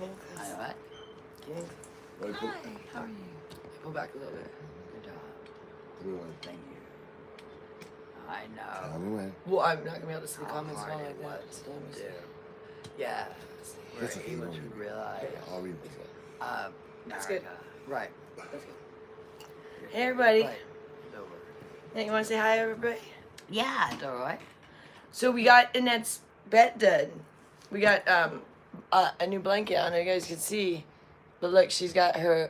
I know what? Hi, how are you? Pull back a little bit. Good job. Thank you. I know. Anyway. Well, I'm not gonna be able to see the comments and all like that. So yeah. We're able to realize. I'll read this one. That's good. Right. That's good. Hey everybody. Hey, you want to say hi, everybody? Yeah, it's alright. So we got Annette's bed done. We got a new blanket on her. You guys can see, but look, she's got her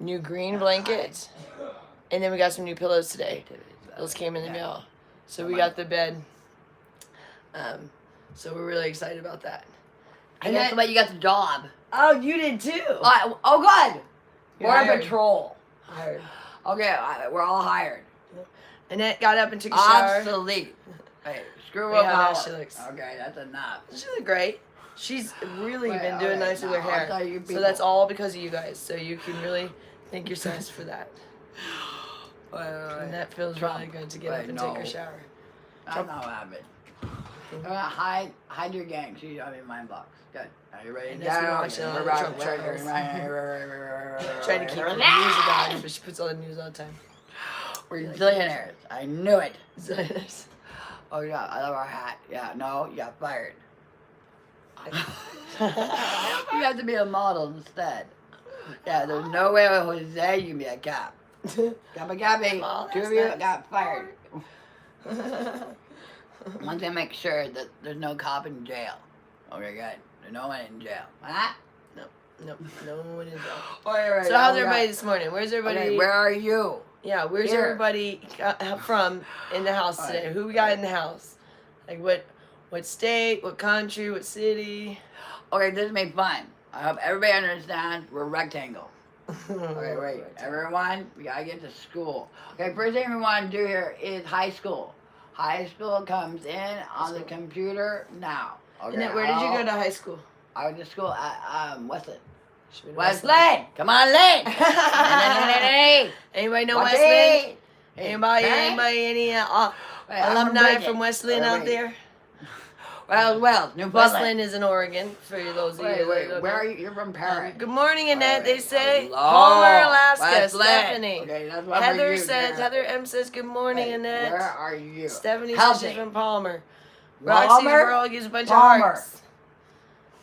new green blanket, and then we got some new pillows today. Those came in the mail. So we got the bed. So we're really excited about that. And that's why you got the job. Oh, you did too. Oh, good. Border Patrol. Hired. Okay, we're all hired. Annette got up and took a shower. Obsolete. Hey, screw up how she looks. Okay, that's enough. She look great. She's really been doing nice with her hair. So that's all because of you guys. So you can really thank yourselves for that. And that feels really good to get up and take her shower. That's not what happened. Hide your gang so you don't have any mind blocks. Good. Are you ready? Trying to keep the music on, but she puts all the news all the time. We're zillionaires. I knew it. Zillionaires. Oh yeah, I love our hat. Yeah, no, you got fired. You have to be a model instead. Yeah, there's no way with Jose you can be a cop. Gabby, two of you got fired. One thing, make sure that there's no cop in jail. Okay, good. There's no one in jail. Huh? No one in jail. Right, so how's everybody this morning? Where's everybody? Okay, where are you? Yeah, where's everybody from in the house today? Who we got in the house? Like what state, what country, what city? Okay, this is made fun. I hope everybody understands we're rectangle. Okay, wait. Everyone, we gotta get to school. Okay, first thing we want to do here is high school. High school comes in on the computer now. Okay, and where did you go to high school? I went to school at Westland. Westland! Come on, Lane! Anybody know Westland? Anybody, any alumni from Westland out there? Well, New Westland is in Oregon, for those of you that don't know. Where are you? You're from Paris. Good morning, Annette, they say. Palmer, Alaska, Stephanie. Okay, that's what Heather says, Heather M says, good morning, Annette. Where are you? Stephanie says she's from Palmer. Roxy's Girl gives a bunch of hearts.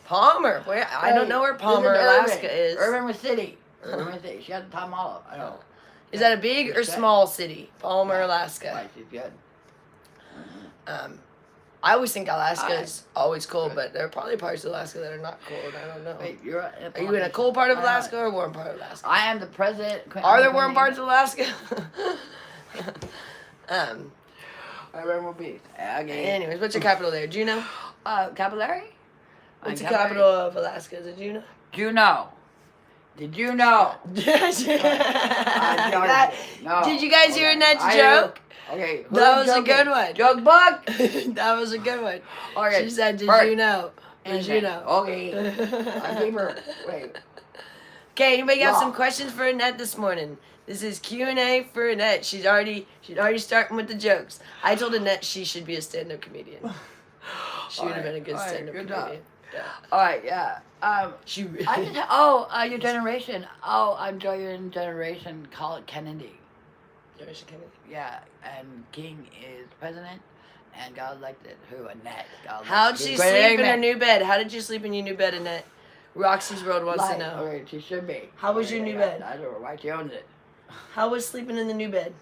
Palmer? Where? I don't know where Palmer, Alaska is. Irvine City. Irvine City. She has the Tom Olive. I know. Is that a big or small city? Palmer, Alaska. Right, she's good. I always think Alaska is always cold, but there are probably parts of Alaska that are not cold. I don't know. Wait, are you in a cold part of Alaska or a warm part of Alaska? I am the president. Are there warm parts of Alaska? I remember beef. Okay. Anyways, what's your capital there? Juneau? Capillary? What's the capital of Alaska? Is it Juneau? Juneau. Did you know? Did you guys hear Annette's joke? Okay. That was a good one. Joke book? That was a good one. Okay. She said, did you know? Did you know? Okay. I gave her. Wait. Okay, anybody got some questions for Annette this morning? This is Q&A for Annette. She's already starting with the jokes. I told Annette she should be a stand-up comedian. She would have been a good stand-up comedian. Yeah. All right, yeah. She really... your generation. Oh, I'm joining generation. Call it Kennedy. Generation Kennedy? Yeah, and King is president and got elected. Who? Annette. How'd she sleep in her new bed? How did you sleep in your new bed, Annette? Roxy's World wants to know. Okay, she should be. How was your new bed? I don't know why she owns it. How was sleeping in the new bed?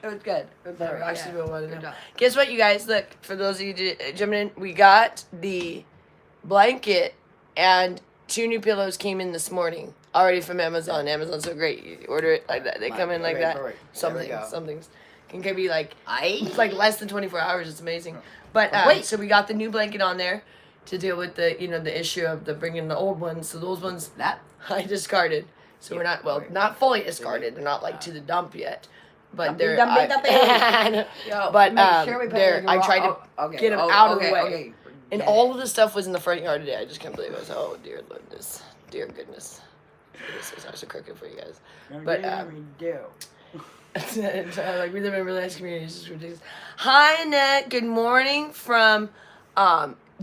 It was good. It was Roxy's World wanted to know. Guess what, you guys? Look, for those of you jumping in, we got the blanket and 2 new pillows came in this morning already from Amazon. Amazon's so great. You order it like that. They come in like that. Something's can be like it's like less than 24 hours. It's amazing. But so we got the new blanket on there to deal with the the issue of the bringing the old ones. So those ones that I discarded. So we're not fully discarded. They're not like to the dump yet. But they're I tried to get them out of the way. And all of the stuff was in the front yard today. I just can't believe it. I was, oh, dear goodness. Dear goodness. This is so crooked for you guys. But, we do. Like, we live in a really nice community. It's just ridiculous. Hi, Annette. Good morning from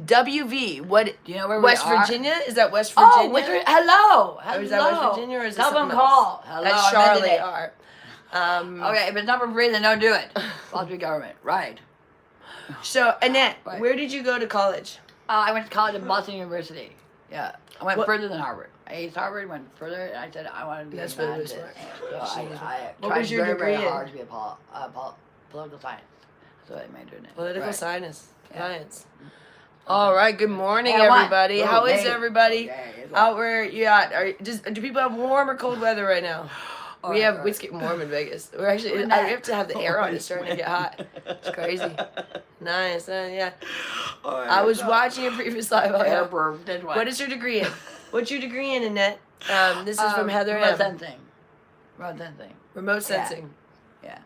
WV. What? Do you know where West we are? Virginia? Is that West Virginia? Oh, hello. Or is that West Virginia or is it Tell them something call. else? Hello. That's Charlotte R. Okay, if it's not for free, then don't do it. Lottery government. Right. So, Annette, Right. where did you go to college? I went to college at Boston University. Yeah. I went further than Harvard. I aced Harvard, went further, and I said I wanted to be That's a really scientist. smart. So I What tried was your very, degree very in? hard to be a political science. That's what I majored in. Political Right. science. Yeah. Science. All right. Good morning, Hey, I won. everybody. Ooh, How is hey. everybody Okay, it's out where you at? Do people have warm or cold weather right now? All We right, have. It's getting warm in Vegas. We're actually. We're We not. have to have the air on. It's starting to get hot. It's crazy. Nice. Yeah. I was watching a previous live. Oh, yeah. What is your degree in? What's your degree in, Annette? This is from Heather Remote M. sensing. Remote sensing. Remote sensing. Yeah.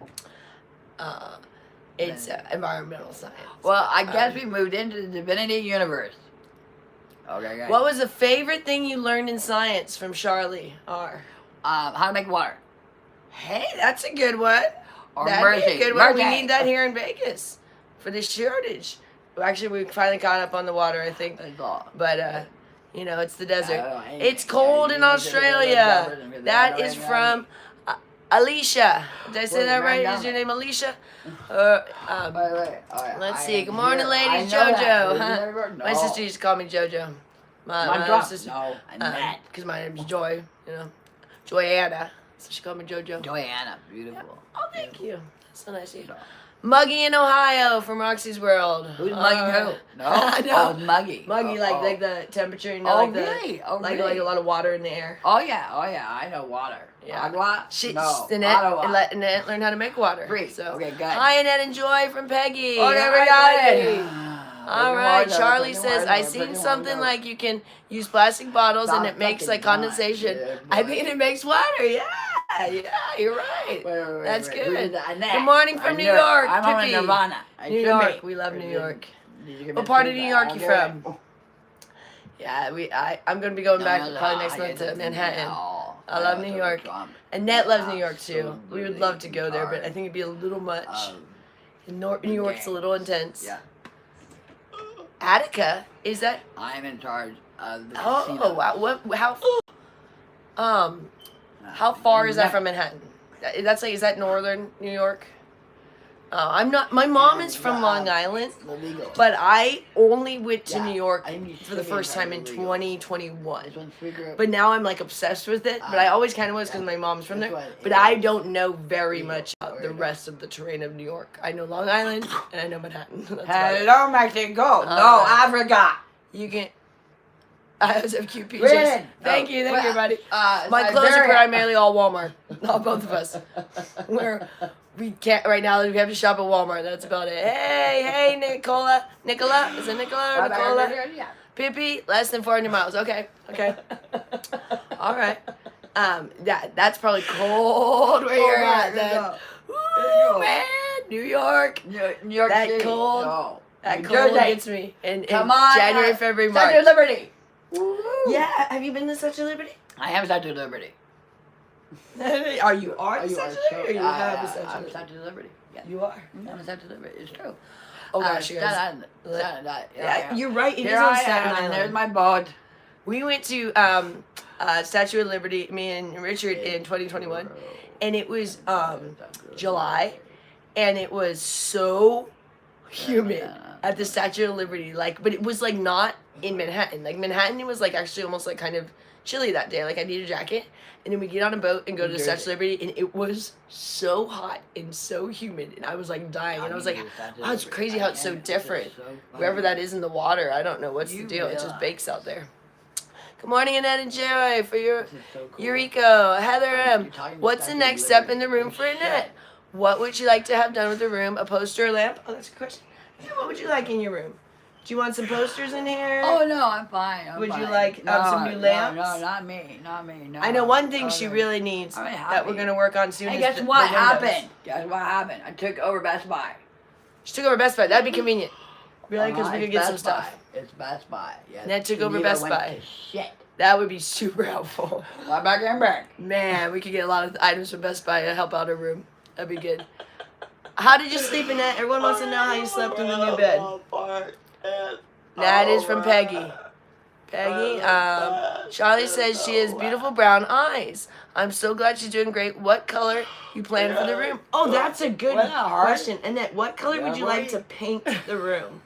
It's environmental science. Well, I guess we moved into the divinity universe. Okay, guys. What was the favorite thing you learned in science from Charlie R? How to make water. Hey, that's a good one. Or That'd be a mercy. good one. We Mercy. need that here in Vegas for this shortage. Well, actually, we finally caught up on the water, I think. That's all. But, it's the desert. know, It's cold in Australia. That is from Alicia. Did I say that right? Is your name Alicia? Wait. Oh, yeah. Let's see. Good morning, ladies. JoJo. My sister used to call me JoJo. My other sister. No, Annette. Because my name's Joy. Joyanna. So she called me JoJo. Joanna. Beautiful. Oh, thank you. That's so nice of you. Muggy in Ohio from Roxy's World. Who's Muggy who? No. No. Oh, Muggy. Muggy, Oh, like the temperature, really? like really? a lot of water in the air. Oh, yeah. I know water. Yeah. Agua? No. Annette learned how to make water. Free. So. Okay, good. Hi, Annette and Joy from Peggy. Okay, we Hi, got Peggy. it. All right, Charlie says, I seen something like you can use plastic bottles and it makes like condensation. I think it makes water, yeah, you're right. That's good. Good morning from New York, I'm Pippi. in Nirvana. New York, we love New York. What part of New York you from? Yeah, I'm going to be going back probably next month to Manhattan. I love New York. Annette loves New York too. We would love to go there, but I think it'd be a little much. New York's a little intense. Yeah. Attica, is that? I'm in charge of the Oh wow! How far is that from Manhattan? That's like, is that northern New York? I'm not. My mom is from Long Island, but I only went to New York for the first time in 2021. But now I'm like obsessed with it. But I always kind of was because my mom's from there. But I don't know very much about the rest of the terrain of New York. I know Long Island and I know Manhattan. That's about it. Hello, Mexico. No, Africa. You can. I have some cute Win. pictures. Thank you, buddy. My clothes are primarily all Walmart. Not both of us. We can't right now. We have to shop at Walmart. That's about it. Hey, Nicola. Is it Nicola or Nicola? Yeah. Pippi, less than 400 miles. Okay. All right. That's probably cold where you're at then. Woo, man, New York. New York that City. cold. No. That New cold Jersey. gets me. In Come on, January, February, March. Statue of Liberty. Woo. Yeah, have you been to Statue of Liberty? I am Statue of Liberty. Are you the Statue of Liberty? Or you have the Statue of I'm Liberty? Statue of Liberty. Yeah. You are? I'm a Statue of Liberty. It's true. Oh gosh, you guys. Staten Island. Yeah, you're right. It is Here on I Staten am, Island. and there's my boat. We went to Statue of Liberty, me and Richard, in 2021, and it was July, and it was so humid at the Statue of Liberty. But it was like not in Manhattan. Like Manhattan, it was like actually almost like kind of chilly that day. Like I need a jacket, and then we get on a boat and go to the Statue of Liberty, and it was so hot and so humid, and I was like dying, and I was like, wow, it's crazy how it's so different. Wherever that is in the water, I don't know what's the deal. It just bakes out there. Good morning, Annette and Joy, for your Eureka. Heather M. What's the next step in the room for Annette? What would you like to have done with the room? A poster or lamp? Oh, that's a good question. Yeah, what would you like in your room? Do you want some posters in here? Oh, no, I'm fine. Would you like some new lamps? No, not me. No. I know one thing she really needs that we're going to work on soon. And is guess the what windows. happened? Guess what happened? I took over Best Buy. She took over Best Buy. That'd be convenient. Really? Because we could get some stuff. It's Best Buy. Yes. Ned took over Best Buy. Shit. That would be super helpful. Right back and back. Man, we could get a lot of items from Best Buy to help out our room. That'd be good. How did you sleep in that? Everyone wants to know how you slept in the new bed. That is from Peggy. Peggy, Charlie says she has beautiful brown eyes. I'm so glad she's doing great. What color you plan for the room? Oh, that's a good question. Annette, what color would you like to paint the room?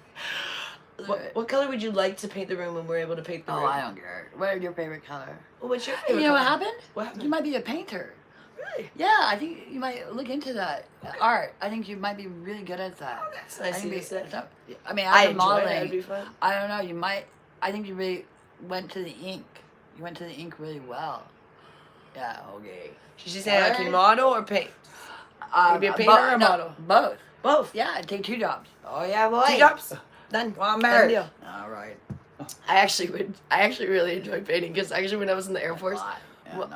What color would you like to paint the room when we're able to paint the room? Oh, I don't care. What is your favorite color? Well, what's your favorite You know color? what happened? What happened? You might be a painter. Really? Yeah, I think you might look into that. Okay. Art. I think you might be really good at that. Oh, that's nice of you to say. I mean, I after enjoy modeling, it. That'd be fun. I don't know. You might. I think you really went to the ink. You went to the ink really well. Yeah. Okay. Should she say I can model or paint? Maybe a painter or a model? Both. Both. Yeah, I'd take 2 jobs. Oh yeah, boy. 2 jobs. Done. Well, I'm Done married. deal. All right. I actually really enjoy painting because actually when I was in the Air Force,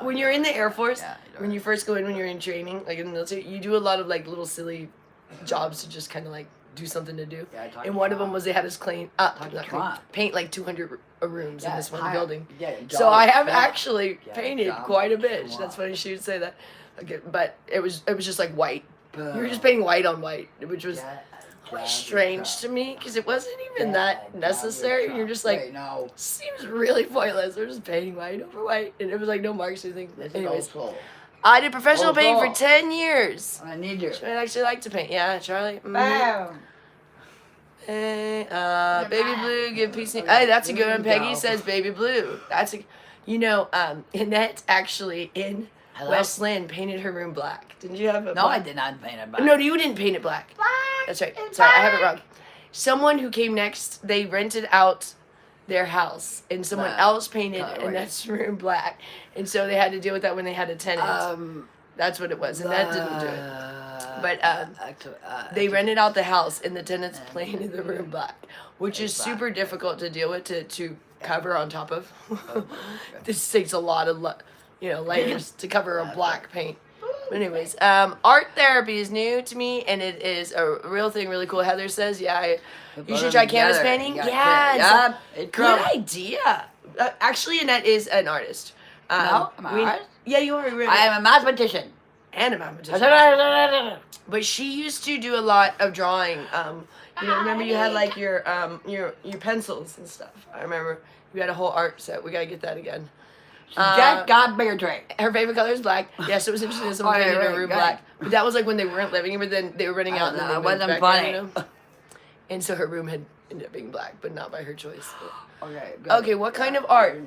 when you're in the Air Force, when you first go in, when you're in training, like in the military, you do a lot of like little silly jobs to just kind of like do something to do. Yeah, and one of them was they had us paint like 200 rooms in this one building. Yeah, so I have actually painted quite a bit. That's funny she would say that. Okay, but it was just like white. You were just painting white on white, which was strange to me because it wasn't even that necessary. You're just like, seems really pointless. They're just painting white over white, and it was like no marks or anything. Anyways, I did professional painting for 10 years. I need you. I'd actually like to paint. Yeah, Charlie. Bam. Hey, baby blue, give peace. Hey, that's a good one. Peggy says baby blue. That's a, Annette actually in West Lynn painted her room black. Didn't you have it? No, I did not paint it black. No, you didn't paint it black. That's right. Sorry, I have it wrong. Someone who came next, they rented out their house, and someone else painted Annette's room black, and so they had to deal with that when they had a tenant. That's what it was, and that didn't do it. But they rented out the house, and the tenants painted the room black, which is super difficult to deal with to cover on top of. This takes a lot of layers to cover a black paint. Anyways, art therapy is new to me, and it is a real thing, really cool. Heather says, you should try canvas painting. Yeah, good idea. Actually, Annette is an artist. No, I'm an artist? Yeah, you are. Really. I am a mathematician. And a mathematician. But she used to do a lot of drawing. Remember you had like your pencils and stuff. I remember you had a whole art set. We gotta get that again. Jack got bigger tray. Her favorite color is black. Yes, it was interesting that someone painted her room black. But that was like when they weren't living here, but then they were running out and then they moved back funny. in, And so her room had ended up being black, but not by her choice. Okay, good. Okay, what kind of art?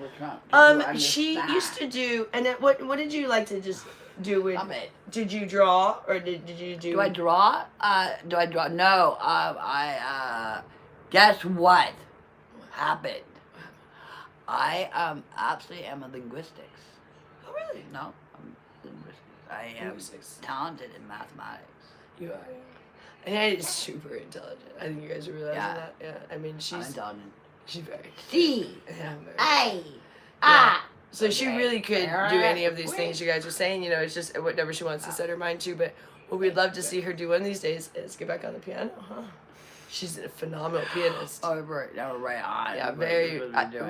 She used to do, and what did you like to just do with? Did you draw or did you do? Do I draw? No. Guess what happened? I absolutely am a linguistics. Oh really? No, I'm linguistics. I am talented in mathematics. You are. And Annette is super intelligent. I think you guys are realizing that. Yeah. I mean, she's intelligent. She's very. So she really could do any of these things you guys are saying. It's just whatever she wants to set her mind to. But what we'd love to see her do one of these days is get back on the piano. Huh? She's a phenomenal pianist. Oh, right. On. Yeah, very.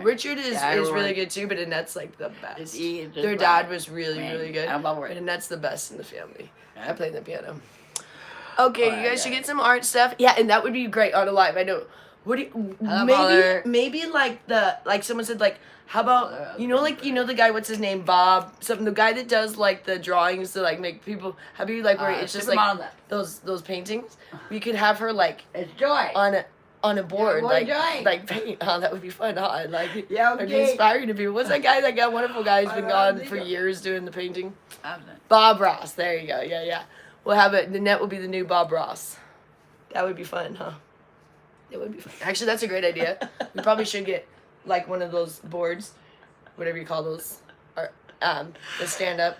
Richard is really good too, but Annette's like the best. Their dad was really good. And Annette's the best in the family. I play the piano. Okay, you guys should get some art stuff. Yeah, and that would be great on a live. I know. What do you, maybe like someone said like, how about the guy, what's his name, Bob, the guy that does like the drawings to like make people happy, like where it's just like those paintings. We could have her like it's Joy on a board like paint. Oh, that would be fun. Huh? Like I'd be inspiring to people. What's that guy? That guy, wonderful guy who's been gone for years doing the painting. Bob Ross. There you go. Yeah. We'll have it. The net will be the new Bob Ross. That would be fun, huh? It would be fun. Actually, that's a great idea. We probably should get like one of those boards, whatever you call those, or the stand up,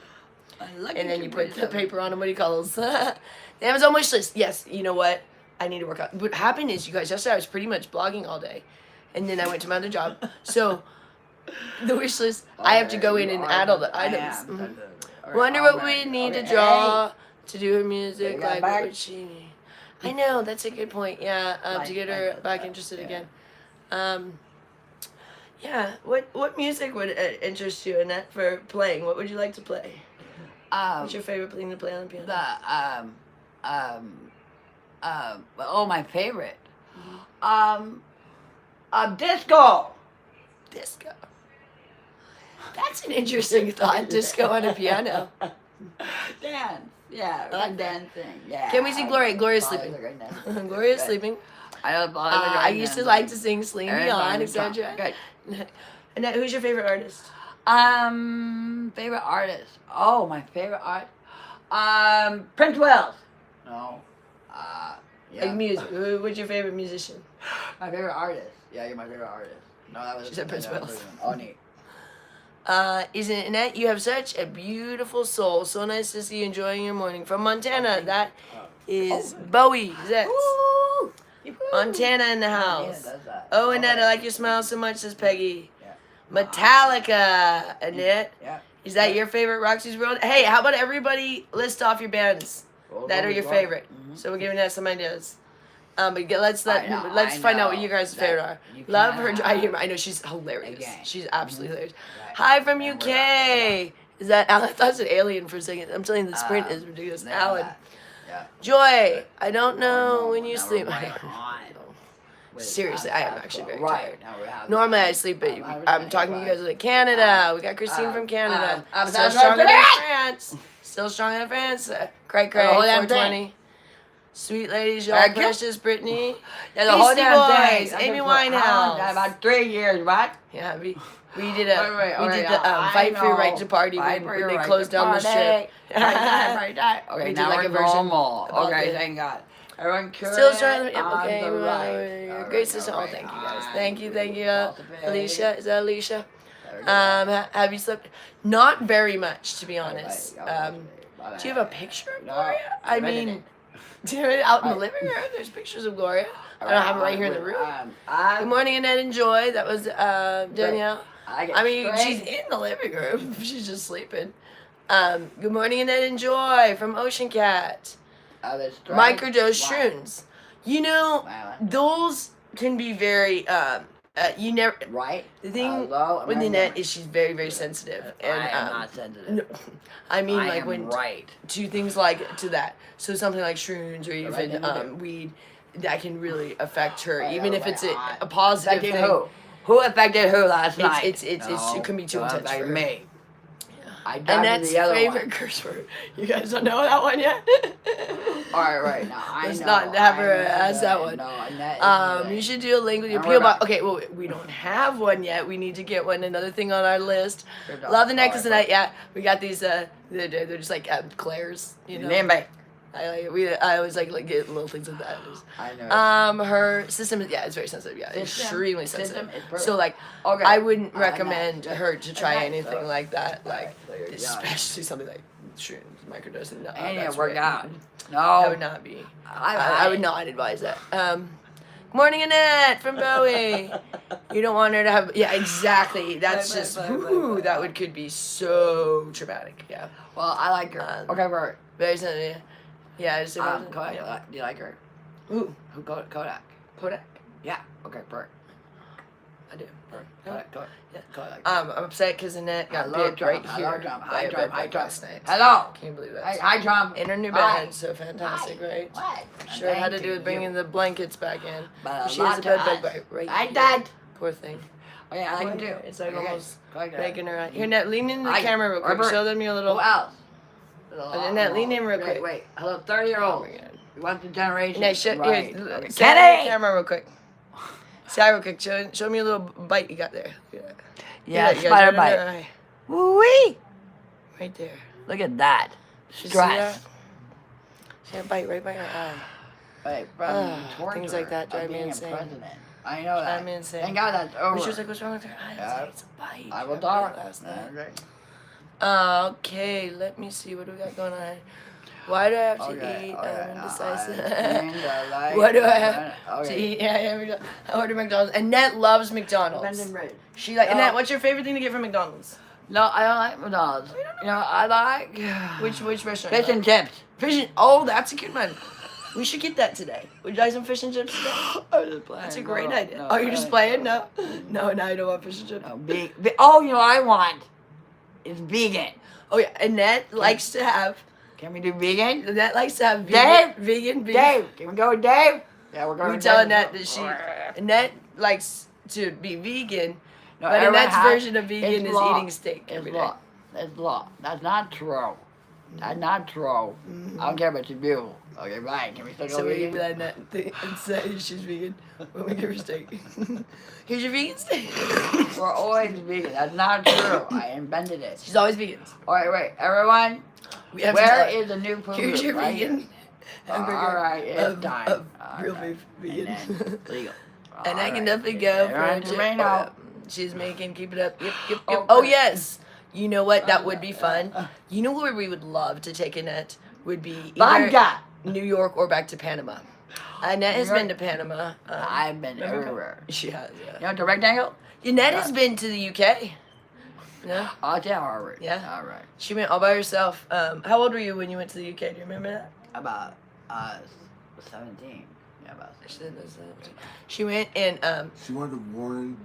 and then you put the paper on them. What do you call those? The Amazon wish list. Yes. You know what? I need to work out. What happened is, you guys, yesterday I was pretty much blogging all day, and then I went to my other job. So the wish list, I have to go in and add all the items. Wonder what we need to draw to do her music. Like what would she need? I know, that's a good point. Yeah, to get her back interested again. Yeah, what music would interest you, Annette, for playing? What would you like to play? What's your favorite thing to play on the piano? My favorite. Disco. Disco. That's an interesting thought. Disco on a piano. Dance. Yeah, like dancing. Yeah. Can we see Gloria? Gloria's sleeping. Gloria's sleeping. I used to like to sing "Sling Me On," etc. Good. Annette, who's your favorite artist? Favorite artist. Oh, my favorite art. Prince Wells. No. Yeah. Like music. What's your favorite musician? My favorite artist. Yeah, you're my favorite artist. No, that was. She said Prince Wells. Oh, neat. Isn't it, Annette? You have such a beautiful soul. So nice to see you enjoying your morning. From Montana, that is Bowie. That's Montana in the house. Oh, Annette, I like your smile so much, says Peggy. Metallica, Annette. Yeah. Is that your favorite Roxy's World? Hey, how about everybody list off your bands that are your favorite? So we're giving that some ideas. But let's find out what you guys' favorite are. Love her. I know she's hilarious. She's absolutely hilarious. Hi from UK. Is that Alan? I thought it was an alien for a second. I'm telling you, the sprint is ridiculous. Alan. Joy. I don't know when you sleep. Seriously, I am actually very tired. Normally I sleep, but I'm talking to you guys like Canada. We got Christine from Canada. Still stronger than France. Still stronger than France. Cray 420. Sweet ladies, y'all precious, Brittany. Yeah, the whole damn Boys, Amy Winehouse. About 3 years, right? Yeah, we did the Fight for Your Right to Party when they closed down the strip. Okay, now we're normal. Okay, thank God. Everyone still trying to, okay, great sister. Oh, thank you guys. Thank you. Alicia, is that Alicia? Have you slept? Not very much, to be honest. Do you have a picture of Gloria? I mean, do you have it out in the living room? There's pictures of Gloria. I don't have it right here in the room. Good morning, Annette and Joy. That was Danielle. I mean, she's in the living room. She's just sleeping. Good morning, Annette and Joy from Ocean Cat. Microdose shrooms. You know, those can be very, you never, right? The thing with Annette is she's very, very sensitive. And, I am not sensitive. No, I mean, I like, am when, right. to things like, to that. So something like shrooms or even, weed, that can really affect her, even if it's a positive thing. Who affected who last night? It can be too intense for me. And that's favorite curse word. You guys don't know that one yet? Alright, now I know. Let's not have her ask that one. No, you should do a link with your P.O. box. Okay, well, we don't have one yet. We need to get one. Another thing on our list. Love the necklace tonight. Yeah, we got these. They're just like Claire's. You know. I always like get little things like that. I know. Her system is it's very sensitive. Yeah, extremely sensitive. So like, I wouldn't recommend her to try anything like that. Like, especially something like shrooms, microdosing. No, that's work out. No, that would not be. I would not advise that. Morning, Annette from Bowie. You don't want her to have. Yeah, exactly. That's just. That could be so traumatic. Yeah. Well, I like her. Okay, Bert. Very sensitive. Yeah, it's Kodak. Do you like her? Who? Kodak. Kodak? Yeah. Okay, Bert. I do. Kodak. Yeah. Kodak. I'm upset because Annette got bit right here. Hi, Trump. Last night. Hello. Can't believe that. Hi, Trump. In her new bed. So fantastic, right? What? Sure had to do with bringing the blankets back in. But she has a bed bug right I here. did. Poor thing. Oh, yeah, I can do. It's like almost making her. Here, Annette, lean into the camera real quick. Show them your little. Who else? Annette, lean in real quick. Wait. Hello, 30-year-old. You want the generation? Annette, say Kenny! the camera real quick. Say real quick. Show me a little bite you got there. Yeah, spider bite. Woo-wee! Right there. Look at that. Stress. See that bite right by her eye. Wait, things like that drive me insane. I know that. Drive me insane. Thank God that's over. She was like, what's wrong with her eye? I was like, it's a bite. I will talk. Okay, let me see. What do we got going on? Why do I have to eat? I'm indecisive. What do I have to eat? Yeah, I order McDonald's. Annette loves McDonald's. She Annette, what's your favorite thing to get from McDonald's? No, I don't like McDonald's. You know, I like... Which restaurant? Fish and chips. Oh, that's a good one. We should get that today. Would you like some fish and chips today? I'm just playing. That's a great idea. Oh, you're just playing? No, now you don't want fish and chips. No, oh, you know what I want? It's vegan. Oh, yeah. Annette likes to have... Can we do vegan? Annette likes to have vegan beef. Dave, can we go with Dave? Yeah, we're going with Dave. We tell Annette that Annette likes to be vegan, No, but everyone Annette's has- version of vegan it's is law. eating steak It's every day. law. It's law. That's not true. That's not true. I don't care about your view. Okay, right. Can we still go So we vegan? eat that and say she's vegan when we give her steak. Here's your vegan steak. We're always vegan. That's not true. I invented it. She's always vegan. All right, wait. Everyone, We have to where tell her, is the new food? here's your right vegan here. hamburger All right, it's of, time. of All real right. beef vegan. And then legal. And I All can right. definitely go for Everyone a to chip. Reno. She's making, keep it up. Yep, yep, yep. Okay. Oh, yes. You know what? That would be fun. You know where we would love to take Annette? Would be either Vodka. New York or back to Panama. Annette has New York? been to Panama. I've been remember? everywhere. She has, You yeah. know the rectangle? Annette has been to the UK. Yeah. Oh, it's at Harvard. Yeah. All right. She went all by herself. How old were you when you went to the UK? Do you remember that? About 17. Yeah, about 17. She didn't know 17. She went and She wanted to warn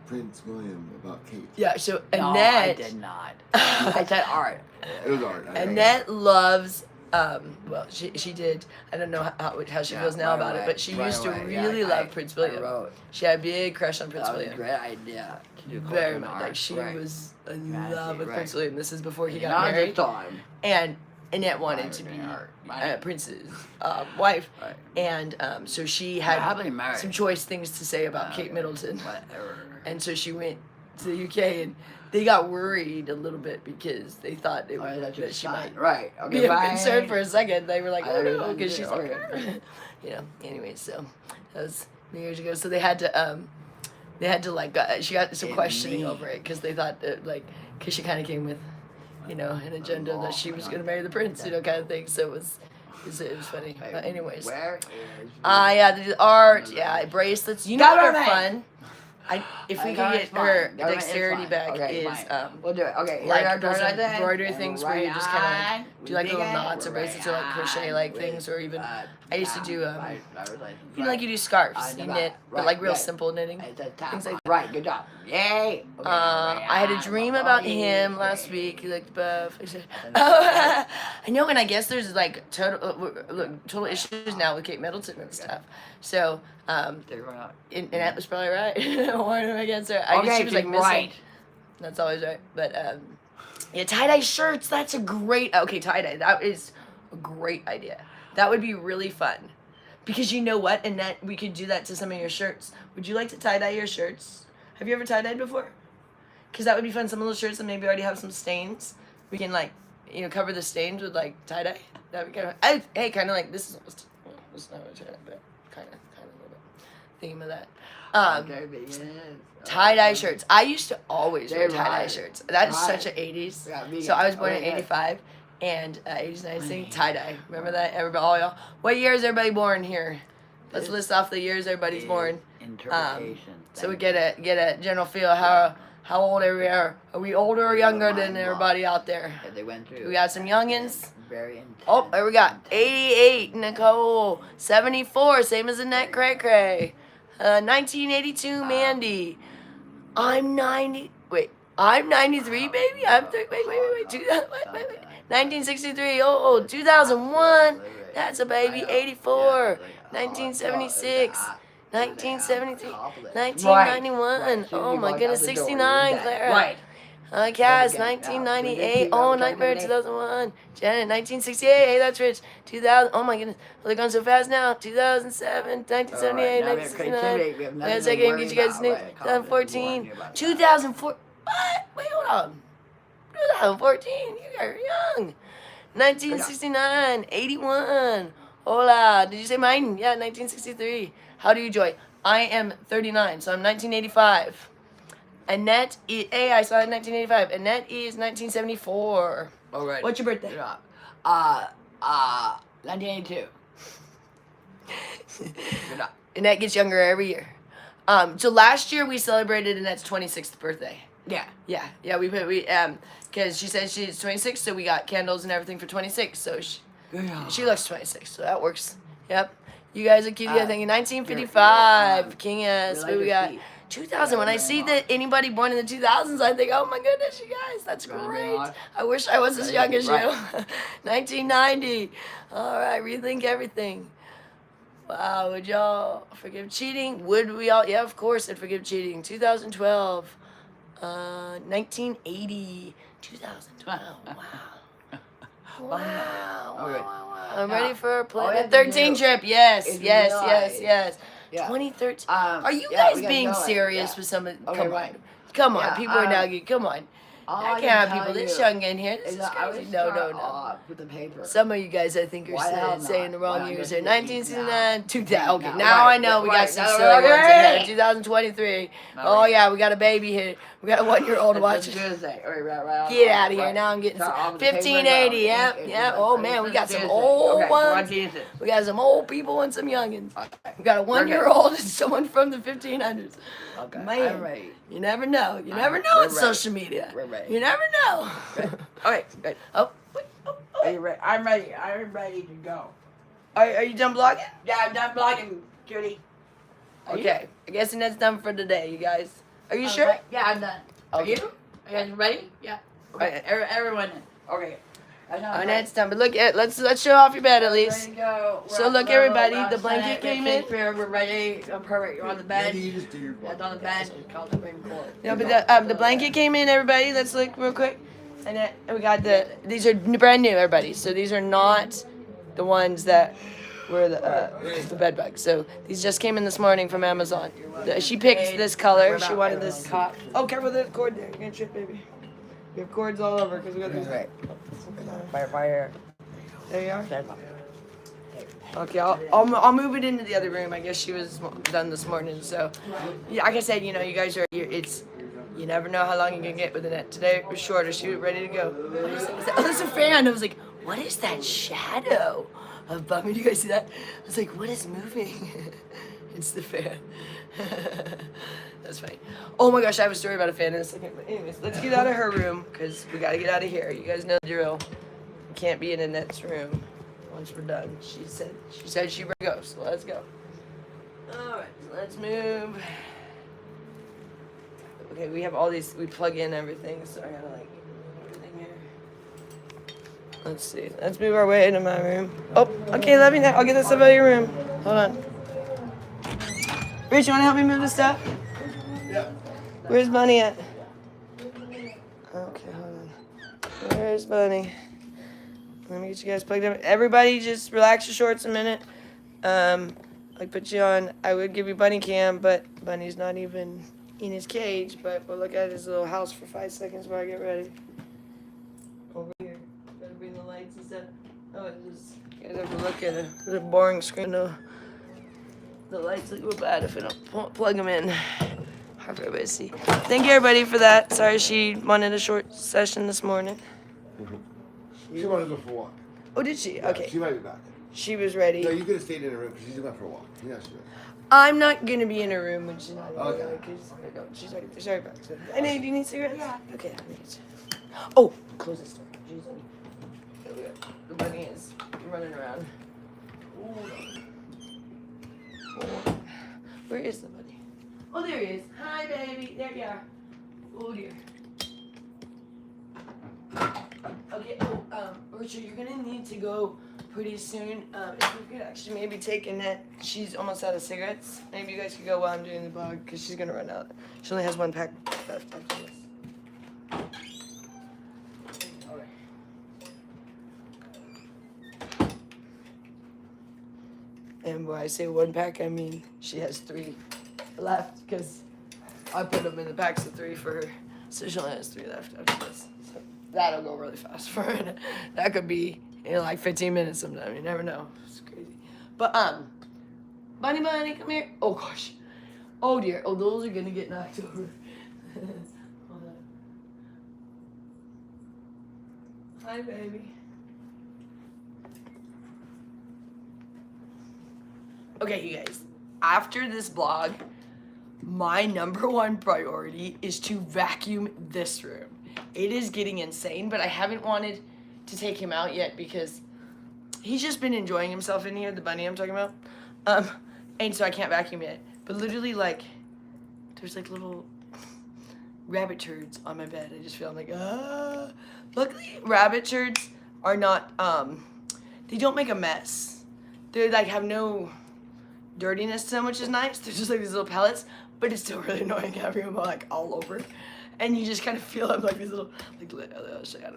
Prince William about Kate. yeah. So No, Annette. I did not. I said art. It was art. Annette loves. Well, she did. I don't know how she Yeah, feels now right about it, away, but she right used to away. Yeah, really I- love Prince William. I wrote. She had a big crush on Prince That was a William. great idea to do Very cultural much. art. Like she Right. was in Right, love with right. Prince William. This is before he got Not married. the time. And Annette wanted to be Prince's wife, Right. and so she I've had been married. some choice things to say about Kate Okay. Middleton. Whatever. And so she went to the UK, and they got worried a little bit because they thought Oh, yeah, that she might Right. Okay, be bye. concerned for a second. They were like, I oh no, understand because too. she's like, Okay. you know. Anyway, so that was many years ago. So they had to like she got some questioning Indeed. over it because they thought that because she kind of came with, an agenda that she was going to marry the prince, kind of thing. So it was funny. Hey, But anyways, Where is yeah, the art, yeah, bracelets. You know what are Government! fun? If we could Government's get her fine. Government is dexterity fine. back Okay, is fine. We'll do it. Okay, here like we are, those turn like that. embroidery And things we're where you just kind of right do like little on. knots or We're bracelets or like crochet like on. things, or even I used to do Right, right, like you do scarves, I you know knit, that. but Right, like real right. simple knitting. At the top. Things like that. Right, good job. Yay. Okay, I had a right dream on. about Okay, him last great. week. He looked buff. I said, That's I know, and I guess there's like total issues now with Kate Middleton and stuff. So, They're going out. and that was probably right. Warning him against her. I guess Okay, she was like she's missing. right. That's always right. But yeah, tie-dye shirts. That's a great. Okay, tie-dye. That is a great idea. That would be really fun. Because you know what, Annette, we could do that to some of your shirts. Would you like to tie-dye your shirts? Have you ever tie-dyed before? Because that would be fun. Some of those shirts that maybe already have some stains. We can cover the stains with tie-dye. That would be kind of. Hey, kind of like this is almost. Well, this is not what I tried, but kind of a little bit. Thinking of that. Okay, but yes. Tie-dye shirts. I used to always wear They're tie-dye right. shirts. That is Right. such an 80s. Yeah, vegan. So I was born in Okay, good. 85. And 80s, 90s thing, tie-dye. Remember that? Everybody, all y'all. What year is everybody born here? Let's This list off the years everybody's born. Interpretation. So we get a general feel how old are we are. Are we older or younger than everybody out there? Yeah, they went through. We got some youngins. Very intense. Oh, there we got 88, Nicole. 74, same as Annette Cray Cray. 1982, Mandy. I'm 90. Wait, I'm 93, baby. I'm wait. 1963. Oh, 2001. That's a baby. 84. 1976. 1973. 1991. Oh my goodness. 69. Clara. Right. Cass, 1998. Oh, Nightmare, 2001. Janet, 1968. Hey, that's rich. 2000. Oh my goodness. They're going so fast now. 2007, 1978, 1969. Wait a second, get you guys new. 2014. 2004. What? Wait, hold on. 2014. You are young. 1969. 81. Hola. Did you say mine? Yeah, 1963. How do you, Joy? I am 39, so I'm 1985. Annette is, I saw it in 1985. Annette is 1974. All right. What's your birthday? 1982. Good job. Annette gets younger every year. So last year we celebrated Annette's 26th birthday. Yeah. Yeah, because she said she's 26, so we got candles and everything for 26. So she looks 26, so that works. Yep. You guys are cute. Yeah, thinking 1955. King S. like Who we to got? see. 2000. When I see that anybody born in the 2000s, I think, oh my goodness, you guys, that's great. I wish I was as young as you. 1990. All right, rethink everything. Wow, would y'all forgive cheating? Would we all? Yeah, of course I'd forgive cheating. 2012. 1980. 2012. Wow. Wow. I'm ready for a Planet 13 trip. Yes. Yeah. 2013. Are you guys being serious with some of... Come on. People are now... Come on. I can't have people this young in here. This is crazy. No. With the paper. Some of you guys, I think, are saying the wrong years here. 1969, 2000. Okay, now I know we got some silly ones in here. 2023. Oh, yeah, we got a baby here. We got a 1-year-old watching. Get out of here. Now I'm getting 1580. Yeah. Oh, man, we got some old ones. We got some old people and some youngins. We got a 1-year-old and someone from the 1500s. Okay, man, right. You never know. You never know with social media. Right. You never know. Okay, good. Oh. Are you ready? I'm ready. I'm ready to go. Are you done blogging? Yeah, I'm done blogging, Judy. Okay. I guess that's done for today, you guys. Are you sure? Yeah, I'm done. Okay. Are you? Are you guys ready? Yeah. Okay. Everyone. Okay. Annette's done, but look at let's show off your bed at least. Ready to go. So look, everybody, the blanket came in. We're ready. Perfect. You're on the bed. Maybe you just do your That's on the bed. Call the ring cord. No, but the blanket came in, everybody. Let's look real quick. And we got these are brand new, everybody. So these are not the ones that were the bed bugs. So these just came in this morning from Amazon. She picked this color. She wanted this. Oh, careful the cord there. You're gonna trip, baby. We have cords all over because we got these. Right. Fire. There you are. Okay, I'll move it into the other room. I guess she was done this morning. So, yeah, like I said, you guys are here. You never know how long you can get with Annette. Today it was shorter. She was ready to go. Oh, there's a fan. I was like, what is that shadow of Bummy? Do you guys see that? I was like, what is moving? It's the fan. That's funny. Oh my gosh, I have a story about a fan in a second. But anyways, let's get out of her room because we got to get out of here. You guys know the drill. We can't be in Annette's room once we're done. She said she would go, so let's go. All right, let's move. Okay, we have all these. We plug in everything, so I gotta everything here. Let's see. Let's move our way into my room. Oh, okay. Let me know. I'll get this stuff out of your room. Hold on. Rich, you wanna help me move this stuff? Yeah. Where's Bunny at? Okay, hold on. Where's Bunny? Let me get you guys plugged in. Everybody just relax your shorts a minute. I put you on, I would give you Bunny cam, but Bunny's not even in his cage, but we'll look at his little house for 5 seconds while I get ready. Over here. Gotta bring the lights and stuff. Oh, it just, you guys have to look at a boring screen. The lights look real bad if I don't plug them in. Hard for everybody to see. Thank you, everybody, for that. Sorry she wanted a short session this morning. She wanted to go for a walk. Oh, did she? Yeah, Okay. she might be back. She was ready. No, you could have stayed in her room because she's going for a walk. Yeah, she is. I'm not going to be in her room when she's not in Okay. her room. She's already back. So. Hey, do you need cigarettes? Yeah. Okay. Oh, close this door. Jeez. There we go. The bunny is running around. Where is the bunny? Oh, there he is. Hi, baby. There you are. Oh, dear. Okay, Richard, you're gonna need to go pretty soon. If you could actually maybe take Annette, she's almost out of cigarettes. Maybe you guys could go while I'm doing the blog, because she's gonna run out. She only has 1 pack left after this. Alright. And when I say 1 pack, I mean she has 3 left, because I put them in the packs of 3 for her. So she only has 3 left after this. So that'll go really fast for her. That could be in like 15 minutes sometime. You never know. It's crazy. But Bunny, come here. Oh gosh. Oh dear. Oh, those are gonna get knocked over. Hold on. Hi, baby. Okay, you guys. After this vlog, my #1 priority is to vacuum this room. It is getting insane, but I haven't wanted to take him out yet because he's just been enjoying himself in here, the bunny I'm talking about. And so I can't vacuum yet. But literally, like, there's like little rabbit turds on my bed. I just feel like, ah. Luckily, rabbit turds are not, they don't make a mess. They like have no dirtiness to them, which is nice. They're just like these little pellets, but it's still really annoying having them like all over. And you just kind of feel them like these little, like, I don't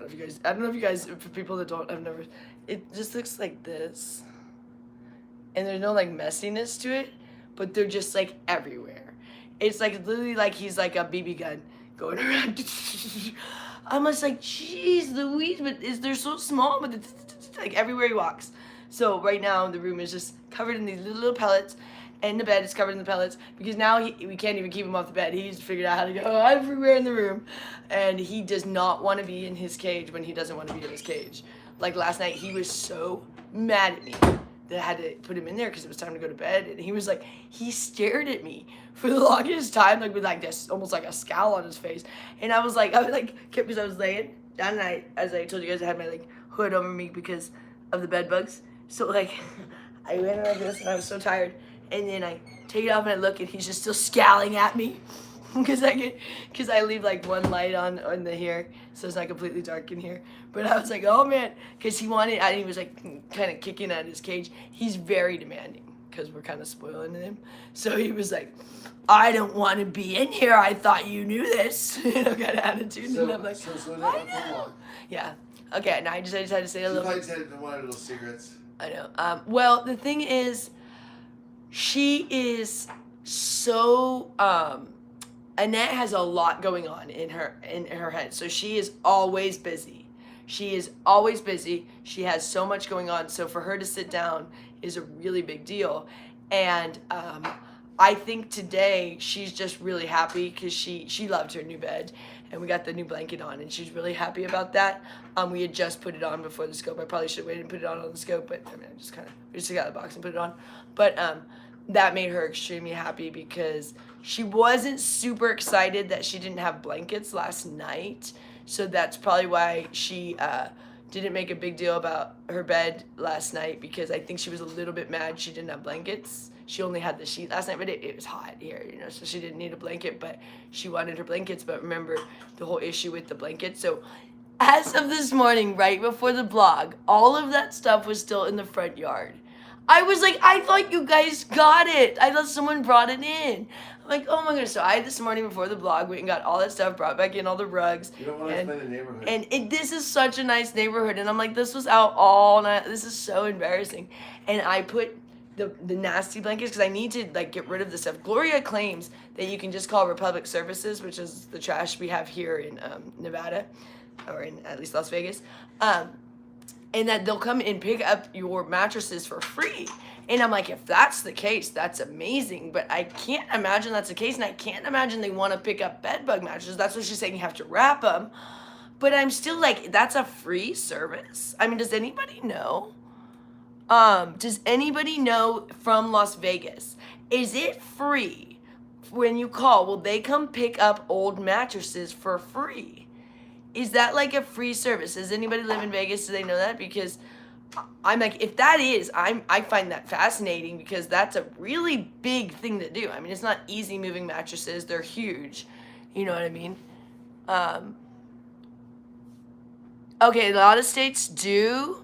know if you guys, for people that have never, it just looks like this. And there's no like messiness to it, but they're just like everywhere. It's like literally like he's like a BB gun going around. I'm just like, jeez Louise, but they're so small, but like everywhere he walks. So right now the room is just covered in these little pellets, and the bed is covered in the pellets because now we can't even keep him off the bed. He's figured out how to go everywhere in the room, and he does not want to be in his cage when he doesn't want to be in his cage. Like last night, he was so mad at me that I had to put him in there because it was time to go to bed, and he was like, he stared at me for the longest time, like with like this, almost like a scowl on his face, and I was like, because I was laying down, and as I told you guys, I had my like hood over me because of the bed bugs, so like, I went like this, and I was so tired, and then I take it off and I look, and he's just still scowling at me, because I leave like one light on the here, so it's not completely dark in here. But I was like, oh man, because he was like kind of kicking at his cage. He's very demanding because we're kind of spoiling him. So he was like, I don't want to be in here. I thought you knew this. Kind of attitude. And I'm like, I know. Yeah. Okay. Now I just had to say a little. She probably said one of those cigarettes. I know. Well, the thing is, she is so. Annette has a lot going on in her head, so she is always busy. She is always busy. She has so much going on, so for her to sit down is a really big deal. And I think today she's just really happy because she loved her new bed, and we got the new blanket on, and she's really happy about that. We had just put it on before the scope. I probably should have waited and put it on the scope, but I mean, we just got the box and put it on. But that made her extremely happy because she wasn't super excited that she didn't have blankets last night. So that's probably why she didn't make a big deal about her bed last night, because I think she was a little bit mad she didn't have blankets. She only had the sheet last night, but it was hot here, so she didn't need a blanket, but she wanted her blankets. But remember the whole issue with the blankets. So as of this morning, right before the vlog, all of that stuff was still in the front yard. I was like, I thought you guys got it. I thought someone brought it in. I'm like, oh my goodness. So I, this morning before the vlog, went and got all that stuff, brought back in all the rugs. You don't want to spend the neighborhood. And this is such a nice neighborhood. And I'm like, this was out all night. This is so embarrassing. And I put the nasty blankets because I need to like get rid of this stuff. Gloria claims that you can just call Republic Services, which is the trash we have here in Nevada, or in at least Las Vegas. And that they'll come and pick up your mattresses for free. And I'm like, if that's the case, that's amazing. But I can't imagine that's the case, and I can't imagine they want to pick up bed bug mattresses. That's what she's saying, you have to wrap them. But I'm still like, that's a free service? I mean, does anybody know? Does anybody know from Las Vegas? Is it free when you call? Will they come pick up old mattresses for free? Is that like a free service? Does anybody live in Vegas? Do they know that? Because I'm like, if that is, I find that fascinating because that's a really big thing to do. I mean, it's not easy moving mattresses. They're huge. You know what I mean? Okay, a lot of states do.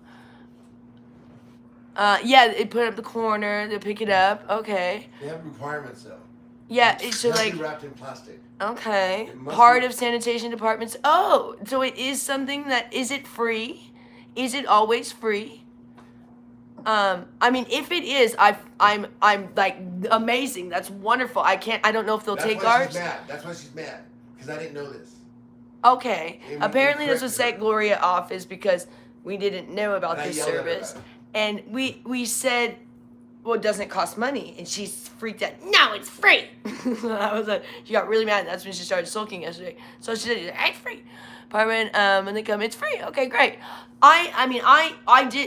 Yeah, they put up the corner. They pick it up. Okay. They have requirements though. Yeah, it should like be wrapped in plastic. Okay. Part of sanitation departments. Oh, so it is something that, is it free? Is it always free? I mean, if it is, I'm like amazing. That's wonderful. I don't know if they'll take ours. She's mad. That's why she's mad. Because I didn't know this. Okay. Apparently this would set Gloria off is because we didn't know about this service. And we said, well, it doesn't cost money. And she's freaked out. No, it's free. I was like, she got really mad. And that's when she started sulking yesterday. So she said, it's free. Apartment, and they come, it's free. Okay, great.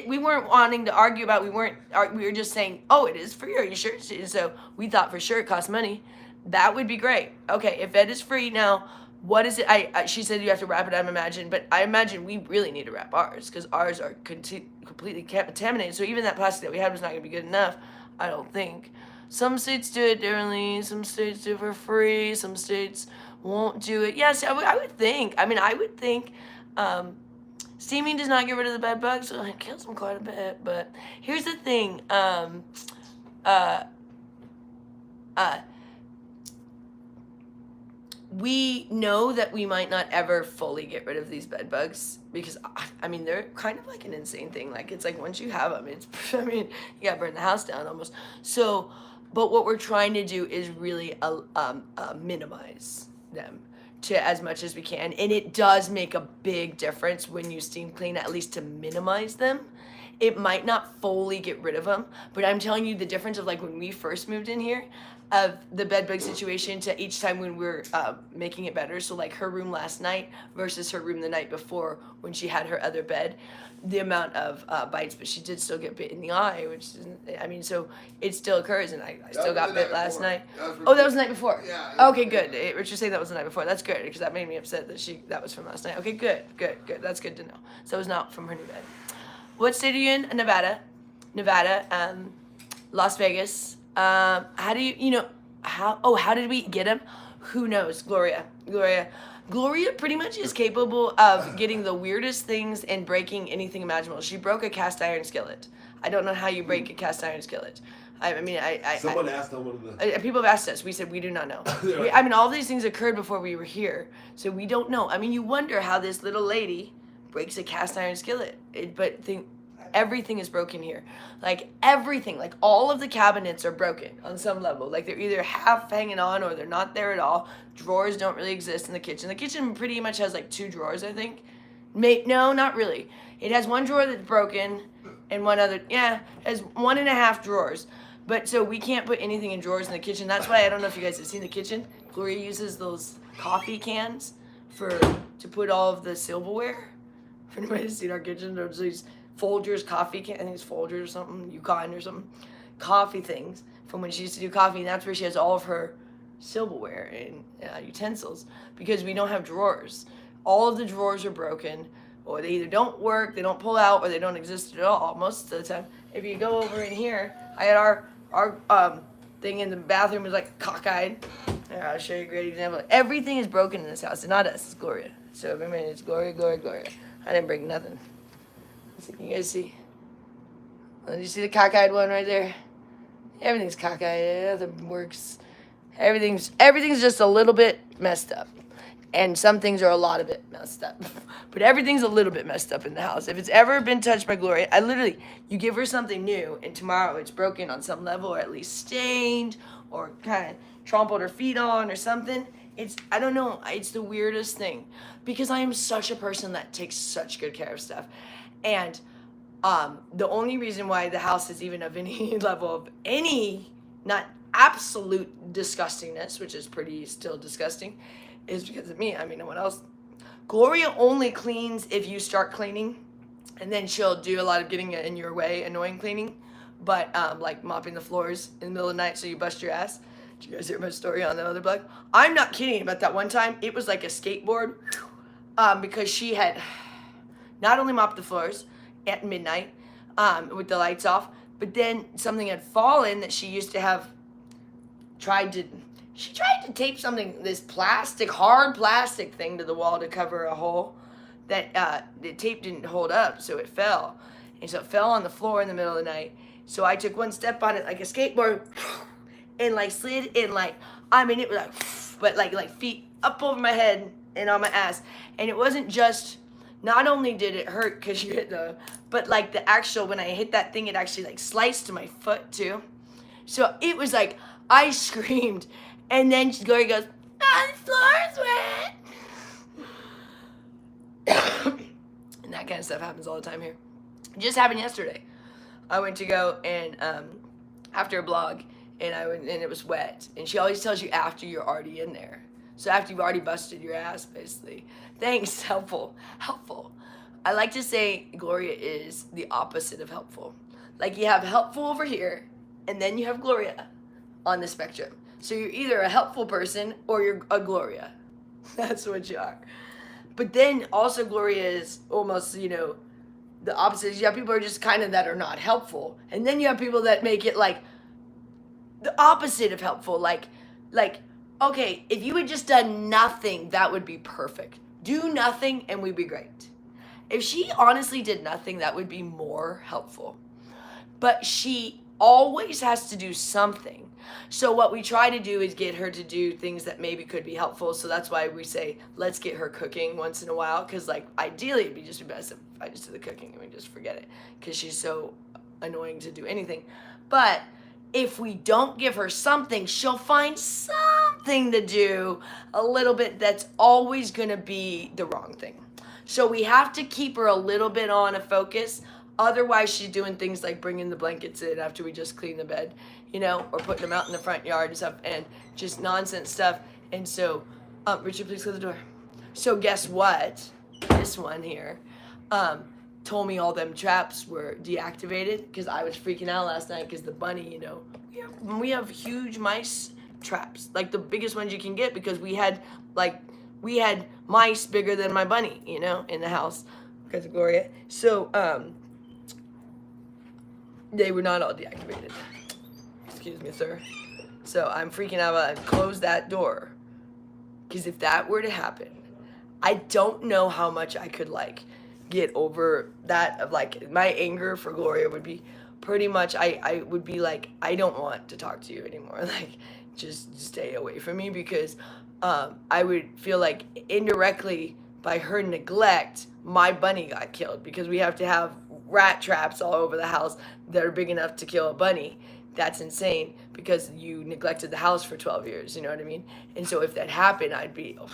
We weren't wanting to argue about, we were just saying, oh, it is free. Are you sure? So we thought for sure it costs money. That would be great. Okay, if it is free now, what is it? She said you have to wrap it, I imagine. But I imagine we really need to wrap ours because ours are completely contaminated. So even that plastic that we had was not going to be good enough, I don't think. Some states do it differently. Some states do it for free. Some states won't do it. Yes, I would think. I mean, I would think steaming does not get rid of the bed bugs. So it kills them quite a bit. But here's the thing. we know that we might not ever fully get rid of these bed bugs because, I mean, they're kind of like an insane thing. Like, it's like once you have them, it's, I mean, you gotta burn the house down almost. So, but what we're trying to do is really minimize them to as much as we can. And it does make a big difference when you steam clean, at least to minimize them. It might not fully get rid of them, but I'm telling you the difference of like when we first moved in here, of the bed bug situation to each time when we're making it better. So like her room last night versus her room the night before when she had her other bed, the amount of bites, but she did still get bit in the eye, which isn't, I mean, so it still occurs, and I still got bit last night. Oh, that was the night before? Yeah. Okay, good. Richard saying that was the night before. That's good, because that made me upset that was from last night. Okay, good. That's good to know. So it was not from her new bed. What state are you in? Nevada, Las Vegas. How do you how did we get him? Who knows? Gloria pretty much is capable of getting the weirdest things and breaking anything imaginable. She broke a cast iron skillet. I don't know how you break a cast iron skillet. Someone asked on one of the... People have asked us. We said we do not know. I mean, all these things occurred before we were here, so we don't know. I mean, you wonder how this little lady breaks a cast iron skillet. Everything is broken here. Like, everything. Like, all of the cabinets are broken on some level. Like, they're either half hanging on or they're not there at all. Drawers don't really exist in the kitchen. The kitchen pretty much has, like, 2 drawers, I think. No, not really. It has 1 drawer that's broken and one other... Yeah, it has 1.5 drawers. But, so we can't put anything in drawers in the kitchen. That's why I don't know if you guys have seen the kitchen. Gloria uses those coffee cans to put all of the silverware. If anybody has seen our kitchen, there's these... Folgers coffee can, I think it's Folgers or something, Yukon or something, coffee things from when she used to do coffee, and that's where she has all of her silverware and utensils, because we don't have drawers. All of the drawers are broken, or they either don't work, they don't pull out, or they don't exist at all most of the time. If you go over in here, I had our thing in the bathroom was like cockeyed. I'll show you a great example. Everything is broken in this house, and not us, it's Gloria. So every minute it's Gloria. I didn't break nothing. You guys see? Did you see the cockeyed one right there? Everything's cockeyed. Nothing works. Everything's just a little bit messed up. And some things are a lot of it messed up. But everything's a little bit messed up in the house. If it's ever been touched by Gloria, you give her something new, and tomorrow it's broken on some level, or at least stained, or kind of trampled her feet on, or something. I don't know. It's the weirdest thing. Because I am such a person that takes such good care of stuff. And the only reason why the house is even of any level of any, not absolute disgustingness, which is pretty still disgusting, is because of me. I mean, no one else. Gloria only cleans if you start cleaning, and then she'll do a lot of getting in your way, annoying cleaning, but like mopping the floors in the middle of the night so you bust your ass. Did you guys hear my story on the other blog? I'm not kidding about that one time. It was like a skateboard because she had... not only mopped the floors at midnight with the lights off, but then something had fallen that she used to have tried to tape this hard plastic thing to the wall to cover a hole that the tape didn't hold up, so it fell. And so it fell on the floor in the middle of the night. So I took one step on it like a skateboard and like slid and like, I mean, it was like, but like feet up over my head and on my ass. And it wasn't just... Not only did it hurt because you hit but like the actual, when I hit that thing, it actually like sliced my foot too. So it was like, I screamed, and then Gloria goes, the floor's wet. And that kind of stuff happens all the time here. It just happened yesterday. I went to go and, after a blog, and it was wet. And she always tells you after you're already in there. So after you've already busted your ass, basically. Thanks, helpful. I like to say Gloria is the opposite of helpful. Like, you have helpful over here, and then you have Gloria on the spectrum. So you're either a helpful person or you're a Gloria. That's what you are. But then also Gloria is almost, the opposite. You have people who are just kind of that are not helpful. And then you have people that make it like the opposite of helpful. Like, okay, if you had just done nothing, that would be perfect. Do nothing and we'd be great. If she honestly did nothing, that would be more helpful. But she always has to do something. So what we try to do is get her to do things that maybe could be helpful. So that's why we say, let's get her cooking once in a while. Because, like, ideally, it'd be just best if I just do the cooking and we just forget it. Because she's so annoying to do anything. But if we don't give her something, she'll find something to do a little bit that's always going to be the wrong thing. So we have to keep her a little bit on a focus. Otherwise, she's doing things like bringing the blankets in after we just clean the bed, you know, or putting them out in the front yard and stuff, and just nonsense stuff. And so, Richard, please close the door. So guess what? This one here told me all them traps were deactivated because I was freaking out last night because the bunny, you know, we have huge mice traps, like the biggest ones you can get, because we had mice bigger than my bunny, you know, in the house because of Gloria. So, they were not all deactivated. Excuse me, sir. So I'm freaking out about it. Close that door. Because if that were to happen, I don't know how much I could, like, get over that. Of like, my anger for Gloria would be pretty much, I would be like, I don't want to talk to you anymore. Like, just stay away from me, because I would feel like indirectly by her neglect, my bunny got killed, because we have to have rat traps all over the house that are big enough to kill a bunny. That's insane, because you neglected the house for 12 years, you know what I mean? And so if that happened, I'd be, oh.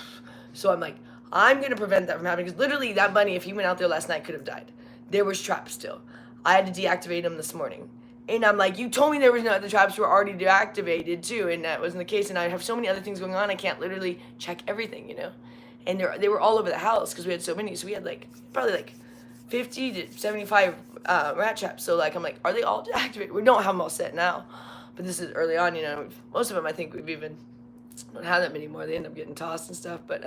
So I'm like, I'm going to prevent that from happening, because literally that bunny, if he went out there last night, could have died. There was traps still. I had to deactivate them this morning. And I'm like, you told me there was no, the traps were already deactivated too, and that wasn't the case, and I have so many other things going on, I can't literally check everything, you know? And they were all over the house, because we had so many, so we had like, probably like 50 to 75 rat traps. So like, I'm like, are they all deactivated? We don't have them all set now, but this is early on, you know. Most of them, I think we've even don't have that many more. They end up getting tossed and stuff. But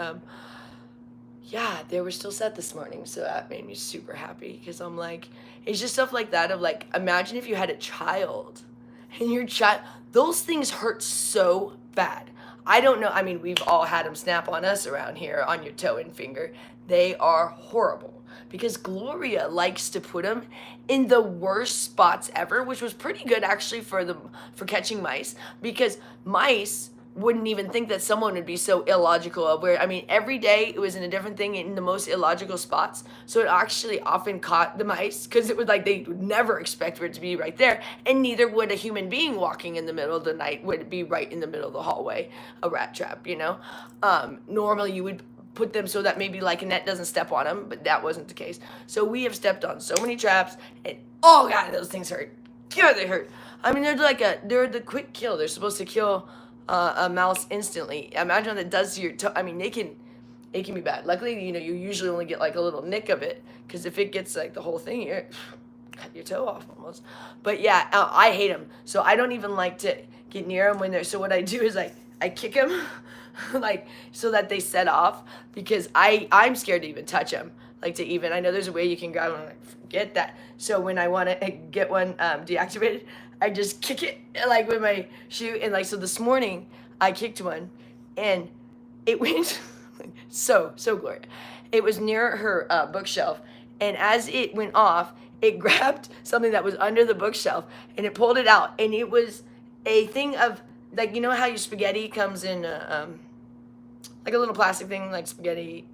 yeah, they were still set this morning, so that made me super happy, because I'm like, it's just stuff like that of like, imagine if you had a child, and your child, those things hurt so bad. I don't know. I mean, we've all had them snap on us around here on your toe and finger. They are horrible, because Gloria likes to put them in the worst spots ever, which was pretty good actually for catching mice, because mice wouldn't even think that someone would be so illogical of where, I mean, every day it was in a different thing in the most illogical spots. So it actually often caught the mice, because it was like they would never expect for it to be right there. And neither would a human being walking in the middle of the night would it be right in the middle of the hallway, a rat trap, you know? Normally you would put them so that maybe like Annette doesn't step on them, but that wasn't the case. So we have stepped on so many traps, and oh God, those things hurt. God, they hurt. I mean, they're the quick kill. They're supposed to kill a mouse instantly. Imagine what that does to your toe. I mean, it can be bad. Luckily, you know, you usually only get like a little nick of it, because if it gets like the whole thing, you cut your toe off almost. But yeah, I hate them. So I don't even like to get near them when they're, so what I do is I kick them like, so that they set off, because I'm scared to even touch them. Like to even, I know there's a way you can grab them, like, forget that. So when I want to get one deactivated, I just kick it like with my shoe. And like, so this morning I kicked one, and it went so Gloria. It was near her bookshelf, and as it went off, it grabbed something that was under the bookshelf, and it pulled it out, and it was a thing of, like, you know how your spaghetti comes in like a little plastic thing, like spaghetti,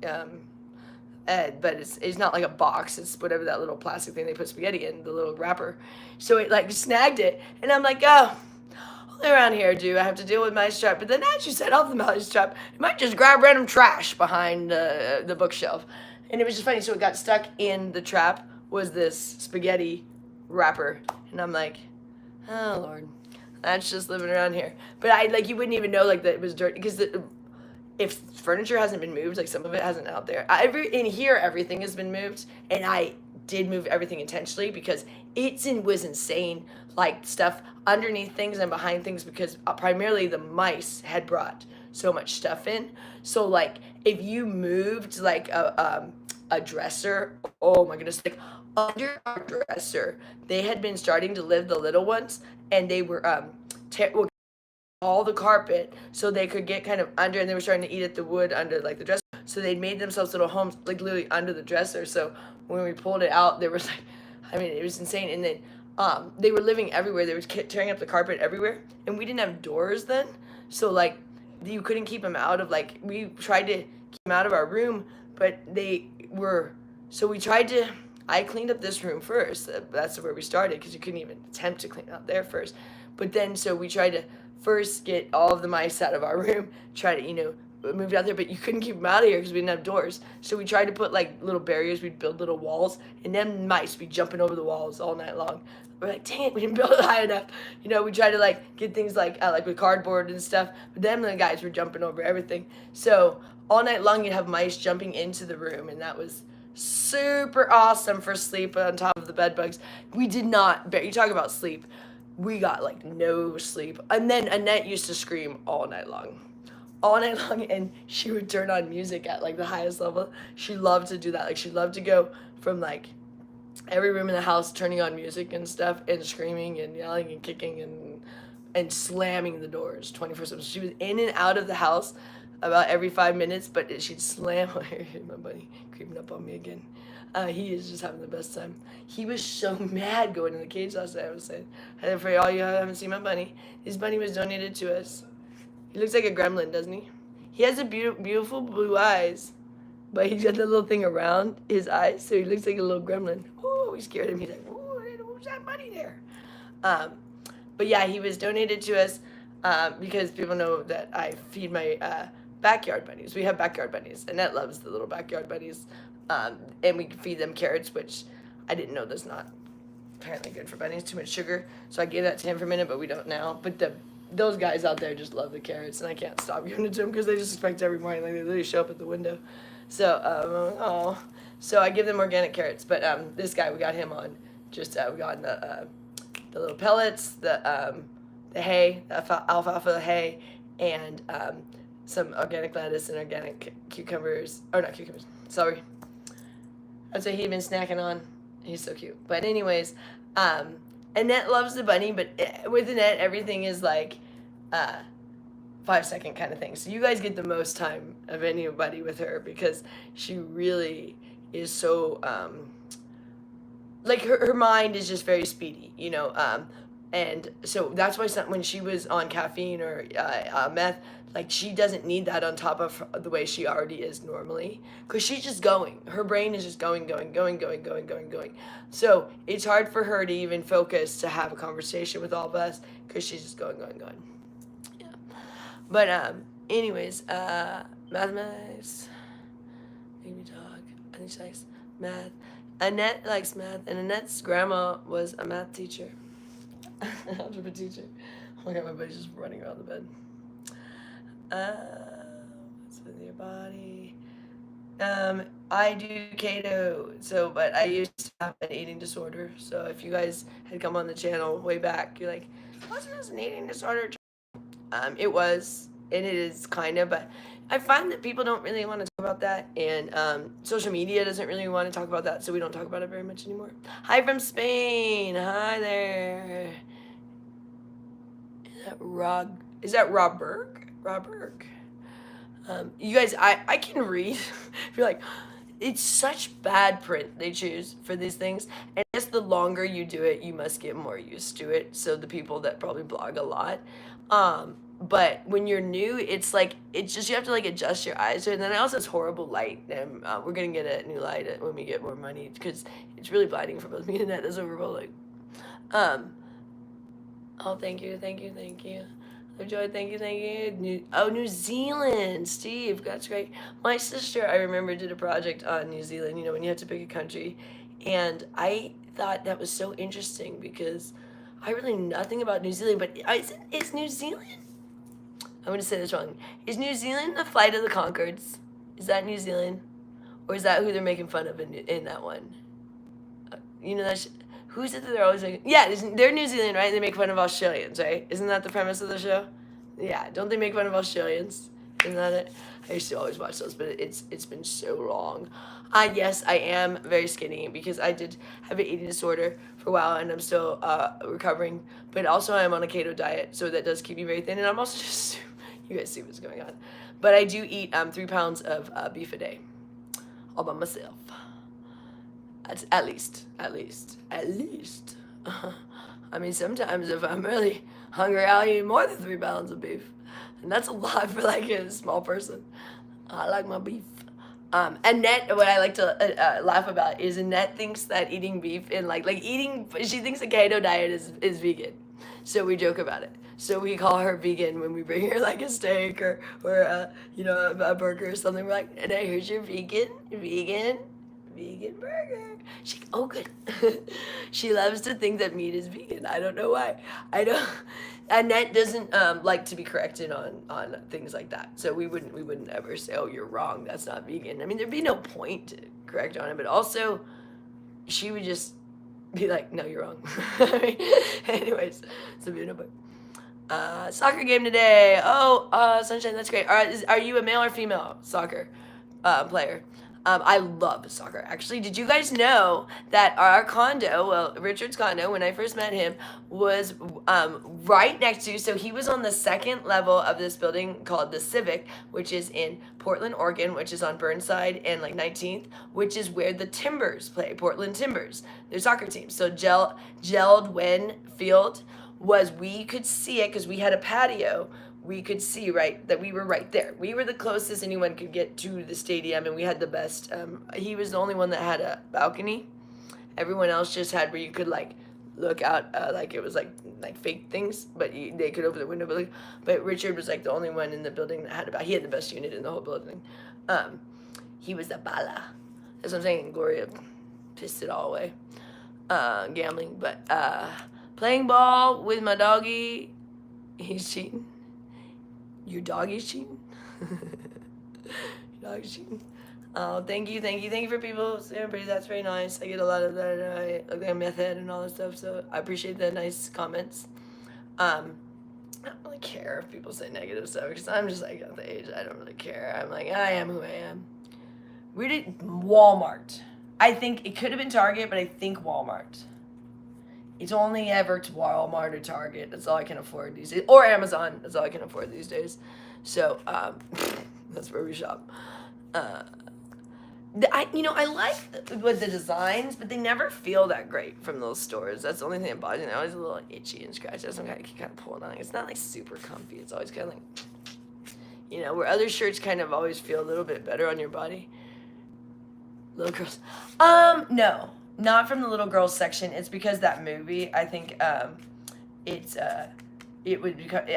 but it's not like a box, it's whatever that little plastic thing they put spaghetti in, the little wrapper. So it like snagged it, and I'm like, oh, all around here do I have to deal with mice trap? But then as you set off the mouse trap, you might just grab random trash behind the bookshelf. And it was just funny, so it got stuck in the trap, was this spaghetti wrapper, and I'm like, oh Lord, that's just living around here. But you wouldn't even know like that it was dirty, because if furniture hasn't been moved, like some of it hasn't out there. In here, everything has been moved, and I did move everything intentionally, because was insane, like stuff underneath things and behind things, because primarily the mice had brought so much stuff in. So like if you moved like a dresser, oh my goodness, like under our dresser, they had been starting to live, the little ones, and they were all the carpet so they could get kind of under, and they were starting to eat at the wood under like the dresser. So they'd made themselves little homes like literally under the dresser. So when we pulled it out, there was like, I mean, it was insane. And then they were living everywhere. They were tearing up the carpet everywhere, and we didn't have doors then, so like you couldn't keep them out of like we tried to keep them out of our room, but they were so we tried to. I cleaned up this room first. That's where we started because you couldn't even attempt to clean out there first. But then so we tried to first get all of the mice out of our room. Try to move out there, but you couldn't keep them out of here because we didn't have doors. So we tried to put like little barriers. We'd build little walls, and then mice be jumping over the walls all night long. We're like, dang it, we didn't build it high enough. We tried to like get things like with cardboard and stuff, but then the guys were jumping over everything. So all night long you'd have mice jumping into the room, and that was super awesome for sleep on top of the bed bugs. We did not, you talk about sleep, we got like no sleep. And then Annette used to scream all night long, and she would turn on music at like the highest level. She loved to do that. Like she loved to go from like every room in the house turning on music and stuff and screaming and yelling and kicking and slamming the doors 24/7. She was in and out of the house about every 5 minutes, but she'd slam. My buddy creeping up on me again. He is just having the best time. He was so mad going in the cage last night. I was saying, for all you haven't seen my bunny, his bunny was donated to us. He looks like a gremlin, doesn't he? He has a beautiful blue eyes, but he's got the little thing around his eyes, so he looks like a little gremlin. Oh, we scared him. He's like, oh, who's that bunny there? But yeah, he was donated to us because people know that I feed my backyard bunnies. We have backyard bunnies. Annette loves the little backyard bunnies. And we feed them carrots, which I didn't know that's not apparently good for bunnies. Too much sugar. So I gave that to him for a minute, but we don't now. But those guys out there just love the carrots, and I can't stop giving it to them because they just expect every morning. Like they literally show up at the window. So, so I give them organic carrots. But this guy, we got him on just we got the little pellets, the hay, alfalfa hay, and some organic lettuce and organic cucumbers. Oh, not cucumbers. Celery. That's what he'd been snacking on. He's so cute. But anyways, Annette loves the bunny, but with Annette, everything is like 5-second kind of thing. So you guys get the most time of anybody with her because she really is so, like her mind is just very speedy, and so that's why when she was on caffeine or meth, like she doesn't need that on top of the way she already is normally, because she's just going. Her brain is just going. So it's hard for her to even focus to have a conversation with all of us because she's just going. Yeah. But anyways, mathematics, baby dog. I think she likes math. Annette likes math, and Annette's grandma was a math teacher. Algebra teacher. Oh my god, my buddy's just running around the bed. What's with your body? I do keto, but I used to have an eating disorder. So if you guys had come on the channel way back, you're like, wasn't this an eating disorder? It was, and it is kind of, but I find that people don't really want to talk about that, and social media doesn't really want to talk about that, so we don't talk about it very much anymore. Hi from Spain. Hi there. Is that Rob Berg? You guys, I can read. If you're like, it's such bad print they choose for these things, and I guess the longer you do it, you must get more used to it. So the people that probably blog a lot, but when you're new, it's like it's just you have to like adjust your eyes to it. And then it also has horrible light, and we're gonna get a new light when we get more money because it's really blinding for both me and Annette. That's what we're both like. Oh, thank you. Joy, thank you. New Zealand, Steve, that's great. My sister, I remember, did a project on New Zealand, when you have to pick a country, and I thought that was so interesting because I really knew nothing about New Zealand, but is New Zealand, I'm going to say this wrong, is New Zealand the Flight of the Conchords? Is that New Zealand? Or is that who they're making fun of in that one? Who's it that they're always making? Yeah, they're New Zealand, right? They make fun of Australians, right? Isn't that the premise of the show? Yeah, don't they make fun of Australians? Isn't that it? I used to always watch those, but it's been so long. Yes, I am very skinny because I did have an eating disorder for a while, and I'm still recovering. But also I'm on a keto diet, so that does keep me very thin. And I'm also just, you guys see what's going on. But I do eat 3 pounds of beef a day, all by myself. At least. I mean, sometimes if I'm really hungry, I'll eat more than 3 pounds of beef. And that's a lot for like a small person. I like my beef. Annette, what I like to laugh about is Annette thinks that eating beef and she thinks the keto diet is vegan. So we joke about it. So we call her vegan when we bring her like a steak or a burger or something. We're like, Annette, here's your vegan burger. She, oh good. She loves to think that meat is vegan. I don't know why. I don't. Annette doesn't like to be corrected on things like that. So we wouldn't ever say, oh, you're wrong. That's not vegan. I mean, there'd be no point to correct on it. But also, she would just be like, no, you're wrong. Anyways, it's a beautiful. Soccer game today. Oh, Sunshine, that's great. Are you a male or female soccer player? I love soccer. Actually, did you guys know that our condo, well, Richard's condo, when I first met him, was right next to, so he was on the second level of this building called the Civic, which is in Portland, Oregon, which is on Burnside and like 19th, which is where the Timbers play, Portland Timbers, their soccer team. So Geldwen Field we could see it because we had a patio. We could see that we were right there. We were the closest anyone could get to the stadium, and we had the best. He was the only one that had a balcony. Everyone else just had where you could like look out, like it was like fake things, but they could open the window. But Richard was like the only one in the building that had he had the best unit in the whole building. He was the bala. That's what I'm saying. Gloria pissed it all away. Gambling, but playing ball with my doggy. He's cheating. Your doggy's cheating? Your dog's cheating? Oh, thank you for people saying pretty. That's very nice. I get a lot of that. I look like method and all that stuff, so I appreciate the nice comments. I don't really care if people say negative stuff because I'm just like at the age I don't really care. I'm like, I am who I am. We did Walmart. I think it could have been Target, but I think Walmart. It's only ever to Walmart or Target. That's all I can afford these days. Or Amazon. That's all I can afford these days. So, that's where we shop. I like with the designs, but they never feel that great from those stores. That's the only thing that bothers me. They're always a little itchy and scratchy. That's something I keep kind of pulling on. It's not like super comfy. It's always kind of like, where other shirts kind of always feel a little bit better on your body. Little girls. No. Not from the little girls section. It's because that movie, I think, I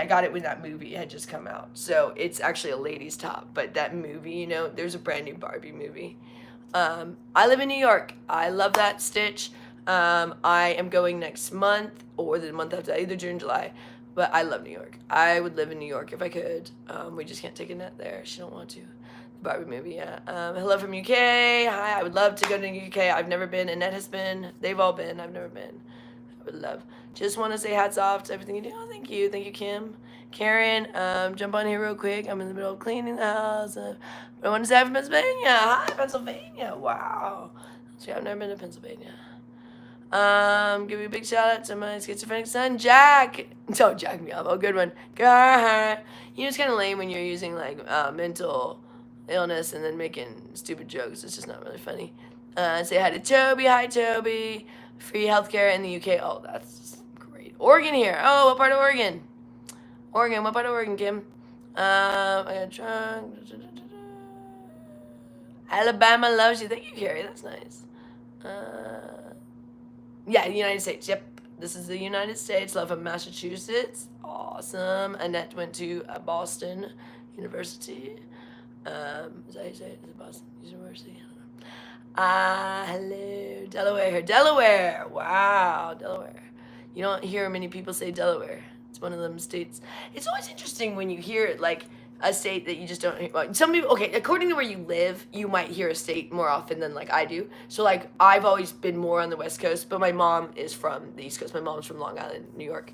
got it when that movie had just come out. So it's actually a ladies' top. But that movie, there's a brand new Barbie movie. I live in New York. I love that Stitch. I am going next month or the month after, either June, July. But I love New York. I would live in New York if I could. We just can't take Annette there. She don't want to. Barbie movie, yeah. Hello from UK. Hi, I would love to go to the UK. I've never been. Annette has been. They've all been. I've never been. I would love. Just want to say hats off to everything you do. Oh, thank you. Thank you, Kim. Karen, jump on here real quick. I'm in the middle of cleaning the house. I want to say I'm from Pennsylvania. Hi, Pennsylvania. Wow. See, I've never been to Pennsylvania. Give you a big shout out to my schizophrenic son, Jack. Don't jack me up. Oh, good one. God. It's kind of lame when you're using like mental illness and then making stupid jokes. It's just not really funny. Say hi to Toby. Hi, Toby. Free healthcare in the UK. Oh, that's great. Oregon here. Oh, what part of Oregon? Oregon. What part of Oregon, Kim? I got drunk. Alabama loves you. Thank you, Carrie. That's nice. Yeah, the United States. Yep. This is the United States. Love of Massachusetts. Awesome. Annette went to Boston University. Is that how you say it? Is it Boston University? I don't know. Hello. Delaware. Delaware. Wow. Delaware. You don't hear many people say Delaware. It's one of them states. It's always interesting when you hear like a state that you just don't hear. Well, some people, okay, according to where you live, you might hear a state more often than like I do. So like I've always been more on the West Coast, but my mom is from the East Coast. My mom's from Long Island, New York.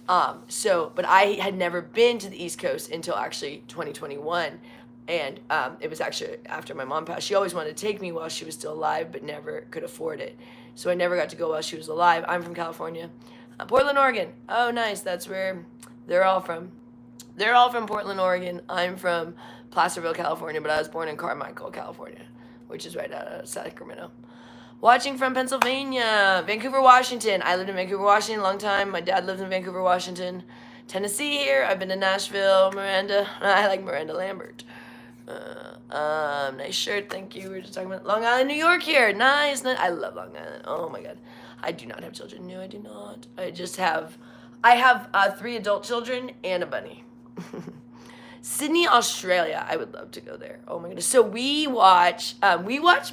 But I had never been to the East Coast until actually 2021. And it was actually after my mom passed. She always wanted to take me while she was still alive, but never could afford it. So I never got to go while she was alive. I'm from California. Portland, Oregon. Oh, nice. That's where they're all from. They're all from Portland, Oregon. I'm from Placerville, California, but I was born in Carmichael, California, which is right out of Sacramento. Watching from Pennsylvania, Vancouver, Washington. I lived in Vancouver, Washington a long time. My dad lived in Vancouver, Washington. Tennessee here. I've been to Nashville, Miranda. I like Miranda Lambert. Nice shirt, thank you. We were just talking about Long Island, New York here. Nice. I love Long Island. Oh my God. I do not have children. No, I do not. I have 3 adult children and a bunny. Sydney, Australia. I would love to go there. Oh my goodness. So we watch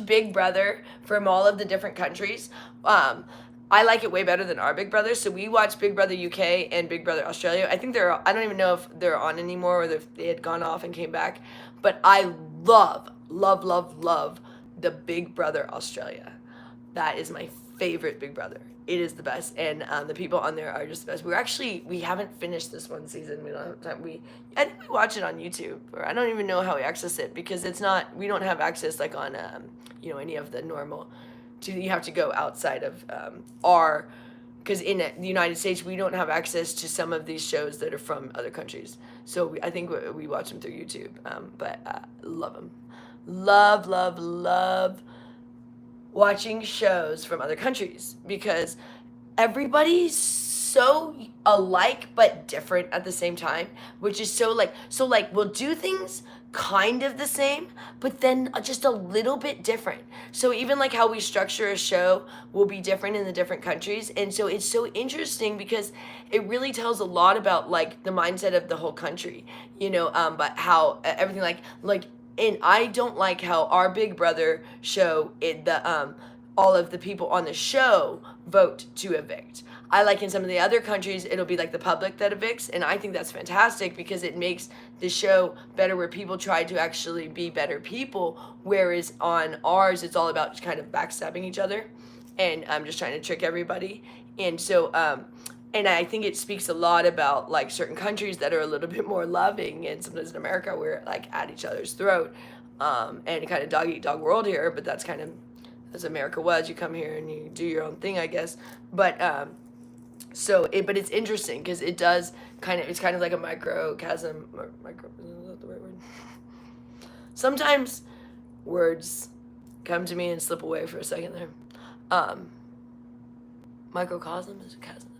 Big Brother from all of the different countries. I like it way better than our Big Brother. So we watch Big Brother UK and Big Brother Australia. I think I don't even know if they're on anymore or if they had gone off and came back. But I love the Big Brother Australia. That is my favorite Big Brother. It is the best, and the people on there are just the best. We haven't finished this one season. We don't have time. I think we watch it on YouTube, or I don't even know how we access it because we don't have access like on any of the normal. You have to go outside of because in the United States we don't have access to some of these shows that are from other countries. So I think we watch them through YouTube. But love them, love watching shows from other countries because everybody's so alike but different at the same time, which is so we'll do things kind of the same but then just a little bit different. So even like how we structure a show will be different in the different countries, and so it's so interesting because it really tells a lot about like the mindset of the whole country, but how everything like and I don't like how our Big Brother show, all of the people on the show vote to evict. I like in some of the other countries, it'll be like the public that evicts, and I think that's fantastic because it makes the show better where people try to actually be better people, whereas on ours, it's all about kind of backstabbing each other and just trying to trick everybody. And so, and I think it speaks a lot about like certain countries that are a little bit more loving, and sometimes in America we're like at each other's throat, and kind of dog eat dog world here. But that's kind of as America was. You come here and you do your own thing, I guess. But but it's interesting because it's kind of like a microcosm. Is that the right word? Sometimes words come to me and slip away for a second there. Microcosm is a chasm.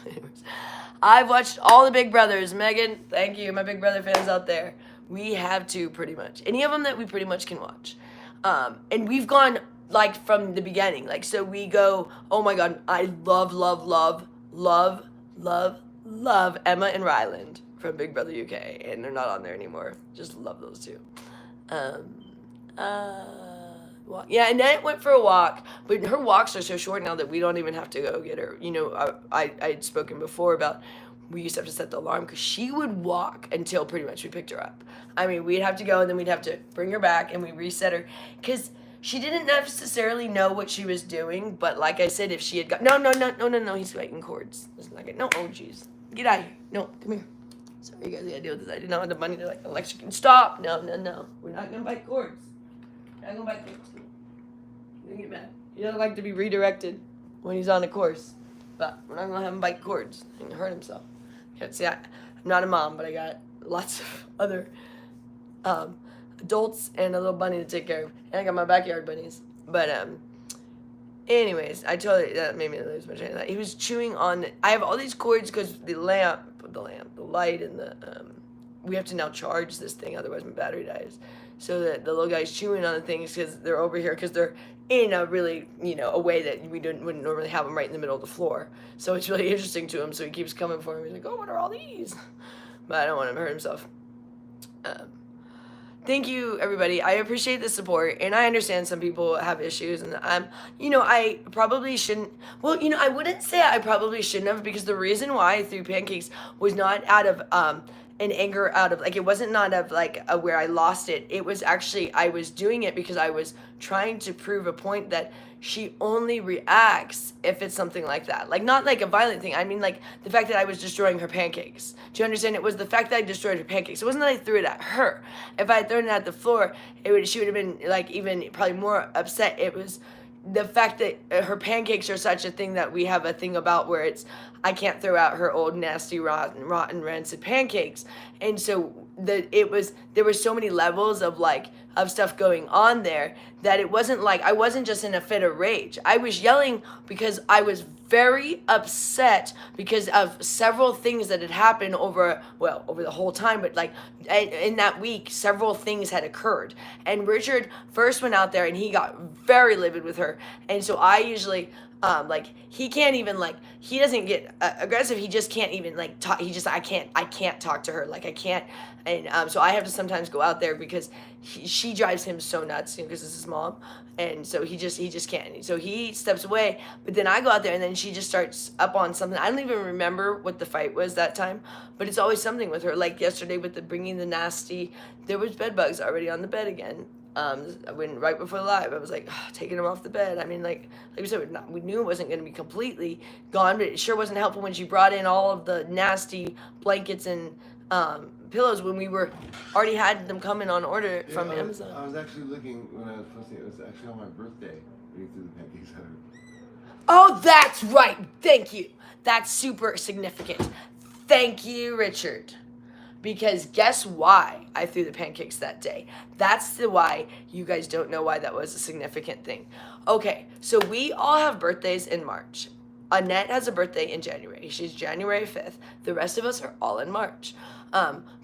Anyways, I've watched all the Big Brothers. Megan, thank you, my Big Brother fans out there. We have to pretty much any of them that we pretty much can watch, and we've gone like from the beginning. Like so, we go. Oh my God, I love Emma and Ryland from Big Brother UK, and they're not on there anymore. Just love those two. Yeah, Annette went for a walk, but her walks are so short now that we don't even have to go get her. I'd spoken before about we used to have to set the alarm because she would walk until pretty much we picked her up. I mean, we'd have to go and then we'd have to bring her back and we reset her because she didn't necessarily know what she was doing. But like I said, if she had got no, he's fighting cords. That's not good. No, oh jeez, get out of here. No, come here. Sorry, you guys gotta deal with this. I didn't have the money to like electric. Stop. No, we're not gonna bite cords. I'm gonna bite cords. He doesn't get mad. He doesn't like to be redirected when he's on the course. But we're not gonna have him bite cords and hurt himself. Okay, see, I'm not a mom, but I got lots of other adults and a little bunny to take care of. And I got my backyard bunnies. But anyways, that made me lose my train of thought. He was chewing on I have all these cords because the light and we have to now charge this thing, otherwise my battery dies. So that the little guy's chewing on the things because they're over here because they're in a really, a way that we wouldn't normally have them right in the middle of the floor. So it's really interesting to him. So he keeps coming for him. He's like, oh, what are all these? But I don't want him to hurt himself. Thank you, everybody. I appreciate the support, and I understand some people have issues, and I probably shouldn't. Well, I wouldn't say I probably shouldn't have, because the reason why I threw pancakes was not out of an anger, out of it wasn't not of where I lost it. It was actually I was doing it because I was trying to prove a point that she only reacts if it's something like that. Not like a violent thing. I mean, the fact that I was destroying her pancakes. Do you understand? It was the fact that I destroyed her pancakes. It wasn't that I threw it at her. If I had thrown it at the floor, she would have been, even probably more upset. It was the fact that her pancakes are such a thing that we have a thing about where I can't throw out her old, nasty, rotten, rancid pancakes. And so there were so many levels of, of stuff going on there, that it wasn't like I wasn't just in a fit of rage. I was yelling because I was very upset because of several things that had happened over the whole time, but like in that week, several things had occurred. And Richard first went out there and he got very livid with her. And so I usually, like, he can't even, like, he doesn't get aggressive. He just can't even, like, talk. I can't talk to her. Like, I can't. And so I have to sometimes go out there because she drives him so nuts, because it's his mom. And so he just can't. So he steps away, but then I go out there and then she just starts up on something. I don't even remember what the fight was that time, but it's always something with her. Like yesterday with the bringing the nasty, there was bed bugs already on the bed again. When right before the live, I was like, taking them off the bed. I mean, like we said, we knew it wasn't going to be completely gone, but it sure wasn't helpful when she brought in all of the nasty blankets and pillows when we were already had them coming on order from Amazon. I was actually looking when I was posting. It was actually on my birthday when you threw the pancakes at her. Oh, that's right. Thank you. That's super significant. Thank you, Richard. Because guess why I threw the pancakes that day? That's the why you guys don't know why that was a significant thing. Okay, so we all have birthdays in March. Annette has a birthday in January. She's January 5th. The rest of us are all in March.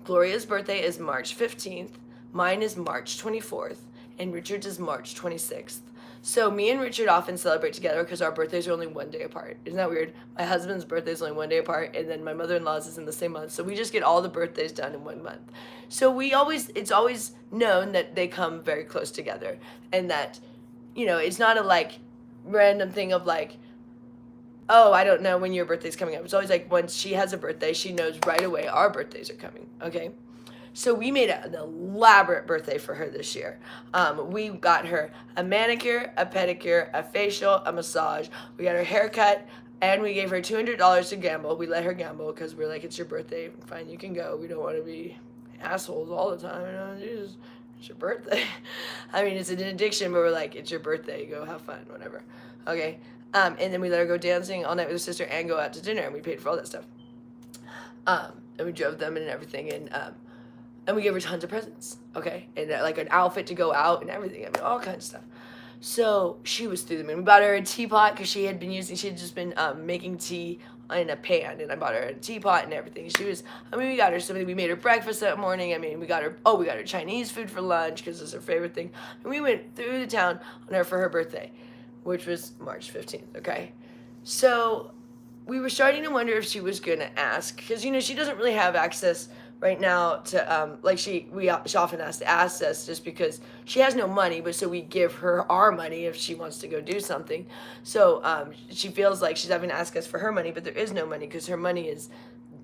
Gloria's birthday is March 15th. Mine is March 24th. And Richard's is March 26th. So me and Richard often celebrate together because our birthdays are only one day apart. Isn't that weird? My husband's birthday is only one day apart, and then my mother-in-law's is in the same month. So we just get all the birthdays done in 1 month. So it's always known that they come very close together, and that, it's not a like random thing of like, oh, I don't know when your birthday's coming up. It's always like once she has a birthday, she knows right away our birthdays are coming, okay? So we made an elaborate birthday for her this year. We got her a manicure, a pedicure, a facial, a massage. We got her haircut, and we gave her $200 to gamble. We let her gamble because we're like, it's your birthday. Fine, you can go. We don't want to be assholes all the time. Jesus, it's your birthday. I mean, it's an addiction, but we're like, it's your birthday. Go have fun, whatever. Okay. And then we let her go dancing all night with her sister and go out to dinner, and we paid for all that stuff. And we drove them and everything, and we gave her tons of presents, okay? And like an outfit to go out and everything. I mean, all kinds of stuff. So she was through the moon. We bought her a teapot because she had just been making tea in a pan, and I bought her a teapot and everything. We got her something. We made her breakfast that morning. I mean, we got her Chinese food for lunch because it's her favorite thing. And we went through the town on her for her birthday, which was March 15th, okay? So we were starting to wonder if she was going to ask, because, she doesn't really have access right now to, she often has to ask us just because she has no money, but so we give her our money if she wants to go do something. So she feels like she's having to ask us for her money, but there is no money because her money is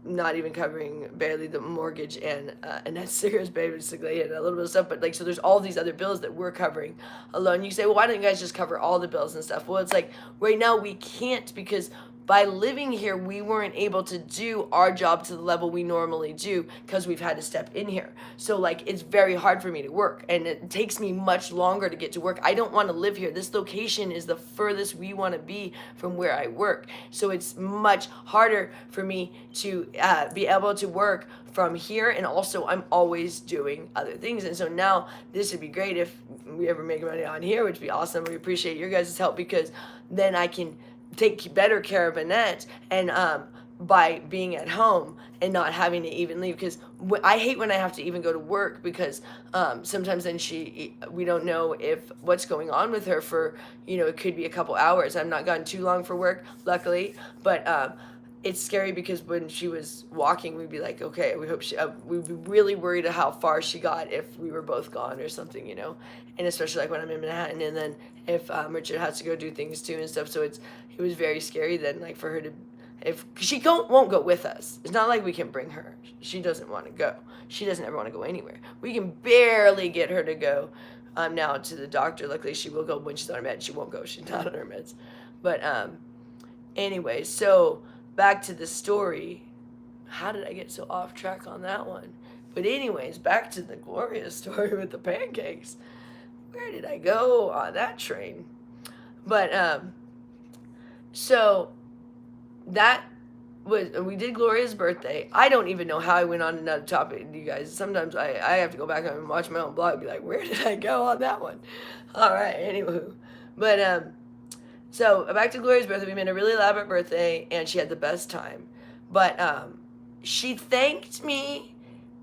not even covering barely the mortgage and Annette's cigarettes, basically, and a little bit of stuff. But so there's all these other bills that we're covering alone. You say, well, why don't you guys just cover all the bills and stuff? Well, it's like right now we can't because by living here, we weren't able to do our job to the level we normally do because we've had to step in here. So like it's very hard for me to work, and it takes me much longer to get to work. I don't want to live here. This location is the furthest we want to be from where I work. So it's much harder for me to be able to work from here, and also I'm always doing other things. And so now this would be great if we ever make money on here, which would be awesome. We appreciate your guys' help because then I can take better care of Annette and by being at home and not having to even leave, because I hate when I have to even go to work because sometimes then we don't know if what's going on with her for it could be a couple hours. I've not gone too long for work, luckily, but it's scary because when she was walking, we'd be like, okay, we hope we'd be really worried of how far she got if we were both gone or something, and especially like when I'm in Manhattan, and then if Richard has to go do things too and stuff. So it was very scary then, like for her to, if she won't go with us. It's not like we can bring her. She doesn't want to go. She doesn't ever want to go anywhere. We can barely get her to go now to the doctor. Luckily, she will go when she's on her meds. She won't go. She's not on her meds. But anyway, so back to the story. How did I get so off track on that one? But anyways, back to the Gloria story with the pancakes. Where did I go on that train? But so that we did Gloria's birthday. I don't even know how I went on another topic, you guys. Sometimes I have to go back and watch my own blog and be like, where did I go on that one? All right, anywho. But, so back to Gloria's birthday. We made a really elaborate birthday, and she had the best time. But she thanked me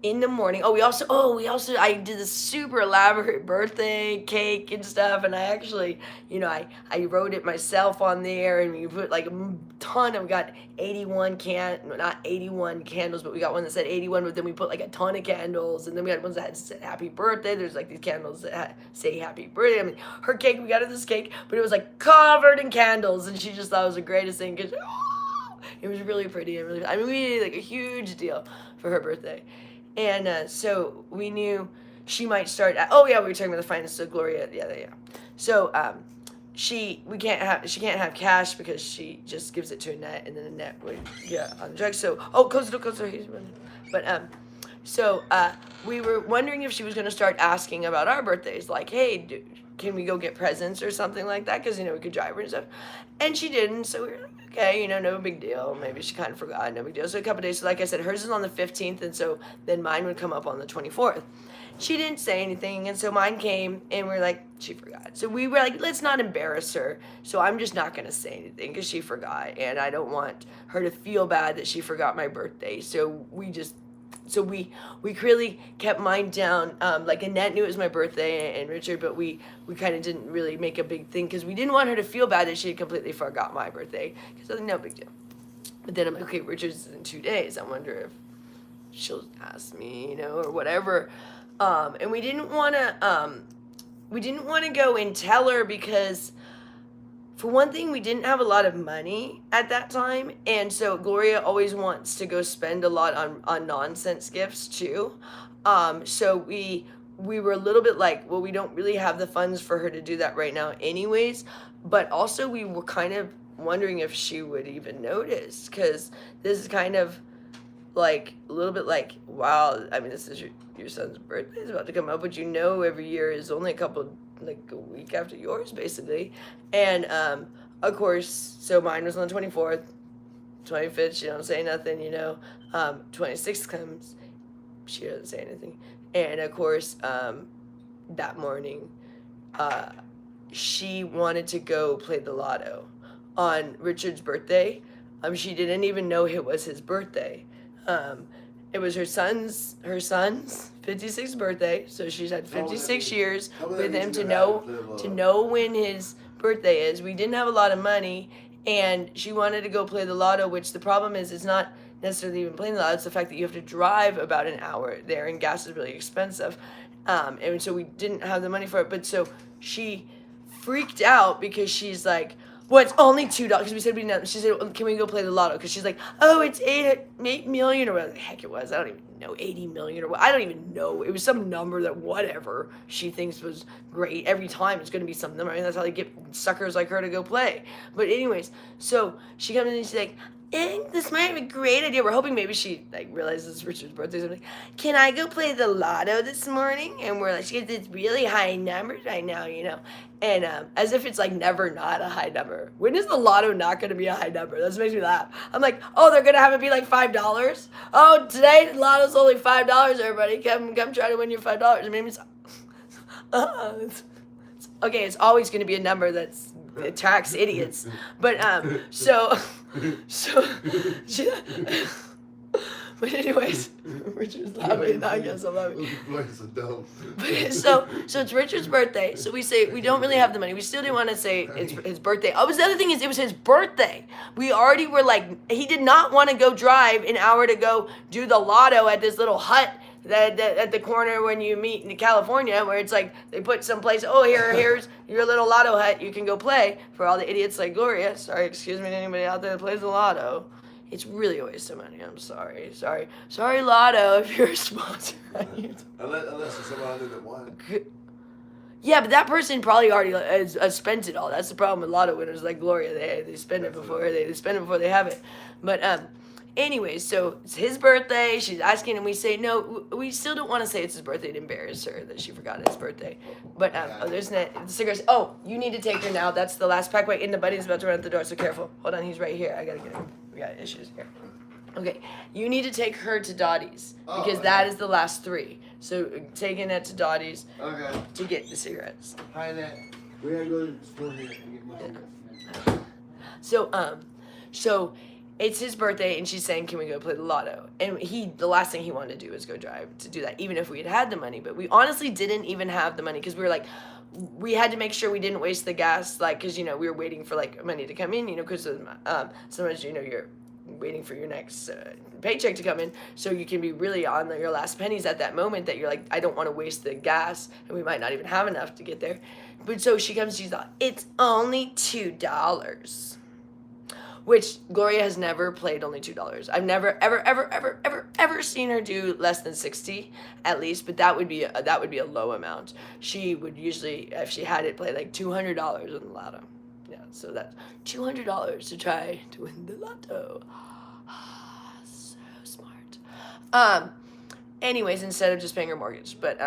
in the morning. We also, I did this super elaborate birthday cake and stuff, and I actually, I wrote it myself on there, and we put like a ton of, we got 81 not 81 candles, but we got one that said 81, but then we put like a ton of candles, and then we had ones that said happy birthday. There's like these candles that say happy birthday. I mean, her cake, we got her this cake, but it was like covered in candles, and she just thought it was the greatest thing, because it was really pretty, and really, I mean, we did like a huge deal for her birthday. And so we knew she might start. We were talking about the finances of Gloria. Yeah. So she can't have cash because she just gives it to Annette, and then Annette would on the drugs. So close the door. He's running. But so we were wondering if she was going to start asking about our birthdays, like, hey, can we go get presents or something like that? Because we could drive her and stuff. And she didn't. So we were like, okay, no big deal. Maybe she kind of forgot, no big deal. So a couple days, so like I said, hers is on the 15th, and so then mine would come up on the 24th. She didn't say anything, and so mine came, and we're like, she forgot. So we were like, let's not embarrass her, so I'm just not going to say anything because she forgot, and I don't want her to feel bad that she forgot my birthday. So we really kept mine down. Like Annette knew it was my birthday, and Richard, but we kind of didn't really make a big thing because we didn't want her to feel bad that she had completely forgot my birthday. Because no big deal. But then I'm like, okay, Richard's in 2 days. I wonder if she'll ask me, or whatever. And we didn't want to go and tell her because, for one thing, we didn't have a lot of money at that time, and so Gloria always wants to go spend a lot on nonsense gifts too. So we were a little bit like, well, we don't really have the funds for her to do that right now anyways, but also we were kind of wondering if she would even notice, because this is kind of like a little bit like, wow, I mean, this is your son's birthday is about to come up, but every year is only a week after yours, basically. And of course, so mine was on the 24th, 25th, she don't say nothing, 26th comes, she doesn't say anything. And of course, that morning, she wanted to go play the lotto on Richard's birthday. She didn't even know it was his birthday. It was her son's 56th birthday, so she's had 56 years with him to know when his birthday is. We didn't have a lot of money, and she wanted to go play the lotto, which the problem is it's not necessarily even playing the lotto, it's the fact that you have to drive about an hour there, and gas is really expensive. And so we didn't have the money for it, but so she freaked out because she's like, well, it's only $2. Because we said she said, can we go play the lotto? Because she's like, oh, it's 8 million or whatever the heck it was. I don't even know, 80 million or what. I don't even know. It was some number that whatever she thinks was great. Every time it's going to be some number. I mean, that's how they get suckers like her to go play. But anyways, so she comes in and she's like, this might be a great idea. We're hoping maybe she realizes it's Richard's birthday or something. Can I go play the lotto this morning? And we're like, she gets these really high numbers right now, And as if it's never not a high number. When is the lotto not going to be a high number? That makes me laugh. I'm like, oh, they're going to have it be $5? Oh, today the lotto's only $5, everybody. Come try to win your $5. I mean, it's okay, it's always going to be a number that's attracts idiots. But she, but anyways, Richard's laughing. I guess I'm laughing. So it's Richard's birthday. So we say we don't really have the money. We still didn't want to say it's his birthday. Oh, but the other thing is it was his birthday. We already were like, he did not want to go drive an hour to go do the lotto at this little hut that at the corner when you meet in California, where it's like they put someplace, oh, here's your little lotto hut, you can go play, for all the idiots like Gloria. Sorry, excuse me to anybody out there that plays the lotto. It's really a waste of money. I'm sorry. Sorry, Lotto, if you're a sponsor. Unless it's someone other than one. Yeah, but that person probably already has spent it all. That's the problem with Lotto winners like Gloria. They spend it before they spend it before they have it. But anyways, so it's his birthday. She's asking, and we say no. We still don't want to say it's his birthday to embarrass her that she forgot it's birthday. But there's the cigarettes. Oh, you need to take her now. That's the last pack. Wait, and the buddy's about to run out the door, so careful. Hold on, he's right here. I gotta get him. We got issues here. Okay, you need to take her to Dottie's because that is the last 3. So take Annette to Dottie's to get the cigarettes. Hi, Annette. We gotta go to the store here and get more cigarettes. So it's his birthday, and she's saying, can we go play the lotto? And the last thing he wanted to do was go drive to do that, even if we had the money. But we honestly didn't even have the money because we were like, we had to make sure we didn't waste the gas, like, because, we were waiting for, like, money to come in, because sometimes, you're waiting for your next paycheck to come in, so you can be really on your last pennies at that moment that you're like, I don't want to waste the gas, and we might not even have enough to get there. But so she comes, she's like, it's only $2. Which Gloria has never played only $2. I've never ever seen her do less than 60 at least, but that would be a low amount. She would usually, if she had it, play like $200 in the lotto. Yeah, so that's $200 to try to win the lotto. So smart. Anyways, instead of just paying her mortgage. But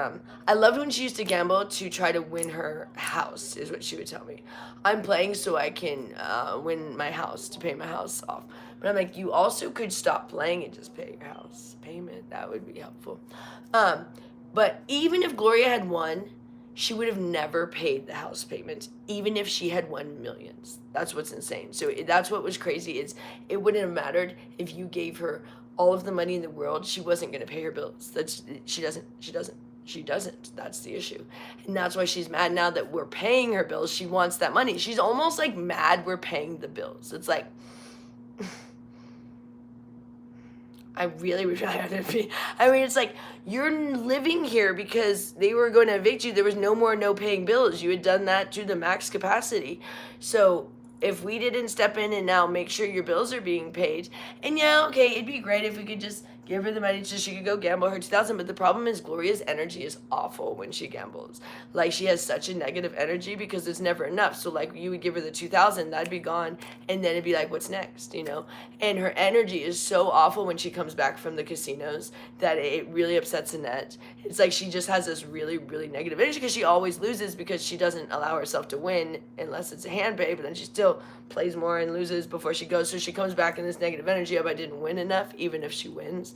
I loved when she used to gamble to try to win her house, is what she would tell me. I'm playing so I can win my house, to pay my house off. But I'm like, you also could stop playing and just pay your house payment. That would be helpful. But even if Gloria had won, she would have never paid the house payment, even if she had won millions. That's what's insane. So that's what was crazy, is it wouldn't have mattered if you gave her all of the money in the world. She wasn't going to pay her bills. She doesn't. That's the issue. And that's why she's mad now that we're paying her bills. She wants that money. She's almost like mad we're paying the bills. It's like, I really would rather be. I mean, it's like, you're living here because they were going to evict you. There was no paying bills. You had done that to the max capacity. So if we didn't step in and now make sure your bills are being paid, and it'd be great if we could just give her the money so she could go gamble her 2,000. But the problem is Gloria's energy is awful when she gambles. Like, she has such a negative energy because it's never enough. So like, you would give her the 2,000, that'd be gone, and then it'd be like, what's next, And her energy is so awful when she comes back from the casinos that it really upsets Annette. It's like she just has this really, really negative energy because she always loses because she doesn't allow herself to win unless it's a hand pay, but then she still plays more and loses before she goes. So she comes back in this negative energy of, I didn't win enough, even if she wins.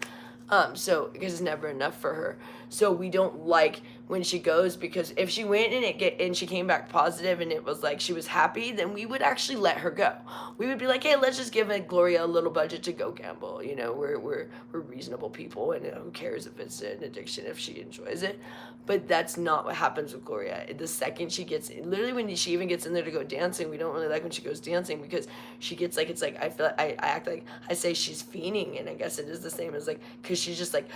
So because it's never enough for her. So we don't like when she goes, because if she went and she came back positive and it was like she was happy, then we would actually let her go. We would be like, hey, let's just give Gloria a little budget to go gamble. We're reasonable people, and who cares if it's an addiction if she enjoys it. But that's not what happens with Gloria. The second she gets, literally when she even gets in there to go dancing, we don't really like when she goes dancing because she gets like, it's like, I feel like I act like, I say she's fiending, and I guess it is the same as like, because she's just like,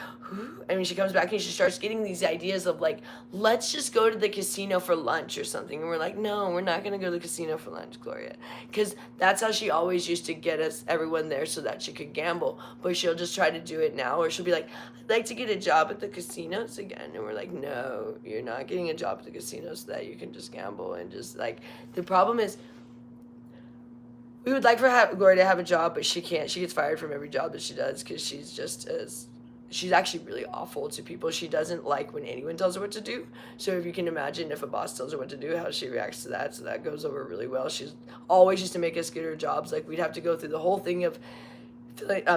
I mean, she comes back and she starts getting these ideas of like, let's just go to the casino for lunch or something. And we're like, no, we're not going to go to the casino for lunch, Gloria. Because that's how she always used to get everyone there so that she could gamble. But she'll just try to do it now. Or she'll be like, I'd like to get a job at the casinos again. And we're like, no, you're not getting a job at the casinos so that you can just gamble. And just like, the problem is, we would like for Gloria to have a job, but she can't. She gets fired from every job that she does because she's actually really awful to people. She doesn't like when anyone tells her what to do. So if you can imagine if a boss tells her what to do, how she reacts to that. So that goes over really well. She's always used to make us get her jobs. Like, we'd have to go through the whole thing of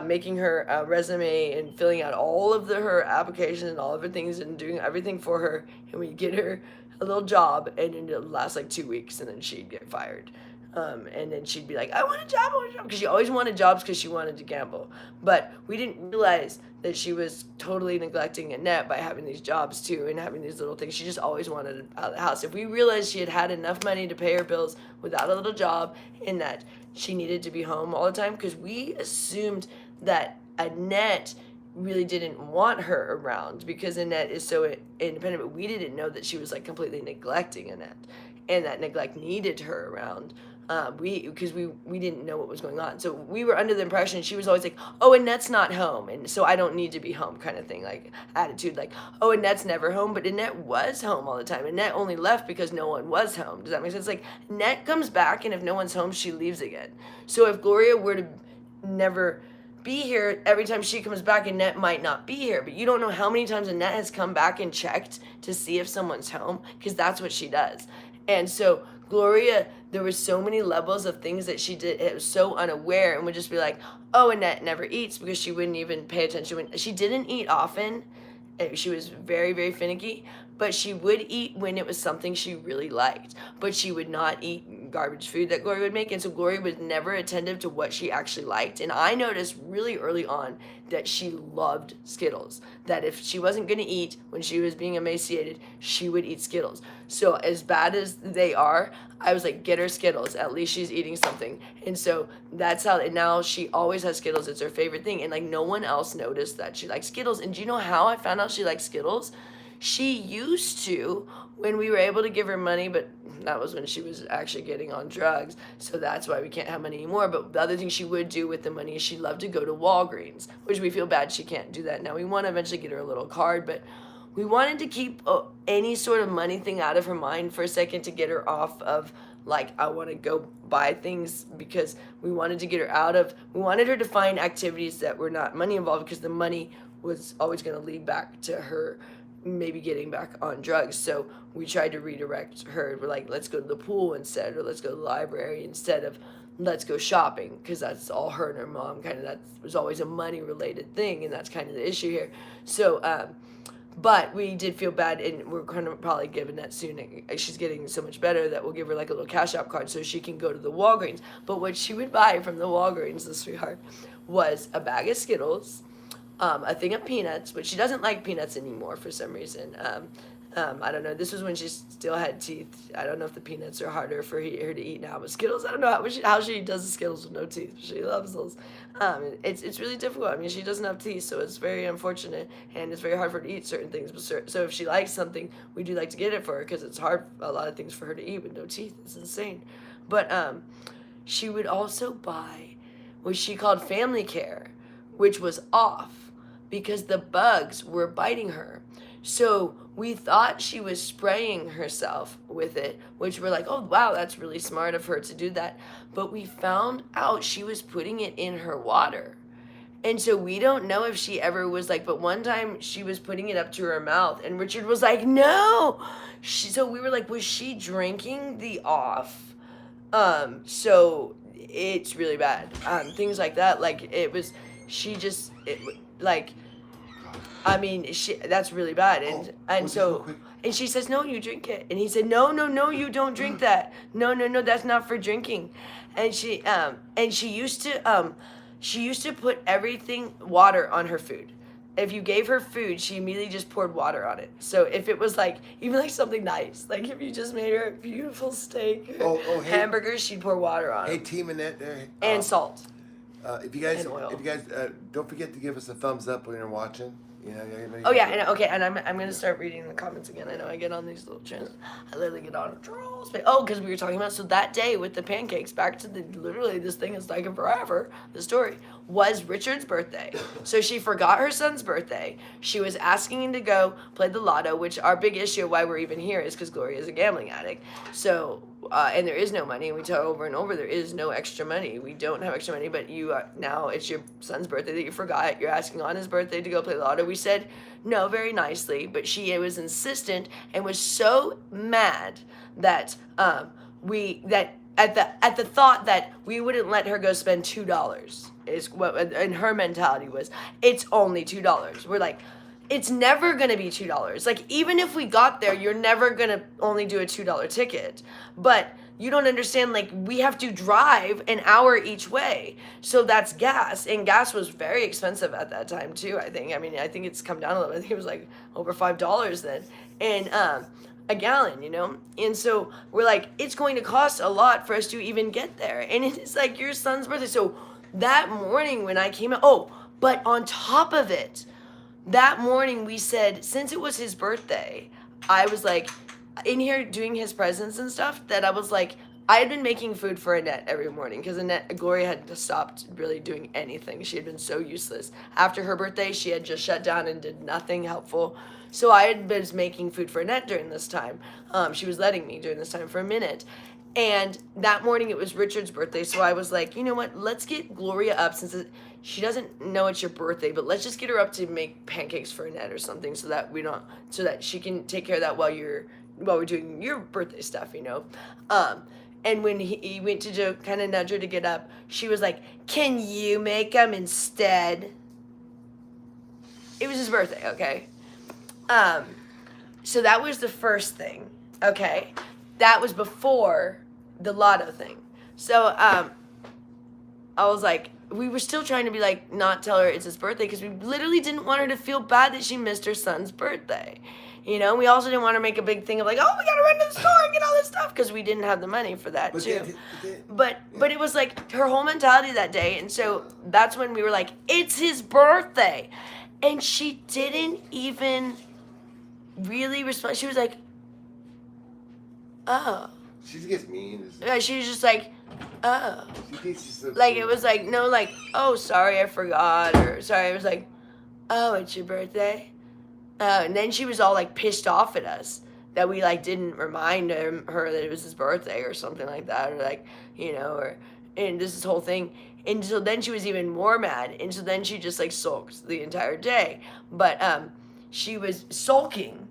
making her resume and filling out all of her applications and all of her things and doing everything for her. And we'd get her a little job, and it would last like 2 weeks, and then she'd get fired. And then she'd be like, I want a job, because she always wanted jobs because she wanted to gamble. But we didn't realize that she was totally neglecting Annette by having these jobs too and having these little things. She just always wanted out of the house. If we realized she had enough money to pay her bills without a little job, and that she needed to be home all the time, because we assumed that Annette really didn't want her around because Annette is so independent, but we didn't know that she was like completely neglecting Annette, and that neglect needed her around. Because we didn't know what was going on. So we were under the impression she was always like, oh, Annette's not home, and so I don't need to be home, kind of thing, like attitude, like, oh, Annette's never home. But Annette was home all the time. Annette only left because no one was home. Does that make sense? Like, Annette comes back, and if no one's home, she leaves again. So if Gloria were to never be here every time she comes back. Annette might not be here, but you don't know how many times Annette has come back and checked to see if someone's home, because that's what she does. And so Gloria, there were so many levels of things that she did. It was so unaware, and would just be like, oh, Annette never eats, because she wouldn't even pay attention. When she didn't eat often, she was very, very finicky, but she would eat when it was something she really liked. But she would not eat garbage food that Gloria would make. And so Gloria was never attentive to what she actually liked. And I noticed really early on that she loved Skittles. That if she wasn't going to eat when she was being emaciated, she would eat Skittles. So as bad as they are, I was like, get her Skittles. At least she's eating something. And so that's how, and now she always has Skittles. It's her favorite thing. And like no one else noticed that she likes Skittles. And do you know how I found out she likes Skittles? She used to, when we were able to give her money, but that was when she was actually getting on drugs, so that's why we can't have money anymore. But the other thing she would do with the money is she loved to go to Walgreens, which we feel bad she can't do that now. We want to eventually get her a little card, but we wanted to keep any sort of money thing out of her mind for a second to get her off of, like, I want to go buy things, because we wanted to get her out of, we wanted her to find activities that were not money involved, because the money was always going to lead back to her maybe getting back on drugs. So we tried to redirect her. We're like, let's go to the pool instead, or let's go to the library instead of let's go shopping, because that's all her and her mom kind of, that was always a money related thing, and that's kind of the issue here. So but we did feel bad, and we're going to probably give Annette soon. She's getting so much better that we'll give her like a little cash out card so she can go to the Walgreens. But what she would buy from the Walgreens, the sweetheart, was a bag of Skittles, a thing of peanuts, which she doesn't like peanuts anymore for some reason. I don't know. This was when she still had teeth. I don't know if the peanuts are harder for her to eat now, but Skittles, I don't know how she does the Skittles with no teeth. She loves those. It's really difficult. I mean, she doesn't have teeth, so it's very unfortunate, and it's very hard for her to eat certain things. So if she likes something, we do like to get it for her, because it's hard, a lot of things for her to eat with no teeth. It's insane. But she would also buy what she called family care, which was off, because the bugs were biting her. So we thought she was spraying herself with it, which we're like, oh, wow, that's really smart of her to do that. But we found out she was putting it in her water. And so we don't know if she ever was like, but one time she was putting it up to her mouth, and Richard was like, no. So we were like, was she drinking the off? So it's really bad. Things like that. Like it was, she just, like, I mean, that's really bad. And so, and she says, no, you drink it. And he said, no, you don't drink that. No, that's not for drinking. And she used to put everything, water on her food. If you gave her food, she immediately just poured water on it. So if it was like, even like something nice, like if you just made her a beautiful steak, hamburgers, she'd pour water on it. Hey, Team Annette. And salt. If you guys don't forget to give us a thumbs up when you're watching. You know, oh yeah, and okay, and I'm gonna start reading the comments again. I know I get on these little channels. I literally get on trolls. Oh, because we were talking about, so that day with the pancakes, back to the, literally this thing is taking forever. The story was Richard's birthday, so she forgot her son's birthday. She was asking him to go play the lotto, which our big issue why we're even here is because Gloria is a gambling addict. So and there is no money, and we tell her over and over there is no extra money. We don't have extra money, but you are, now it's your son's birthday that you forgot. You're asking on his birthday to go play the lotto. We said no very nicely, but she was insistent and was so mad that at the thought that we wouldn't let her go spend $2 is what, and her mentality was, it's only $2. We're like, it's never going to be $2. Like, even if we got there, you're never going to only do a $2 ticket. But you don't understand, like, we have to drive an hour each way. So that's gas. And gas was very expensive at that time, too, I think. I mean, I think it's come down a little bit. I think it was, like, over $5 then. And a gallon, you know? And so we're like, it's going to cost a lot for us to even get there. And it's, like, your son's birthday. So that morning when I came out, but on top of it, that morning we said, since it was his birthday, I was like, in here doing his presents and stuff, that I was like, I had been making food for Annette every morning, because Gloria had stopped really doing anything. She had been so useless. After her birthday, she had just shut down and did nothing helpful. So I had been making food for Annette during this time. She was letting me during this time for a minute. And that morning it was Richard's birthday, so I was like, you know what, let's get Gloria up, since she doesn't know it's your birthday, but let's just get her up to make pancakes for Annette or something so that she can take care of that while we're doing your birthday stuff, you know? And when he went to kind of nudge her to get up, she was like, can you make them instead? It was his birthday, okay? So that was the first thing, okay? That was before the lotto thing. So I was like, we were still trying to be like, not tell her it's his birthday because we literally didn't want her to feel bad that she missed her son's birthday. You know, we also didn't want to make a big thing of like, oh, we got to run to the store and get all this stuff because we didn't have the money for that too. But it was like her whole mentality that day. And so that's when we were like, it's his birthday. And she didn't even really respond. She was like, oh. She gets mean. Yeah, she was just like, oh. She thinks she's so like, cool. it was like, no, like, oh, sorry, I forgot. Or sorry, it was like, oh, it's your birthday? And then she was all like pissed off at us that we like didn't remind her that it was his birthday or something like that. Or like, you know, and this whole thing. And so then she was even more mad. And so then she just like sulked the entire day. But she was sulking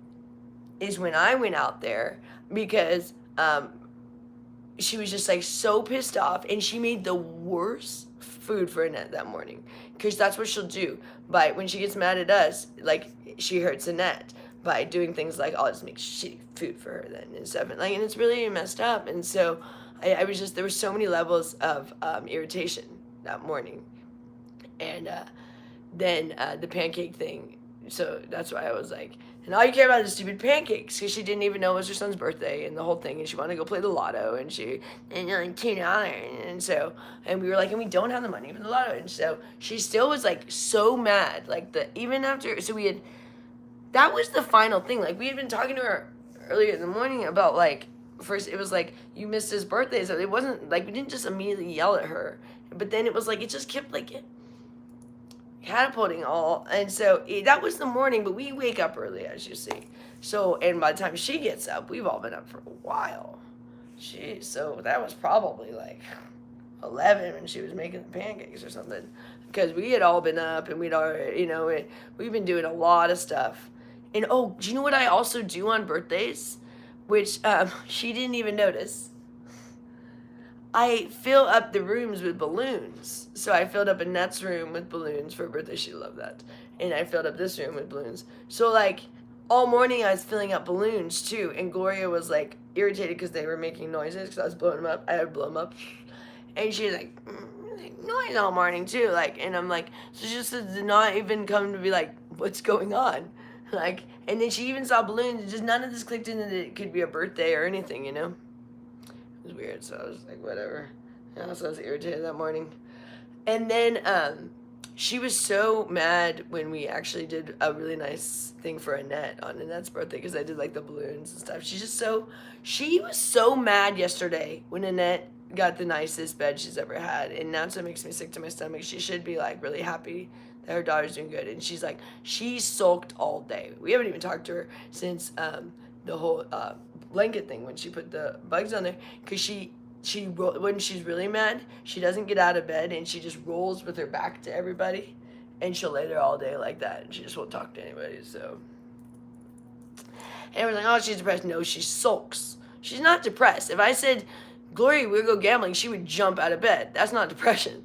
is when I went out there because she was just like so pissed off, and she made the worst food for Annette that morning because that's what she'll do. But when she gets mad at us, like she hurts Annette by doing things like, I'll just make shitty food for her then and stuff, and like, and it's really messed up. And so I was just, there were so many levels of irritation that morning. And then the pancake thing, so that's why I was like, and all you care about is stupid pancakes, because she didn't even know it was her son's birthday and the whole thing, and she wanted to go play the lotto, and like $2, and so, and we were like, and we don't have the money for the lotto, and so she still was like so mad, like even after, so we had, that was the final thing, like we had been talking to her earlier in the morning about like, first it was like, you missed his birthday, so it wasn't like, we didn't just immediately yell at her, but then it was like, it just kept like, catapulting all, and so that was the morning, but we wake up early, as you see, so, and by the time she gets up, we've all been up for a while. So that was probably like 11 when she was making the pancakes or something, because we had all been up, and we'd already, you know, we've been doing a lot of stuff. And oh, do you know what I also do on birthdays, which she didn't even notice? I fill up the rooms with balloons. So I filled up Annette's room with balloons for her birthday. She loved that. And I filled up this room with balloons. So like all morning I was filling up balloons too. And Gloria was like irritated because they were making noises because I was blowing them up. I would blow them up. And she was like, noise all morning too. Like, and I'm like, so she just did not even come to be like, what's going on? Like, and then she even saw balloons. Just none of this clicked in that it could be a birthday or anything, you know? It was weird, so I was like, whatever. Yeah, so I was irritated that morning. And then she was so mad when we actually did a really nice thing for Annette on Annette's birthday, because I did like the balloons and stuff. She was so mad yesterday when Annette got the nicest bed she's ever had, and that's what makes me sick to my stomach. She should be like really happy that her daughter's doing good, and she's like, she sulked all day. We haven't even talked to her since the whole blanket thing, when she put the bugs on there, because she when she's really mad, she doesn't get out of bed, and she just rolls with her back to everybody, and she'll lay there all day like that, and she just won't talk to anybody. So, and everyone's like, oh, she's depressed. No, she sulks. She's not depressed. If I said, Gloria, we'll go gambling, she would jump out of bed. That's not depression.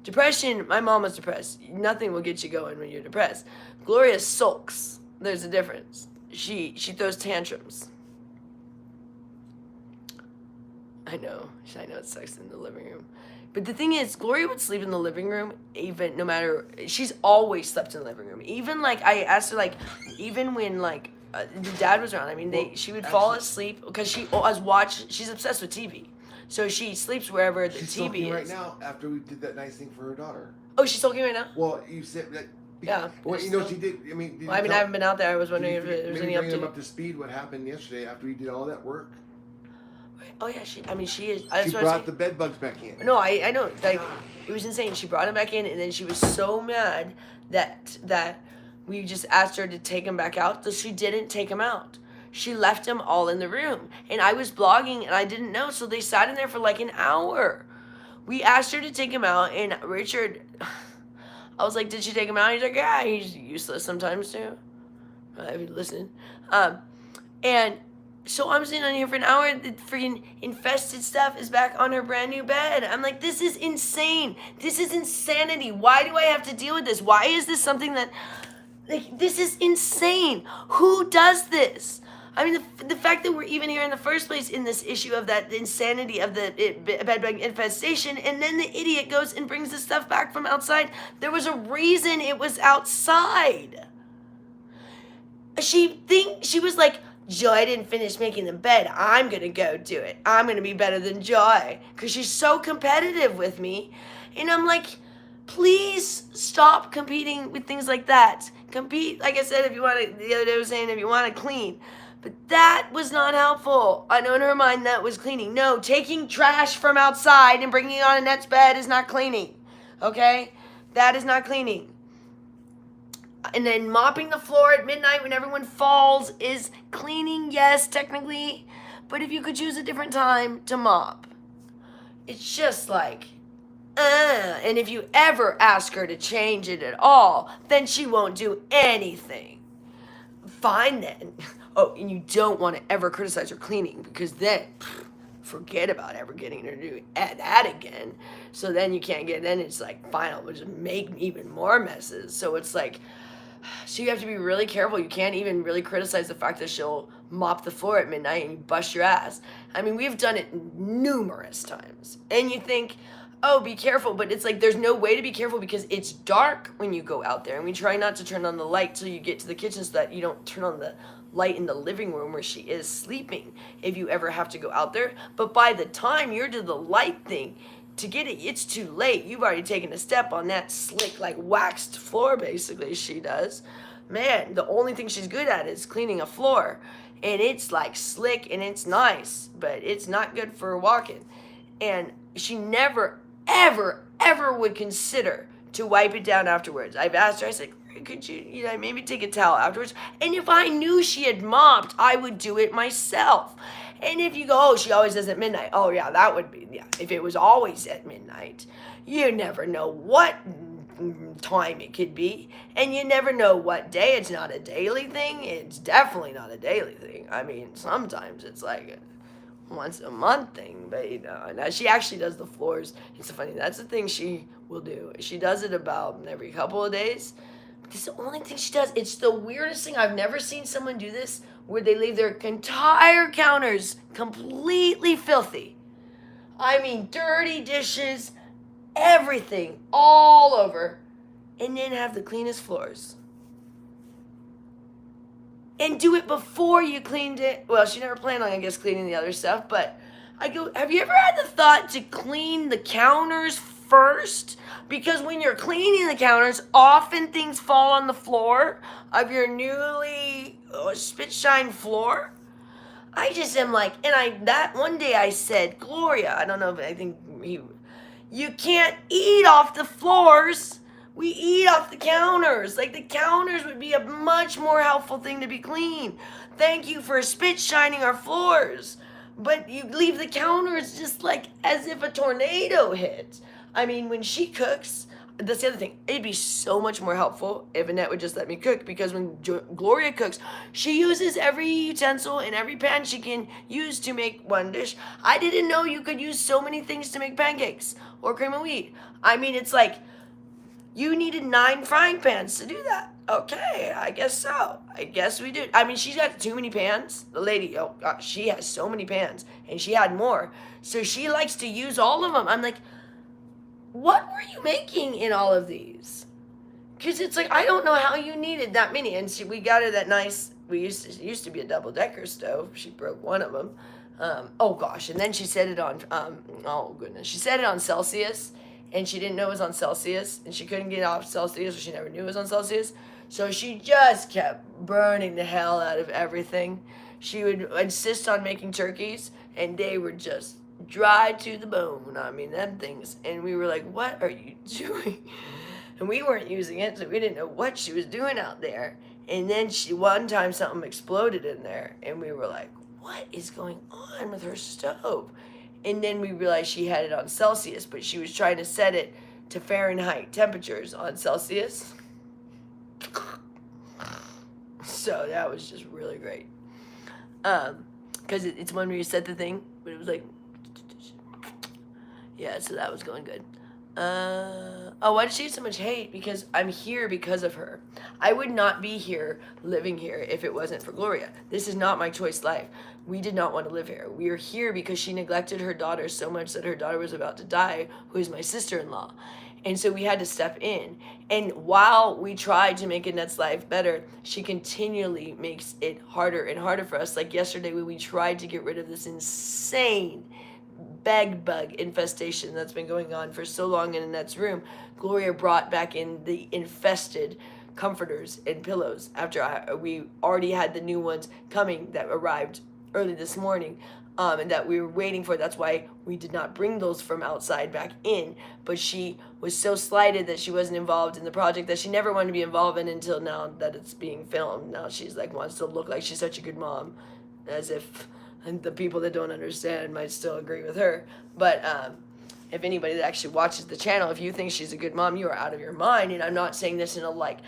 Depression, my mom was depressed. Nothing will get you going when you're depressed. Gloria sulks. There's a difference. She throws tantrums. I know it sucks in the living room. But the thing is, Gloria would sleep in the living room, even no matter, she's always slept in the living room. Even like, I asked her, like, even when like, the dad was around, I mean, she would fall asleep, because she's obsessed with TV. So she sleeps wherever the TV is. Right now, after we did that nice thing for her daughter. Oh, she's sulking right now? Well, you said that. Yeah. Well, you know, she did. I mean, I haven't been out there. I was wondering if there was any bring update. them up to speed. What happened yesterday after we did all that work? Oh yeah, she is. She brought the bed bugs back in. No, I know. Like, it was insane. She brought them back in, and then she was so mad that we just asked her to take them back out. So she didn't take them out. She left them all in the room, and I was blogging, and I didn't know, so they sat in there for like an hour. We asked her to take them out, and Richard, I was like, did she take him out? He's like, yeah, he's useless sometimes too. I would listen. And so I'm sitting on here for an hour. The freaking infested stuff is back on her brand new bed. I'm like, this is insane. This is insanity. Why do I have to deal with this? Why is this something that, like, this is insane. Who does this? I mean, the fact that we're even here in the first place in this issue of that, the insanity of the bedbug infestation, and then the idiot goes and brings the stuff back from outside. There was a reason it was outside. She was like, Joy didn't finish making the bed. I'm going to go do it. I'm going to be better than Joy. Because she's so competitive with me. And I'm like, please stop competing with things like that. Compete, like I said, if you want to, the other day I was saying, if you want to clean. But that was not helpful. I know in her mind that was cleaning. No, taking trash from outside and bringing it on Annette's bed is not cleaning. Okay? That is not cleaning. And then mopping the floor at midnight when everyone falls is cleaning, yes, technically. But if you could choose a different time to mop, it's just like, And if you ever ask her to change it at all, then she won't do anything. Fine then. Oh, and you don't want to ever criticize her cleaning, because then forget about ever getting her to do that again. So then you can't get, then it's like, fine, we'll just make even more messes. So it's like, so you have to be really careful. You can't even really criticize the fact that she'll mop the floor at midnight and you bust your ass. I mean, we've done it numerous times. And you think, oh, be careful. But it's like, there's no way to be careful because it's dark when you go out there. And we try not to turn on the light till you get to the kitchen so that you don't turn on the light in the living room where she is sleeping if you ever have to go out there. But by the time you're to the light thing, to get it, it's too late. You've already taken a step on that slick, like waxed floor, basically, she does. Man, the only thing she's good at is cleaning a floor. And it's like slick and it's nice, but it's not good for walking. And she never, ever, ever would consider to wipe it down afterwards. I've asked her, I said, could you know, maybe take a towel afterwards? And if I knew she had mopped, I would do it myself. And if you go, oh, she always does at midnight. Oh, yeah, that would be, yeah. If it was always at midnight, you never know what time it could be. And you never know what day. It's not a daily thing. It's definitely not a daily thing. I mean, sometimes it's like a once a month thing. But, you know, now she actually does the floors. It's funny. That's the thing she will do. She does it about every couple of days. This is the only thing she does. It's the weirdest thing. I've never seen someone do this where they leave their entire counters completely filthy. I mean, dirty dishes, everything, all over, and then have the cleanest floors. And do it before you cleaned it. Well, she never planned on, I guess, cleaning the other stuff, but I go, have you ever had the thought to clean the counters first? Because when you're cleaning the counters, often things fall on the floor of your newly spit shine floor. I just am like, and that one day I said, Gloria, I don't know, but I think you can't eat off the floors. We eat off the counters. Like, the counters would be a much more helpful thing to be clean. Thank you for spit shining our floors. But you leave the counters just like as if a tornado hit. I mean, when she cooks, that's the other thing. It'd be so much more helpful if Annette would just let me cook, because when Gloria cooks, she uses every utensil and every pan she can use to make one dish. I didn't know you could use so many things to make pancakes or cream of wheat. I mean, it's like you needed 9 frying pans to do that. Okay, I guess so. I guess we did. I mean, she's got too many pans. The lady, oh gosh, she has so many pans, and she had more. So she likes to use all of them. I'm like, what were you making in all of these? Because it's like, I don't know how you needed that many. And we got her that nice, it used to be a double-decker stove. She broke one of them. Oh gosh, and then she set it on, oh goodness, she set it on Celsius, and she didn't know it was on Celsius, and she couldn't get off Celsius, or she never knew it was on Celsius. So she just kept burning the hell out of everything. She would insist on making turkeys, and they were just dry to the bone. I mean, them things. And we were like, what are you doing? And we weren't using it, so we didn't know what she was doing out there. And then one time something exploded in there, and we were like, what is going on with her stove? And then we realized she had it on Celsius, but she was trying to set it to Fahrenheit temperatures on Celsius. So that was just really great. Because it's one where you set the thing, but it was like, yeah, so that was going good. Why does she have so much hate? Because I'm here because of her. I would not be here, living here, if it wasn't for Gloria. This is not my choice life. We did not want to live here. We are here because she neglected her daughter so much that her daughter was about to die, who is my sister-in-law. And so we had to step in. And while we tried to make Annette's life better, she continually makes it harder and harder for us. Like yesterday when we tried to get rid of this insane bed bug infestation that's been going on for so long in Annette's room, Gloria brought back in the infested comforters and pillows after we already had the new ones coming that arrived early this morning, and that we were waiting for. That's why we did not bring those from outside back in. But she was so slighted that she wasn't involved in the project that she never wanted to be involved in until now that it's being filmed. Now she's like wants to look like she's such a good mom, as if the people that don't understand might still agree with her. But if anybody that actually watches the channel, if you think she's a good mom, you are out of your mind. And I'm not saying this in a like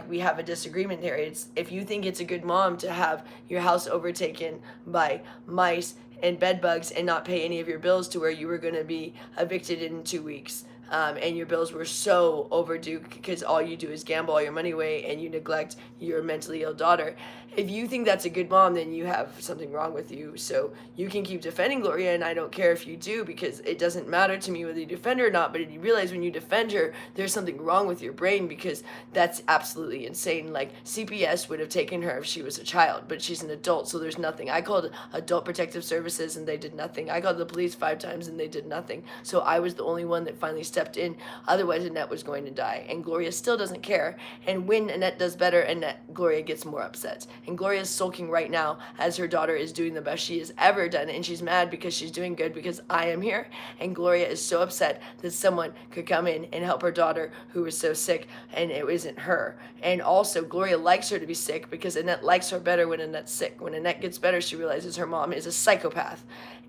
we have a disagreement here. It's if you think it's a good mom to have your house overtaken by mice and bed bugs and not pay any of your bills to where you were going to be evicted in 2 weeks. And your bills were so overdue because all you do is gamble all your money away and you neglect your mentally ill daughter. If you think that's a good mom, then you have something wrong with you. So you can keep defending Gloria, and I don't care if you do, because it doesn't matter to me whether you defend her or not. But you realize when you defend her, there's something wrong with your brain, because that's absolutely insane. Like CPS would have taken her if she was a child, but she's an adult, so there's nothing. I called Adult Protective Services and they did nothing. I called the police 5 times and they did nothing. So I was the only one that finally stepped in. Otherwise Annette was going to die, and Gloria still doesn't care. And when Annette does better, Gloria gets more upset. And Gloria is sulking right now as her daughter is doing the best she has ever done, and she's mad because she's doing good because I am here. And Gloria is so upset that someone could come in and help her daughter who was so sick, and it isn't her. And also Gloria likes her to be sick because Annette likes her better when Annette's sick. When Annette gets better, she realizes her mom is a psychopath.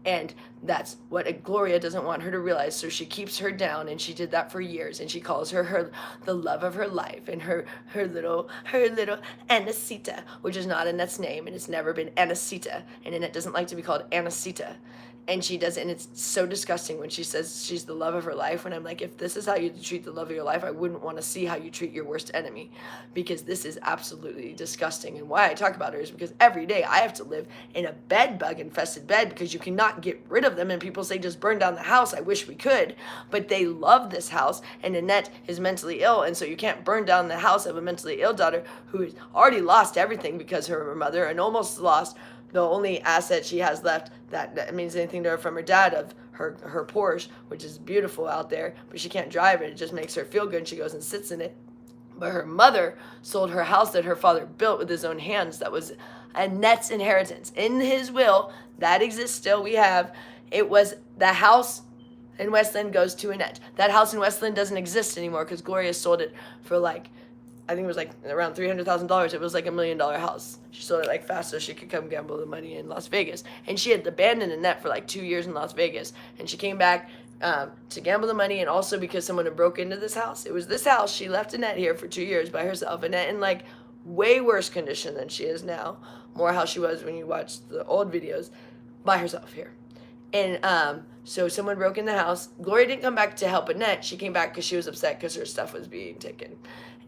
And that's what Gloria doesn't want her to realize, so she keeps her down, and she did that for years, and she calls her the love of her life, and her little Annacita, which is not Annette's name, and it's never been Annacita, and Annette doesn't like to be called Annacita. And she does, and it's so disgusting when she says she's the love of her life, when I'm like, if this is how you treat the love of your life, I wouldn't want to see how you treat your worst enemy, because this is absolutely disgusting. And why I talk about her is because every day I have to live in a bed bug infested bed, because you cannot get rid of them, and people say just burn down the house. I wish we could, but they love this house, and Annette is mentally ill, and so you can't burn down the house of a mentally ill daughter who has already lost everything because of her mother, and almost lost the only asset she has left that means anything to her from her dad, of her Porsche, which is beautiful out there, but she can't drive it. It just makes her feel good, and she goes and sits in it. But her mother sold her house that her father built with his own hands. That was Annette's inheritance. In his will, that exists still, we have, it was the house in Westland goes to Annette. That house in Westland doesn't exist anymore because Gloria sold it for I think it was around $300,000. It was $1 million house. She sold it fast so she could come gamble the money in Las Vegas. And she had abandoned Annette for 2 years in Las Vegas. And she came back to gamble the money, and also because someone had broke into this house. It was this house. She left Annette here for 2 years by herself. Annette in way worse condition than she is now. More how she was when you watch the old videos, by herself here. And so someone broke in the house. Gloria didn't come back to help Annette. She came back because she was upset because her stuff was being taken.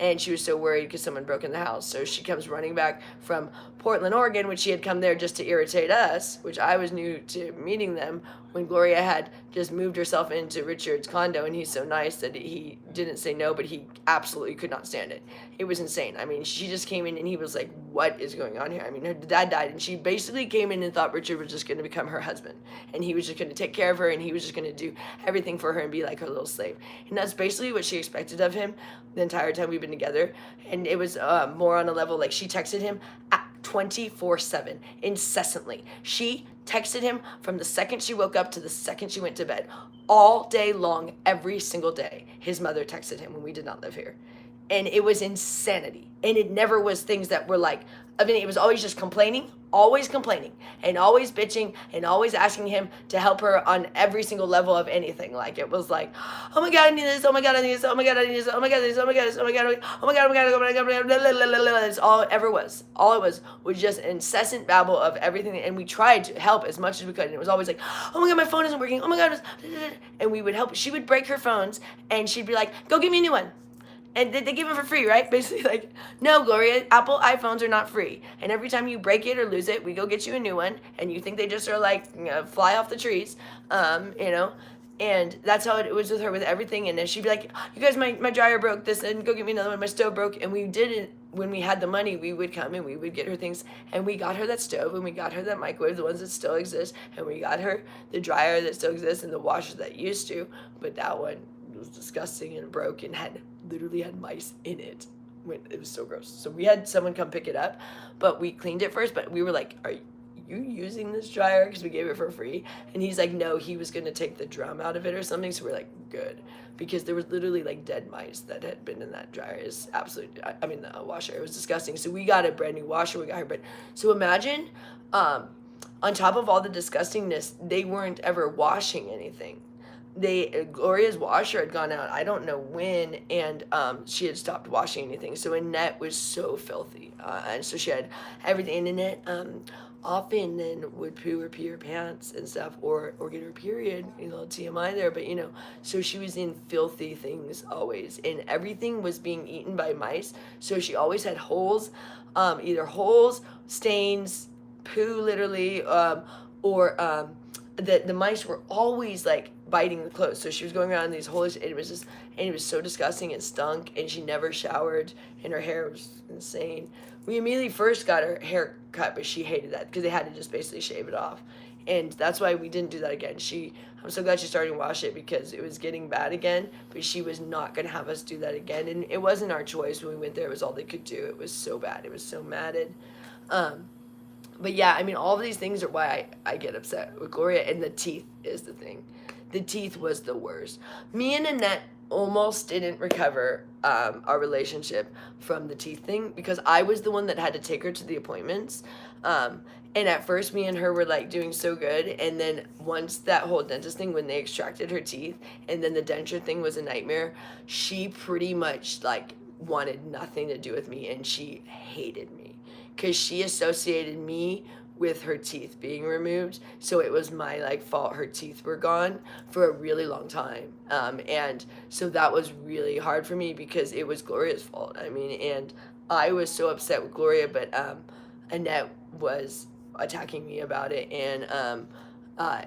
And she was so worried because someone broke in the house. So she comes running back from Portland, Oregon, which she had come there just to irritate us, which I was new to meeting them, when Gloria had just moved herself into Richard's condo, and he's so nice that he didn't say no, but he absolutely could not stand it. It was insane. I mean, she just came in, and he was like, what is going on here? I mean, her dad died, and she basically came in and thought Richard was just going to become her husband, and he was just going to take care of her, and he was just going to do everything for her and be like her little slave. And that's basically what she expected of him the entire time we've been together. And it was more on a level, she texted him 24/7, incessantly. She texted him from the second she woke up to the second she went to bed, all day long, every single day. His mother texted him when we did not live here. And it was insanity. And it never was things that were I mean, it was always just complaining, and always bitching, and always asking him to help her on every single level of anything. Like, it was like, oh my God, I need this, oh my God, I need this, oh my God, I need this, oh my God, this, oh my God, this, oh my God, oh my God, oh my God, oh my God, oh my God, that's all it ever was. All it was just incessant babble of everything, and we tried to help as much as we could, and it was always like, oh my God, my phone isn't working, oh my God, and we would help. She would break her phones, and she'd be like, go get me a new one. And they give them for free, right? Basically, like, no, Gloria, Apple iPhones are not free. And every time you break it or lose it, we go get you a new one. And you think they just are like, fly off the trees, you know? And that's how it was with her with everything. And then she'd be like, you guys, my dryer broke this, and go get me another one. My stove broke. And we did it when we had the money. We would come and we would get her things. And we got her that stove, and we got her that microwave, the ones that still exist. And we got her the dryer that still exists and the washer that used to. But that one was disgusting and broke and literally had mice in it. It was so gross. So we had someone come pick it up, but we cleaned it first. But we were like, are you using this dryer? Because we gave it for free. And he's like, no, he was going to take the drum out of it or something. So we're like, good. Because there was literally like dead mice that had been in that dryer. It's absolutely, the washer. It was disgusting. So we got a brand new washer. We got her, but so imagine, on top of all the disgustingness, they weren't ever washing anything. Gloria's washer had gone out, I don't know when, and she had stopped washing anything. So Annette was so filthy, and so she had everything. And Annette often then would poo or pee her pants and stuff, or get her period. A little TMI there, but so she was in filthy things always, and everything was being eaten by mice. So she always had holes, either holes, stains, poo, literally, or the mice were always like biting the clothes. So she was going around these holes, and it was so disgusting. It stunk, and she never showered, and her hair was insane. We immediately first got her hair cut, but she hated that because they had to just basically shave it off, and that's why we didn't do that again. I'm so glad she started to wash it because it was getting bad again, but she was not going to have us do that again, and it wasn't our choice when we went there. It was all they could do. It was so bad. It was so matted. But yeah, all of these things are why I get upset with Gloria, and the teeth is the thing. The teeth was the worst. Me and Annette almost didn't recover our relationship from the teeth thing because I was the one that had to take her to the appointments. And at first, me and her were like doing so good, and then once that whole dentist thing, when they extracted her teeth, and then the denture thing was a nightmare, she pretty much like wanted nothing to do with me, and she hated me. Because she associated me with her teeth being removed, so it was my fault her teeth were gone for a really long time, and so that was really hard for me because it was Gloria's fault. And I was so upset with Gloria, but Annette was attacking me about it, and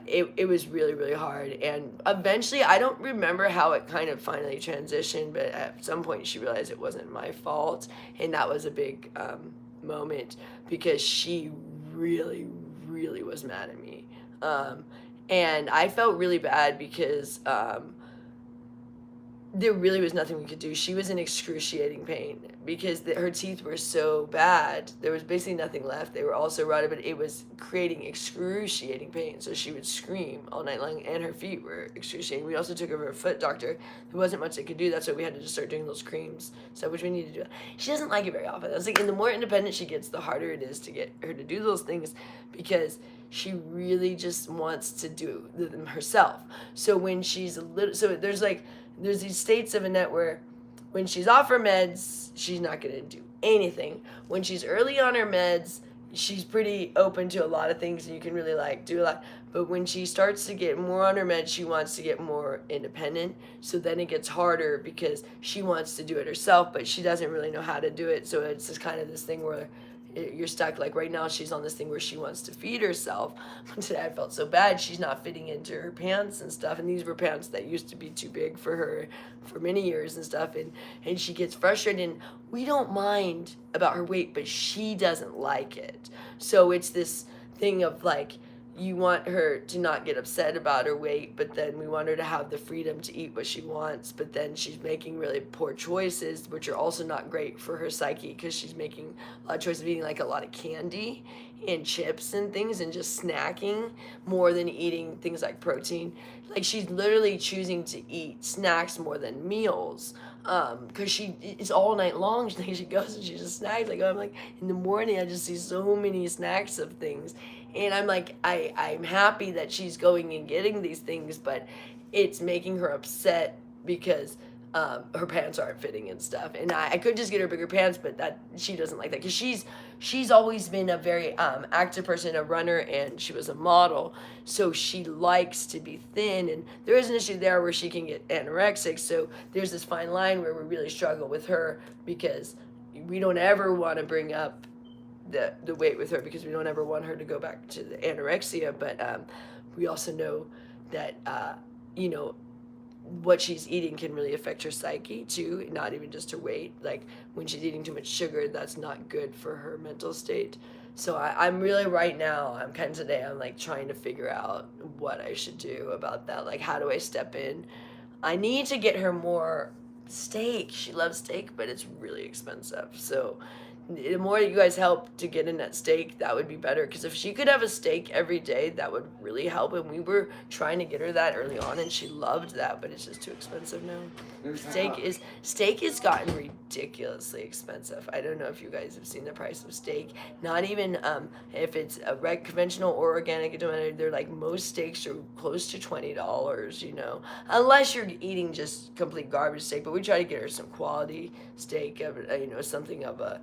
it was really, really hard. And eventually, I don't remember how it kind of finally transitioned, but at some point she realized it wasn't my fault, and that was a big moment because she really, really was mad at me, and I felt really bad because there really was nothing we could do. She was in excruciating pain because her teeth were so bad. There was basically nothing left. They were also rotted, but it was creating excruciating pain. So she would scream all night long, and her feet were excruciating. We also took her to a foot doctor. There wasn't much they could do. That's why we had to just start doing those creams, stuff which we need to do. She doesn't like it very often. I was like, and the more independent she gets, the harder it is to get her to do those things because she really just wants to do them herself. So when she's a little, there's these states of Annette where when she's off her meds, she's not going to do anything. When she's early on her meds, she's pretty open to a lot of things and you can really do a lot. But when she starts to get more on her meds, she wants to get more independent. So then it gets harder because she wants to do it herself, but she doesn't really know how to do it. So it's just kind of this thing where you're stuck. Like right now she's on this thing where she wants to feed herself. Today I felt so bad. She's not fitting into her pants and stuff, and these were pants that used to be too big for her for many years and stuff, and she gets frustrated, and we don't mind about her weight, but she doesn't like it. So it's this thing of you want her to not get upset about her weight, but then we want her to have the freedom to eat what she wants, but then she's making really poor choices, which are also not great for her psyche, because she's making a lot of choices of eating like a lot of candy and chips and things and just snacking more than eating things like protein. Like, she's literally choosing to eat snacks more than meals, because it's all night long. She goes and she just snacks. Like, I'm like, in the morning I just see so many snacks of things, and I'm like, I'm happy that she's going and getting these things, but it's making her upset because her pants aren't fitting and stuff. And I could just get her bigger pants, but that she doesn't like that, because she's always been a very active person, a runner, and she was a model, so she likes to be thin. And there is an issue there where she can get anorexic, so there's this fine line where we really struggle with her, because we don't ever want to bring up the weight with her, because we don't ever want her to go back to the anorexia. But we also know that what she's eating can really affect her psyche too, not even just her weight. Like, when she's eating too much sugar, that's not good for her mental state. So I'm really, right now, I'm like trying to figure out what I should do about that. Like, how do I step in? I need to get her more steak. She loves steak, but it's really expensive. So the more you guys help to get in that steak, that would be better, because if she could have a steak every day, that would really help. And we were trying to get her that early on, and she loved that, but it's just too expensive now. Steak has gotten ridiculously expensive. I don't know if you guys have seen the price of steak. Not even if it's a conventional or organic, it don't matter. They're like, most steaks are close to $20, unless you're eating just complete garbage steak. But we try to get her some quality steak, something of a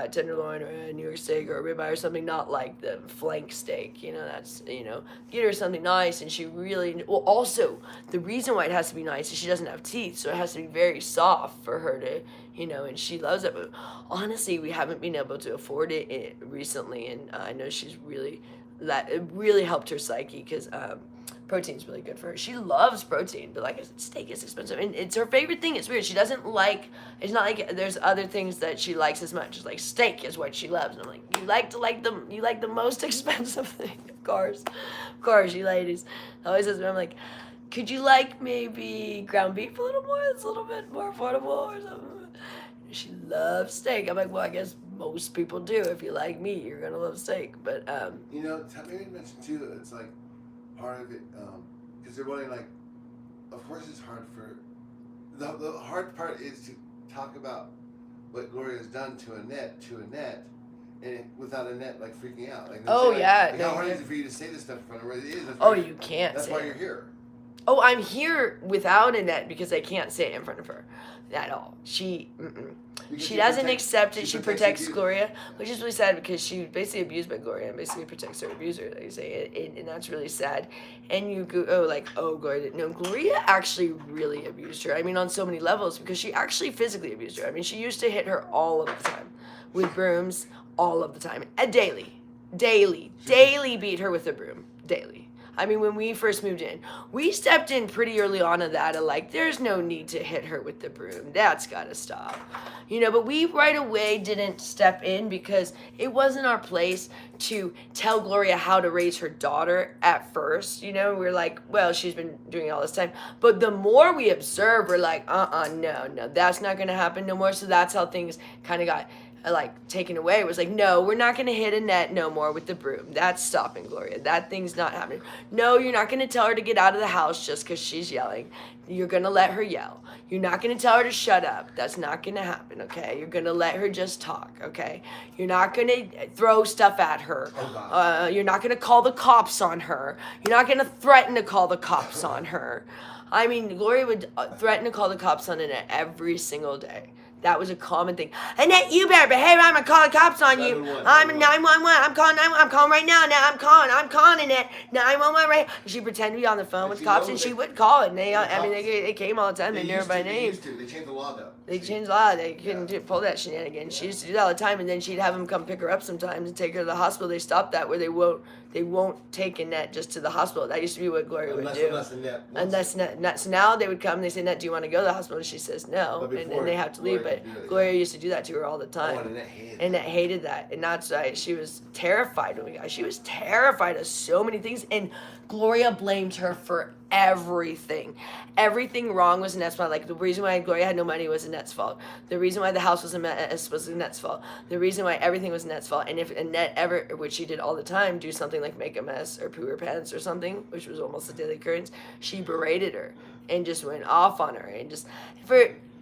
tenderloin or a New York steak or a ribeye or something, not like the flank steak. That's, get her something nice. And she really, well, also the reason why it has to be nice is she doesn't have teeth, so it has to be very soft for her to, and she loves it. But honestly, we haven't been able to afford it recently, and I know she's really, it really helped her psyche, because protein's really good for her. She loves protein, but like I said, steak is expensive, and it's her favorite thing. It's weird. She doesn't like, it's not like there's other things that she likes as much. It's like steak is what she loves. And I'm like, you like the most expensive thing. Of course, you ladies. Always says, I'm like, could you like maybe ground beef a little more? It's a little bit more affordable or something. She loves steak. I'm like, well, I guess most people do. If you like meat, you're gonna love steak. But maybe mention too, it's like, part of it, because they're wanting, like, of course it's hard for, the hard part is to talk about what Gloria has done to Annette, and without Annette, like, freaking out. Like, oh, yeah. Like, how hard is it for you to say this stuff in front of her? It is. You can't. That's why you're here. Oh, I'm here without Annette, because I can't say it in front of her at all. She doesn't accept it. She protects Gloria, which is really sad, because she was basically abused by Gloria and basically protects her abuser, like you say, and that's really sad. And you go, Gloria didn't know. Gloria actually really abused her. I mean, on so many levels, because she actually physically abused her. I mean, she used to hit her all of the time with brooms, all of the time, daily beat her with a broom, daily. I mean, when we first moved in, we stepped in pretty early on of that, there's no need to hit her with the broom. That's got to stop. But we right away didn't step in, because it wasn't our place to tell Gloria how to raise her daughter at first. We're like, well, she's been doing it all this time. But the more we observe, we're like, no, that's not going to happen no more. So that's how things kind of got taken away. It was like, no, we're not going to hit Annette no more with the broom. That's stopping, Gloria. That thing's not happening. No, you're not going to tell her to get out of the house just because she's yelling. You're going to let her yell. You're not going to tell her to shut up. That's not going to happen, okay? You're going to let her just talk, okay? You're not going to throw stuff at her. You're not going to call the cops on her. You're not going to threaten to call the cops on her. I mean, Gloria would threaten to call the cops on Annette every single day. That was a common thing. Annette, you better behave. I'm gonna call the cops on you. I'm 911. I'm calling right now. Now I'm calling Annette. 911 right. She pretended to be on the phone with the cops, and she would call it. And they came all the time. They knew her by name. They changed the law though. They changed the law. They couldn't pull that shenanigans. She used to do that all the time, and then she'd have them come pick her up sometimes and take her to the hospital. They stopped that, where they won't take Annette just to the hospital. That used to be what Gloria would do. Unless Annette. So now they would come and they say, Annette, do you want to go to the hospital? And she says no, and then they have to leave. but Gloria used to do that to her all the time. And Annette hated that. And that's why she was terrified when we got. She was terrified of so many things. And Gloria blamed her for everything. Everything wrong was Annette's fault. Like, the reason why Gloria had no money was Annette's fault. The reason why the house was a mess was Annette's fault. The reason why everything was Annette's fault. And if Annette ever, which she did all the time, do something like make a mess or poo her pants or something, which was almost a daily occurrence, she berated her and just went off on her.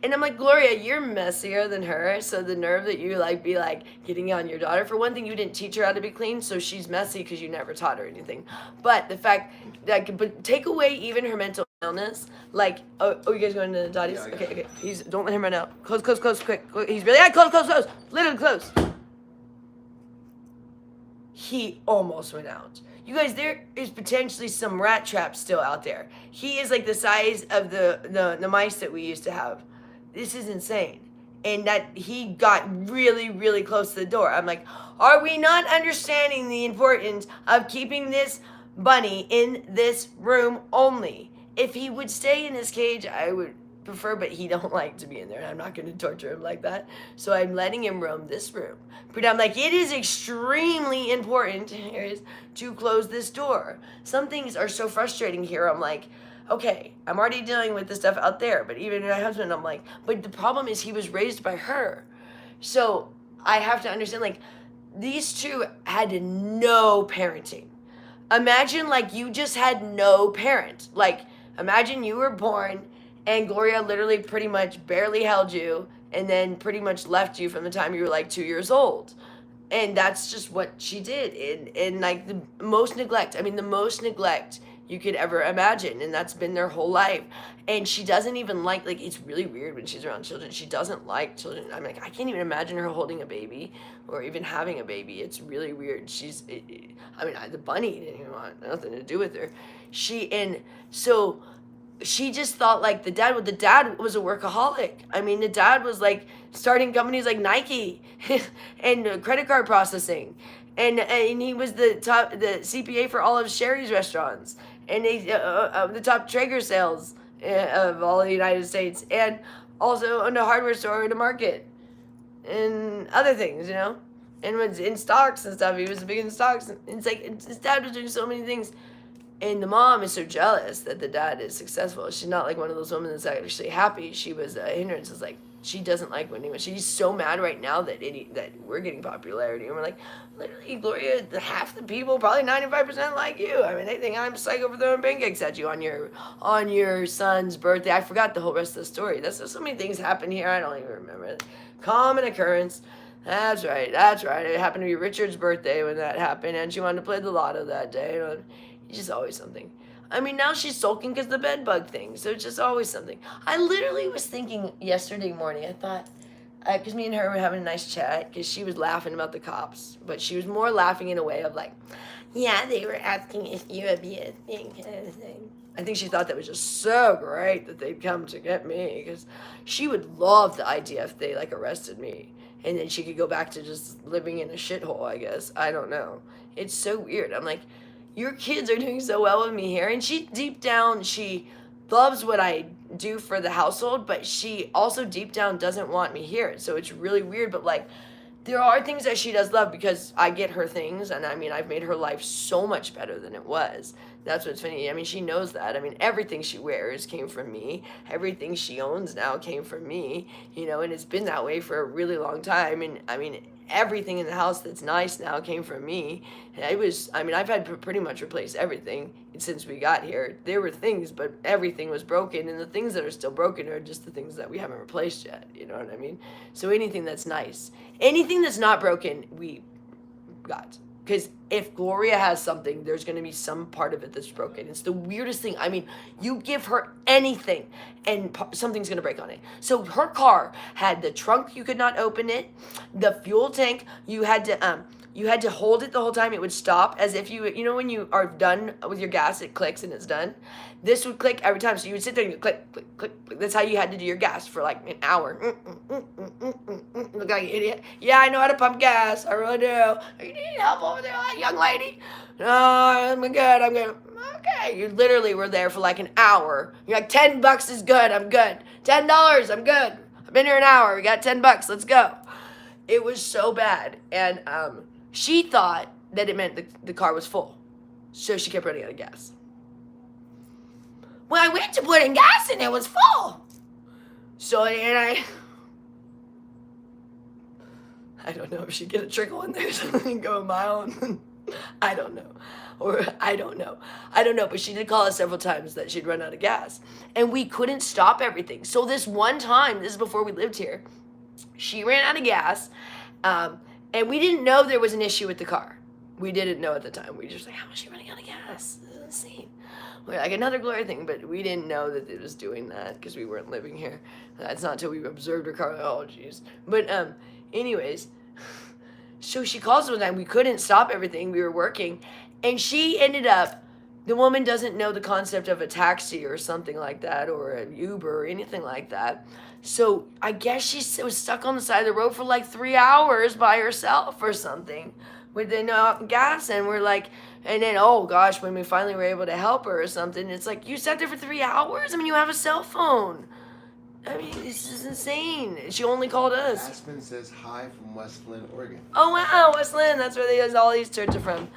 And I'm like, Gloria, you're messier than her, so the nerve that you be getting on your daughter. For one thing, you didn't teach her how to be clean, so she's messy because you never taught her anything. But the fact that, but take away even her mental illness, oh, you guys going to the Dottie's? Yeah, okay. Don't let him run out. Close, quick. He's really, close, literally close. He almost went out. You guys, there is potentially some rat traps still out there. He is like the size of the mice that we used to have. This is insane. And that he got really, really close to the door. I'm like, are we not understanding the importance of keeping this bunny in this room only? If he would stay in his cage, I would prefer, but he don't like to be in there. I'm not going to torture him like that. So I'm letting him roam this room. But I'm like, it is extremely important to close this door. Some things are so frustrating here. I'm like, okay, I'm already dealing with the stuff out there, but even my husband, I'm like, but the problem is he was raised by her. So I have to understand, these two had no parenting. Imagine, you just had no parent. Imagine you were born and Gloria literally pretty much barely held you and then pretty much left you from the time you were 2 years old. And that's just what she did. And the most neglect you could ever imagine, and that's been their whole life. And she doesn't even it's really weird when she's around children. She doesn't like children. I'm like, I can't even imagine her holding a baby or even having a baby. It's really weird. The bunny didn't even want nothing to do with her. So she just thought the dad was a workaholic. The dad was starting companies like Nike and credit card processing. And he was the CPA for all of Sherry's restaurants, and the top Traeger sales of all the United States, and also owned a hardware store and a market, and other things, and was in stocks and stuff. He was big in stocks. And it's his dad was doing so many things, and the mom is so jealous that the dad is successful. She's not one of those women that's actually happy. She was a hindrance. It's she doesn't like winning. She's so mad right now that we're getting popularity. And we're literally, Gloria, half the people, probably 95% like you. They think I'm psycho for throwing pancakes at you on your son's birthday. I forgot the whole rest of the story. So many things happen here. I don't even remember. Common occurrence. That's right. It happened to be Richard's birthday when that happened, and she wanted to play the lotto that day. It's just always something. Now she's sulking because the bed bug thing. So it's just always something. I literally was thinking yesterday morning, I thought, because me and her were having a nice chat, because she was laughing about the cops. But she was more laughing in a way of yeah, they were asking if you would be a thing, kind of thing. I think she thought that was just so great that they'd come to get me, because she would love the idea if they arrested me. And then she could go back to just living in a shithole, I guess. I don't know. It's so weird. I'm like, your kids are doing so well with me here. And she, deep down, she loves what I do for the household, but she also deep down doesn't want me here. So it's really weird, but there are things that she does love because I get her things, and I've made her life so much better than it was. That's what's funny. She knows that. Everything she wears came from me. Everything she owns now came from me, and it's been that way for a really long time. And everything in the house that's nice now came from me. I've had to pretty much replace everything since we got here. There were things, but everything was broken, and the things that are still broken are just the things that we haven't replaced yet. You know what I mean? So anything that's nice, anything that's not broken, we got. Because if Gloria has something, there's going to be some part of it that's broken. It's the weirdest thing. You give her anything, and something's going to break on it. So her car had the trunk, you could not open it. The fuel tank, you had to hold it the whole time. It would stop as if when you are done with your gas, it clicks and it's done. This would click every time. So you would sit there and you click, click, click, click. That's how you had to do your gas for an hour. Look like an idiot. Yeah, I know how to pump gas. I really do. You need help over there, young lady? No, I'm good. Okay. You literally were there for an hour. You're $10 is good. I'm good. $10, I'm good. I've been here an hour. We got $10. Let's go. It was so bad. And she thought that it meant the car was full. So she kept running out of gas. When I went to put in gas and it was full. So, and I don't know if she'd get a trickle in there so and go a mile. I don't know. I don't know, but she did call us several times that she'd run out of gas. And we couldn't stop everything. So this one time, this is before we lived here, she ran out of gas, and we didn't know there was an issue with the car. We didn't know at the time. We were just like, how is she running out of gas? This is insane. We're like, another Gloria thing, but we didn't know that it was doing that because we weren't living here. That's not until we observed her car. Oh, jeez. But anyways, so she calls us one time. We couldn't stop everything. We were working. And she ended up, the woman doesn't know the concept of a taxi or something like that, or an Uber or anything like that. So I guess she was stuck on the side of the road for like 3 hours by herself or something with no gas. And we're like, and then, oh gosh, when we finally were able to help her or something, it's like, you sat there for 3 hours? I mean, you have a cell phone. I mean, this is insane. She only called us. Aspen says hi from West Lynn, Oregon. Oh, wow, West Lynn. That's where all these turds are from.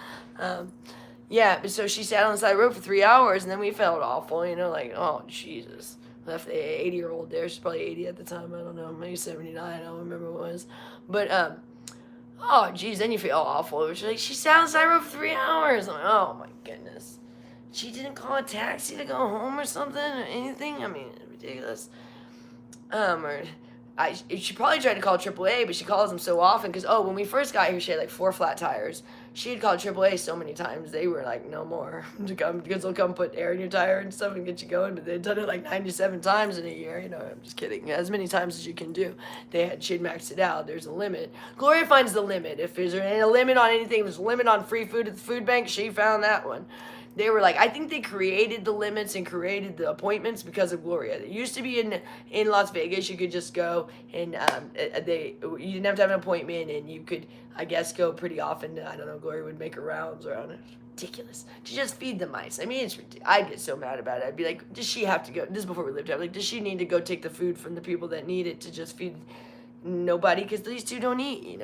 Yeah, but so she sat on the side of the road for 3 hours, and then we felt awful, like, oh, Jesus. Left the 80-year-old there. She's probably 80 at the time. I don't know, maybe 79. I don't remember what it was. But, oh, geez, then you feel awful. She's like, she sat on the side of the road for 3 hours. I'm like, oh, my goodness. She didn't call a taxi to go home or something or anything? I mean, it's ridiculous. She probably tried to call AAA, but she calls them so often because, when we first got here, she had like 4 flat tires. She had called AAA so many times, they were like, no more to come, because they'll come put air in your tire and stuff and get you going, but they'd done it like 97 times in a year, I'm just kidding, as many times as you can do. She'd maxed it out, there's a limit. Gloria finds the limit. If there's a limit on anything, if there's a limit on free food at the food bank, she found that one. They were like, I think they created the limits and created the appointments because of Gloria. It used to be in Las Vegas, you could just go and you didn't have to have an appointment, and you could, I guess, go pretty often. I don't know, Gloria would make her rounds around it. Ridiculous. To just feed the mice. I mean, I'd get so mad about it. I'd be like, does she have to go? This is before we lived here. Like, does she need to go take the food from the people that need it to just feed nobody? Because these two don't eat,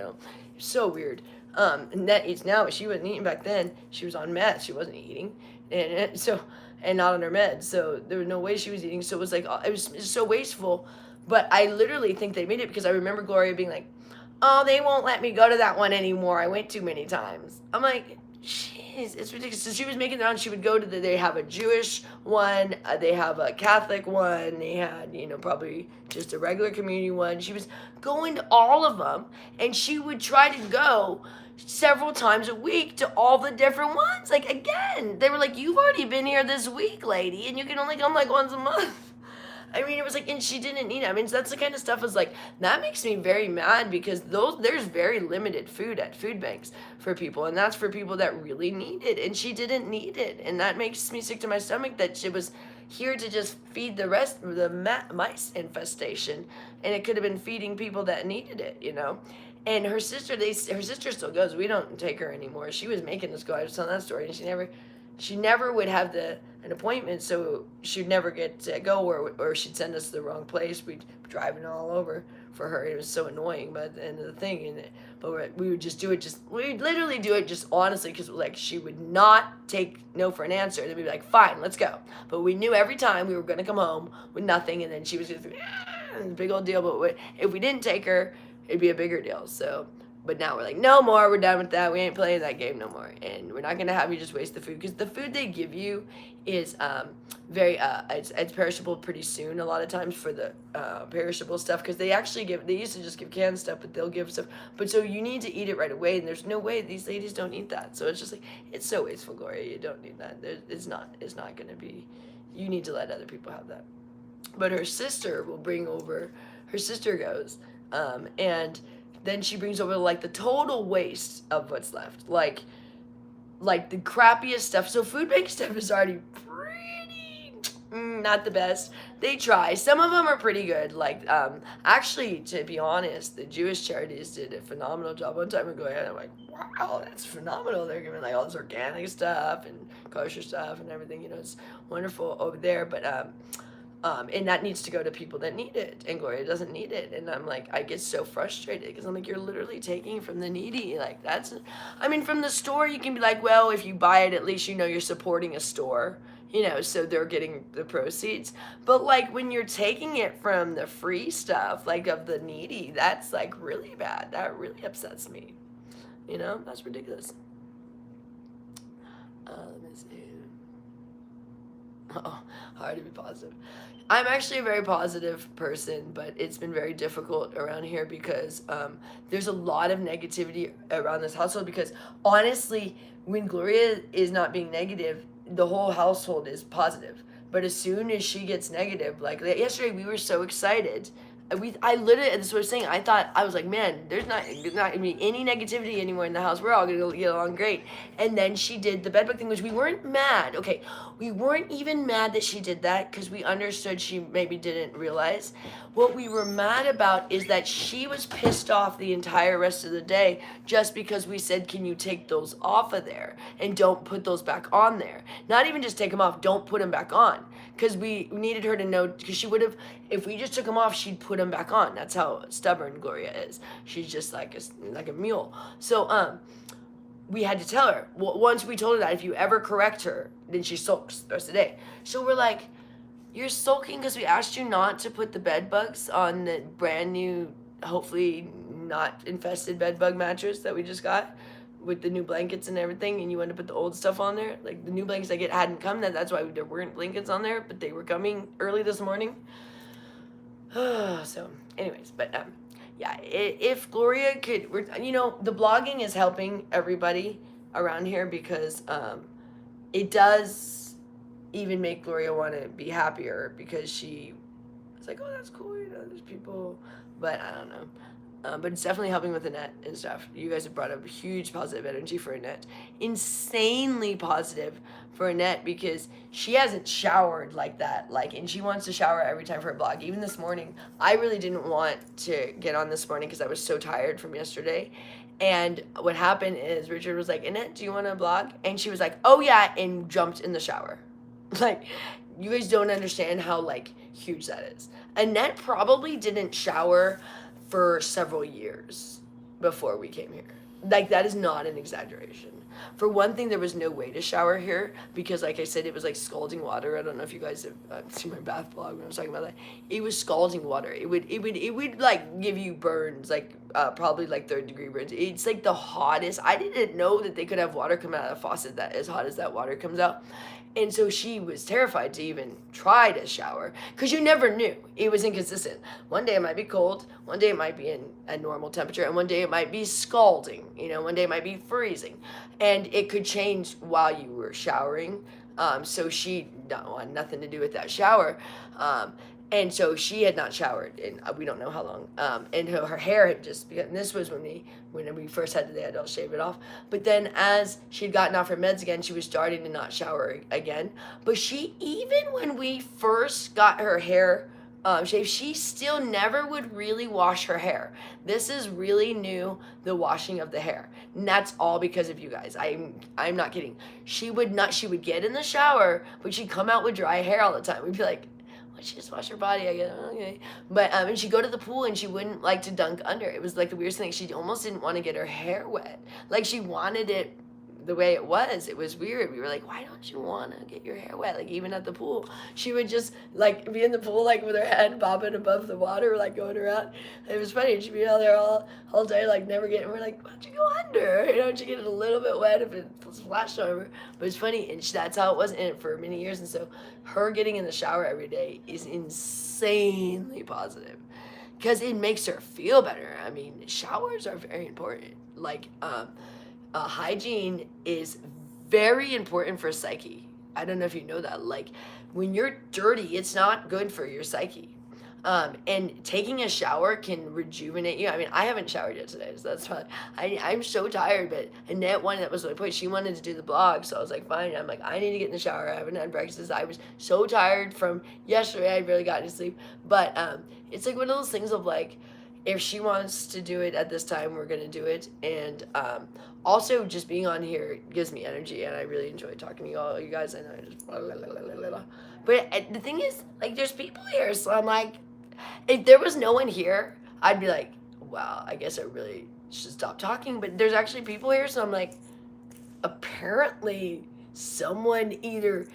So weird. Annette eats now, but she wasn't eating back then. She was on meth. She wasn't eating, and not on her meds. So there was no way she was eating. So it was like, it was so wasteful. But I literally think they made it because I remember Gloria being like, oh, they won't let me go to that one anymore. I went too many times. I'm like, jeez, it's ridiculous. So she was making it on. She would go to they have a Jewish one, they have a Catholic one, they had, probably just a regular community one. She was going to all of them, and she would try to go several times a week to all the different ones. Like, again, they were like, you've already been here this week, lady, and you can only come like once a month. I mean, it was like, and she didn't need it. I mean, so that's the kind of stuff is like, that makes me very mad because there's very limited food at food banks for people, and that's for people that really need it, and she didn't need it, and that makes me sick to my stomach that she was here to just feed the rest of the mice infestation, and it could have been feeding people that needed it, And her sister still goes. We don't take her anymore. She was making us go. I was telling that story, and she never would have an appointment, so she'd never get to go, or she'd send us to the wrong place. We'd be driving all over for her. It was so annoying, but at the end of the thing, but we would just do it. We'd literally do it just honestly, because like she would not take no for an answer. Then we'd be like, fine, let's go. But we knew every time we were going to come home with nothing, and then she was going to be big old deal. But if we didn't take her, it'd be a bigger deal. So, but now we're like, no more, we're done with that. We ain't playing that game no more. And we're not going to have you just waste the food, because the food they give you is very, it's perishable pretty soon a lot of times for the perishable stuff, because they used to just give canned stuff, but they'll give stuff. But so you need to eat it right away, and there's no way these ladies don't eat that. So it's just like, it's so wasteful, Gloria. You don't need that. It's not going to be, you need to let other people have that. But her sister will bring over, her sister goes, and then she brings over like the total waste of what's left, like the crappiest stuff. So food bank stuff is already pretty not the best. They try. Some of them are pretty good. Like actually, to be honest, the Jewish charities did a phenomenal job one time ago. And I'm like, wow, that's phenomenal. They're giving like all this organic stuff and kosher stuff and everything. It's wonderful over there. But And that needs to go to people that need it, and Gloria doesn't need it. And I'm like, I get so frustrated because I'm like, you're literally taking from the needy. Like, that's, I mean, from the store, you can be like, well, if you buy it, at least you know you're supporting a store, you know, so they're getting the proceeds. But like, when you're taking it from the free stuff, like of the needy, that's like really bad. That really upsets me. You know, that's ridiculous. Let me see. Oh, hard to be positive. I'm actually a very positive person, but it's been very difficult around here because there's a lot of negativity around this household because honestly, when Gloria is not being negative, the whole household is positive. But as soon as she gets negative, like yesterday we were so excited. I literally, this is what I was saying, I was like, man, there's not gonna be any negativity anymore in the house. We're all gonna get along great. And then she did the bedbug thing, which we weren't mad. Okay, we weren't even mad that she did that because we understood she maybe didn't realize. What we were mad about is that she was pissed off the entire rest of the day just because we said, can you take those off of there and don't put those back on there. Not even just take them off, don't put them back on. Because we needed her to know, because she would have, if we just took them off, she'd put them back on. That's how stubborn Gloria is. She's just like a mule. So we had to tell her. Once we told her that if you ever correct her, then she sulks the rest of the day. So we're like, you're sulking because we asked you not to put the bed bugs on the brand new, hopefully not infested bed bug mattress that we just got with the new blankets and everything, and you want to put the old stuff on there. Like the new blankets I get hadn't come, that's why there weren't blankets on there, but they were coming early this morning. So anyways, but yeah, if Gloria could, you know, the blogging is helping everybody around here because it does even make Gloria want to be happier because she was like, oh, that's cool, you know, there's people, but I don't know. But it's definitely helping with Annette and stuff. You guys have brought up huge positive energy for Annette. Insanely positive for Annette because she hasn't showered like that. And she wants to shower every time for a blog. Even this morning, I really didn't want to get on this morning because I was so tired from yesterday. And what happened is Richard was like, Annette, do you want to blog? And she was like, oh yeah, and jumped in the shower. Like, you guys don't understand how, like, huge that is. Annette probably didn't shower for several years before we came here. Like, that is not an exaggeration. For one thing, there was no way to shower here because, like I said, it was like scalding water. I don't know if you guys have seen my bath blog when I was talking about that. It was scalding water. It would like give you burns, like probably like 3rd-degree burns. It's like the hottest. I didn't know that they could have water come out of the faucet that as hot as that water comes out. And so she was terrified to even try to shower because you never knew. It was inconsistent. One day it might be cold, one day it might be in a normal temperature, and one day it might be scalding. You know, one day it might be freezing. And it could change while you were showering. So she wanted nothing to do with that shower. And so she had not showered in we don't know how long. And her hair had just begun. And this was when we first had the adult shave it off. But then as she'd gotten off her meds again, she was starting to not shower again. But she, even when we first got her hair shaved, she still never would really wash her hair. This is really new, the washing of the hair. And that's all because of you guys. I'm not kidding. She would get in the shower, but she'd come out with dry hair all the time. We'd be like, she just wash her body, I guess. Okay. But and she'd go to the pool and she wouldn't like to dunk under. It was like the weirdest thing. She almost didn't want to get her hair wet. Like she wanted it the way it was. It was weird. We were like, why don't you want to get your hair wet? Like even at the pool, she would just like be in the pool like with her head bobbing above the water, like going around. It was funny. She'd be out there all day, like never getting. We're like, why don't you go under? You know, she get it a little bit wet if it splashed over. But it's funny, and that's how it was in it for many years. And so, her getting in the shower every day is insanely positive because it makes her feel better. I mean, showers are very important. Like, hygiene is very important for psyche. I don't know if you know that. Like, when you're dirty, it's not good for your psyche. And taking a shower can rejuvenate you. I mean, I haven't showered yet today, so that's fine. I'm so tired, but Annette wanted, that was my point. She wanted to do the blog, so I was like, fine. I'm like, I need to get in the shower. I haven't had breakfast. I was so tired from yesterday. I barely got any sleep. But it's like one of those things of like, if she wants to do it at this time, we're going to do it. And also, just being on here gives me energy, and I really enjoy talking to you all, you guys. And I just, But the thing is, like, there's people here, so I'm like, if there was no one here, I'd be like, wow, I guess I really should stop talking. But there's actually people here, so I'm like, apparently someone either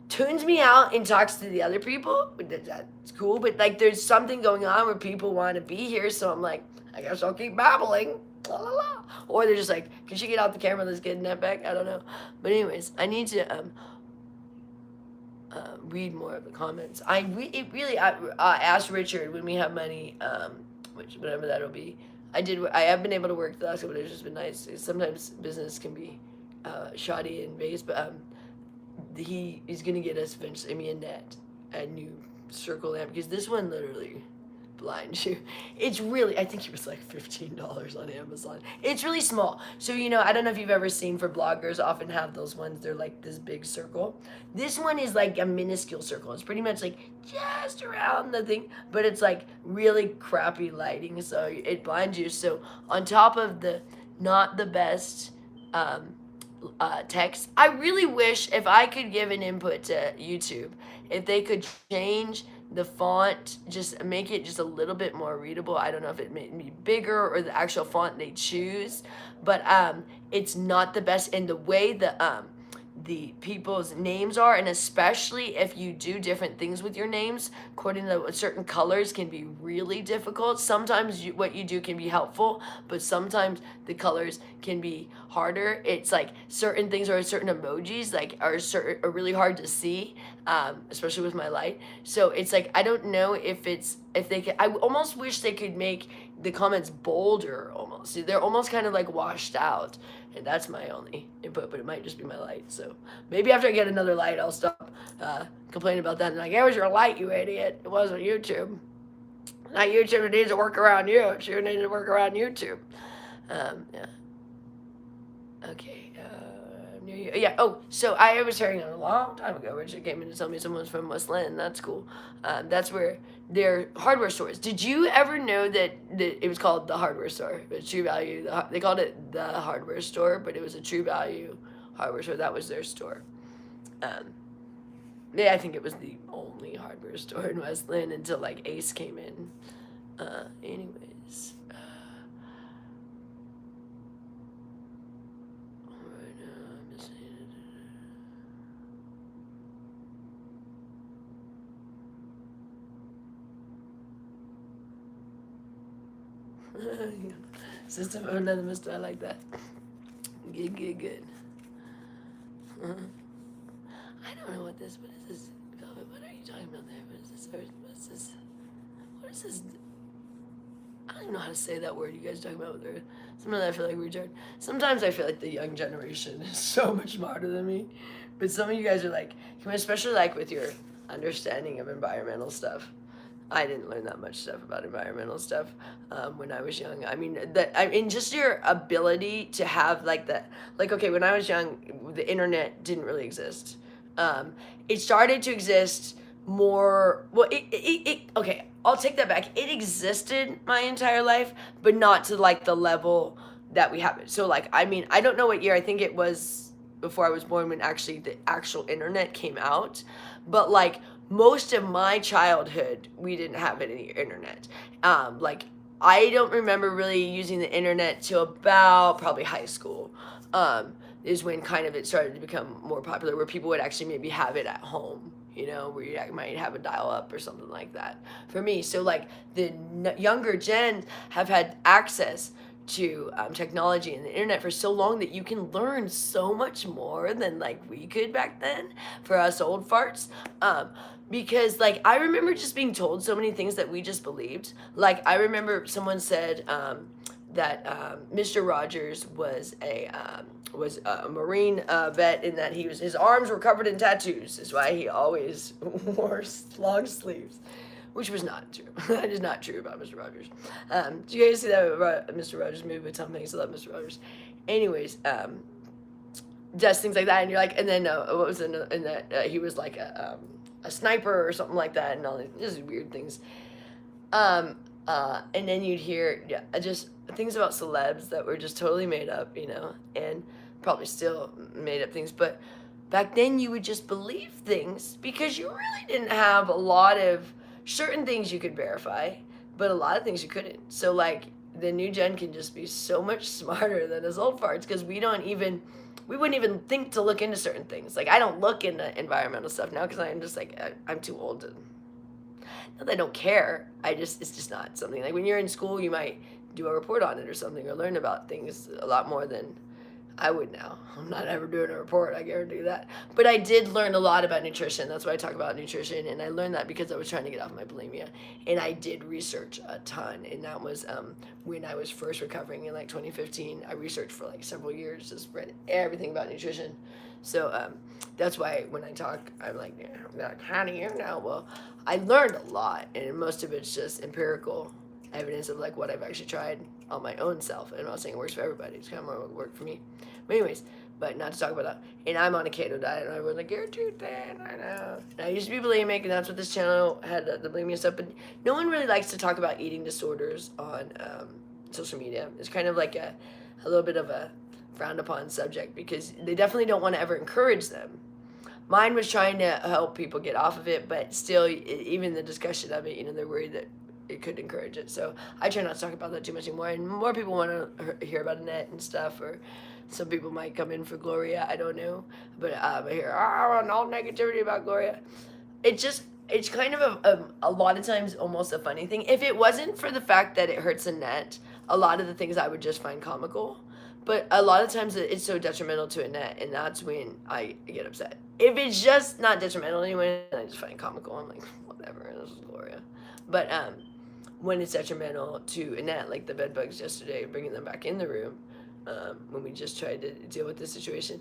tunes me out and talks to the other people. That's cool, but like there's something going on where people want to be here, so I'm like, I guess I'll keep babbling. La, la, la. Or they're just like, can she get out the camera? Let's get Annette back. I don't know. But anyways, I need to read more of the comments. I asked Richard when we have money, which whatever that'll be. I have been able to work the last couple of days. It's been nice. Sometimes business can be shoddy and base, but he is gonna get us eventually, me and Annette, a new circle lamp, because this one literally blinds you. It's really, I think it was like $15 on Amazon. It's really small. So, you know, I don't know if you've ever seen, for bloggers often have those ones, they're like this big circle. This one is like a minuscule circle. It's pretty much like just around the thing, but it's like really crappy lighting, so it blinds you. So on top of the not the best text, I really wish if I could give an input to YouTube, if they could change the font, just make it just a little bit more readable. I don't know if it may be bigger or the actual font they choose, but it's not the best in the way the people's names are, and especially if you do different things with your names, according to certain colors can be really difficult. Sometimes what you do can be helpful, but sometimes the colors can be harder. It's like certain things or certain emojis are really hard to see, especially with my light. So it's like, I don't know if they could, I almost wish they could make the comments bolder almost. See, they're almost kind of like washed out. And that's my only input, but it might just be my light. So maybe after I get another light, I'll stop complaining about that. And like, it was your light, you idiot. It wasn't YouTube. Not YouTube. It needs to work around you. It sure needs to work around YouTube. Yeah. Okay. Yeah. Oh, so I was hearing a long time ago, Richard came in to tell me someone's from West Lynn. That's cool. That's where their hardware stores. Did you ever know that it was called the hardware store? True Value. They called it the hardware store, but it was a True Value hardware store. That was their store. Yeah, I think it was the only hardware store in West Lynn until like Ace came in. Anyways. System of another mister, I like that. Good. I don't know what is this? What are you talking about there? What is this? I don't even know how to say that word you guys are talking about. Sometimes I feel like retard. Sometimes I feel like the young generation is so much smarter than me. But some of you guys are like, especially like with your understanding of environmental stuff. I didn't learn that much stuff about environmental stuff when I was young. I mean, just your ability to have okay, when I was young, the internet didn't really exist. It started to exist more, well, okay, I'll take that back. It existed my entire life, but not to like the level that we have it. So like, I mean, I don't know what year, I think it was before I was born when actually the actual internet came out, but like, most of my childhood, we didn't have any internet. Like, I don't remember really using the internet till about probably high school, is when kind of it started to become more popular, where people would actually maybe have it at home, you know, where you might have a dial-up or something like that for me. So, like, the younger gens have had access to technology and the internet for so long that you can learn so much more than, like, we could back then for us old farts. Because, like, I remember just being told so many things that we just believed. Like, I remember someone said that Mr. Rogers was a Marine vet, in that his arms were covered in tattoos, is why he always wore long sleeves, which was not true. That is not true about Mr. Rogers. Did you guys see that Mr. Rogers movie with Tom Hanks? I love Mr. Rogers. Anyways, just things like that, and you're like, and then what was in that he was like a sniper or something like that, and all these weird things. And then you'd hear just things about celebs that were just totally made up, you know, and probably still made up things. But back then you would just believe things because you really didn't have a lot of certain things you could verify, but a lot of things you couldn't. So like the new gen can just be so much smarter than us old farts because we wouldn't even think to look into certain things. Like I don't look into environmental stuff now because I'm just like I'm too old to. Not that I don't care. It's just not something like when you're in school you might do a report on it or something or learn about things a lot more than I would now. I'm not ever doing a report, I guarantee that. But I did learn a lot about nutrition. That's why I talk about nutrition. And I learned that because I was trying to get off my bulimia. And I did research a ton. And that was when I was first recovering in like 2015. I researched for like several years, just read everything about nutrition. So that's why when I talk, I'm like, how do you know? Well, I learned a lot. And most of it's just empirical evidence of like what I've actually tried on my own self. And I'm not saying it works for everybody. It's kind of more what worked for me. But anyways, but not to talk about that. And I'm on a keto diet, and everyone's like, you're too thin, I know. And I used to be bulimic, and that's what this channel had, the bulimia stuff. But no one really likes to talk about eating disorders on social media. It's kind of like a little bit of a frowned upon subject because they definitely don't want to ever encourage them. Mine was trying to help people get off of it, but still, even the discussion of it, they're worried that it could encourage it. So I try not to talk about that too much anymore. And more people want to hear about Annette and stuff, or some people might come in for Gloria. I don't know. But I hear, all negativity about Gloria. It's kind of a lot of times almost a funny thing. If it wasn't for the fact that it hurts Annette, a lot of the things I would just find comical. But a lot of times it's so detrimental to Annette, and that's when I get upset. If it's just not detrimental anyway, I just find it comical. I'm like, whatever, this is Gloria. But when it's detrimental to Annette, like the bed bugs yesterday, bringing them back in the room, when we just tried to deal with the situation,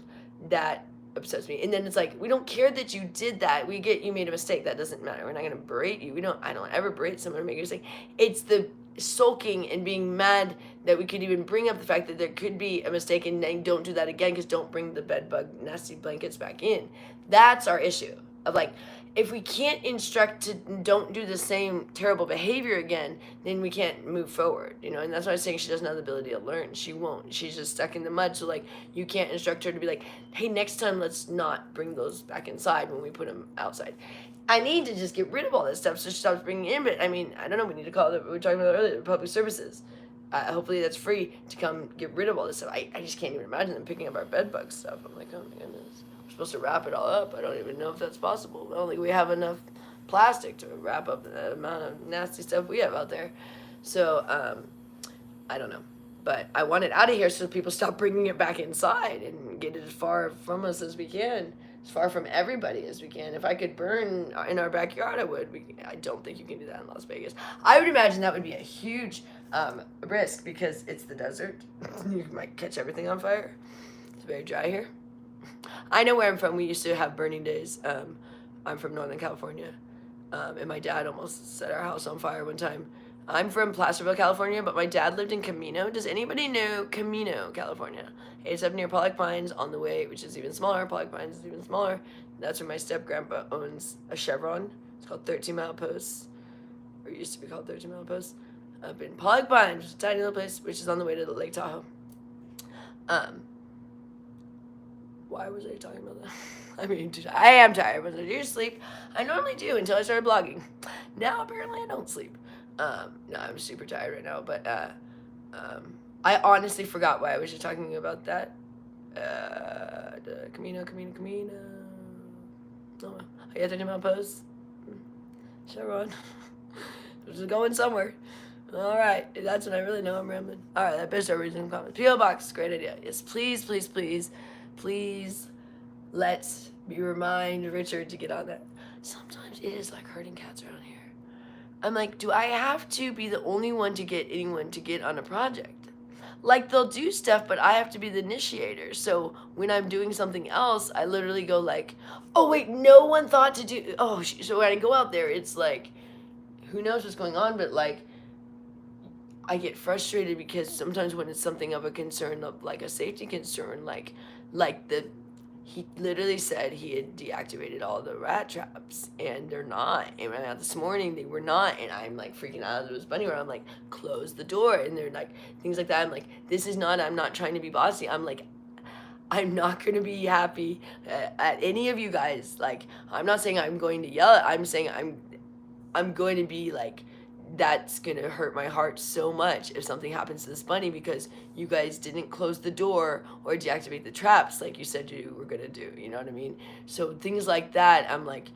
that upsets me. And then it's like, we don't care that you did that. We get you made a mistake. That doesn't matter. We're not going to berate you. I don't ever berate someone or make a mistake. It's the sulking and being mad that we could even bring up the fact that there could be a mistake and then don't do that again because don't bring the bed bug nasty blankets back in. That's our issue of like, if we can't instruct to don't do the same terrible behavior again, then we can't move forward, and that's why I'm saying she doesn't have the ability to learn. She won't. She's just stuck in the mud. So like, you can't instruct her to be like, hey, next time let's not bring those back inside when we put them outside. I need to just get rid of all this stuff so she stops bringing it in. But I mean, I don't know. We need to call it. We were talking about it earlier. Public services. Hopefully that's free to come get rid of all this stuff. I just can't even imagine them picking up our bed bug stuff. I'm like, oh my goodness. Supposed to wrap it all up. I don't even know if that's possible. I don't think we have enough plastic to wrap up the amount of nasty stuff we have out there. So I don't know, but I want it out of here so people stop bringing it back inside and get it as far from us as we can, as far from everybody as we can. If I could burn in our backyard, I would. I don't think you can do that in Las Vegas. I would imagine that would be a huge risk because it's the desert. You might catch everything on fire. It's very dry here. I know where I'm from. We used to have burning days. I'm from Northern California, and my dad almost set our house on fire one time. I'm from Placerville, California, but my dad lived in Camino. Does anybody know Camino, California? It's up near Pollock Pines on the way, which is even smaller. Pollock Pines is even smaller. That's where my step-grandpa owns a Chevron. It's called 13 Mile Post, or it used to be called 13 Mile Post, up in Pollock Pines, which is a tiny little place, which is on the way to Lake Tahoe. Why was I talking about that? I mean, I am tired, but I do sleep. I normally do until I started blogging. Now, apparently, I don't sleep. No, I'm super tired right now, but I honestly forgot why I was just talking about that. The Camino. Oh, I got to do my post. Chevron. This is going somewhere. All right, that's when I really know I'm rambling. All right, that bitch reason in comments. P.O. Box, great idea. Yes, please, let's remind Richard to get on that. Sometimes it is like herding cats around here. I'm like, do I have to be the only one to get anyone to get on a project? Like, they'll do stuff, but I have to be the initiator. So when I'm doing something else, I literally go like, oh, wait, no one thought to do... Oh, so when I go out there, it's like, who knows what's going on, but like, I get frustrated because sometimes when it's something of a concern, of like a safety concern, he literally said he had deactivated all the rat traps, and they're not. And when I got this morning, they were not, and I'm like freaking out. There was a bunny where I'm like, close the door, and they're like things like that. I'm like, this is not. I'm not trying to be bossy. I'm like, I'm not going to be happy at any of you guys. Like, I'm not saying I'm going to yell at, I'm saying I'm going to be like, that's going to hurt my heart so much if something happens to this bunny because you guys didn't close the door or deactivate the traps like you said you were going to do. You know what I mean? So things like that, I'm like,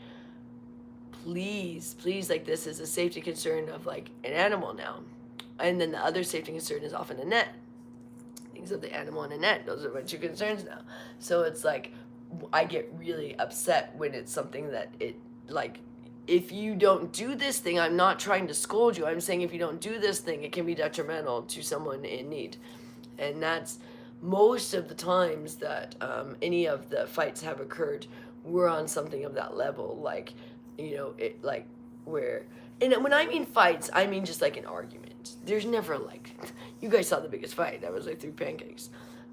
please, like, this is a safety concern of like an animal now. And then the other safety concern is often Annette. Things of the animal and Annette, those are my two concerns now. So it's like, I get really upset when it's something that it, like, if you don't do this thing, I'm not trying to scold you. I'm saying if you don't do this thing, it can be detrimental to someone in need. And that's most of the times that any of the fights have occurred, we're on something of that level. Like, you know, it like where, and when I mean fights, I mean just like an argument. There's never like, you guys saw the biggest fight. That was like 3 pancakes.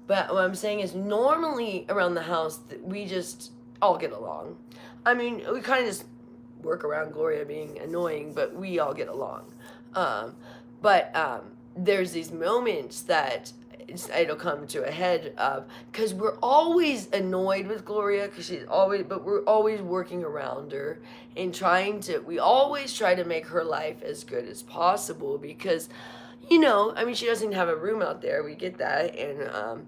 But what I'm saying is normally around the house, we just all get along. I mean, we kind of just work around Gloria being annoying, but we all get along. But there's these moments that it'll come to a head of, because we're always annoyed with Gloria, because she's always, but we're always working around her and we always try to make her life as good as possible, because, you know, I mean, she doesn't have a room out there, we get that, and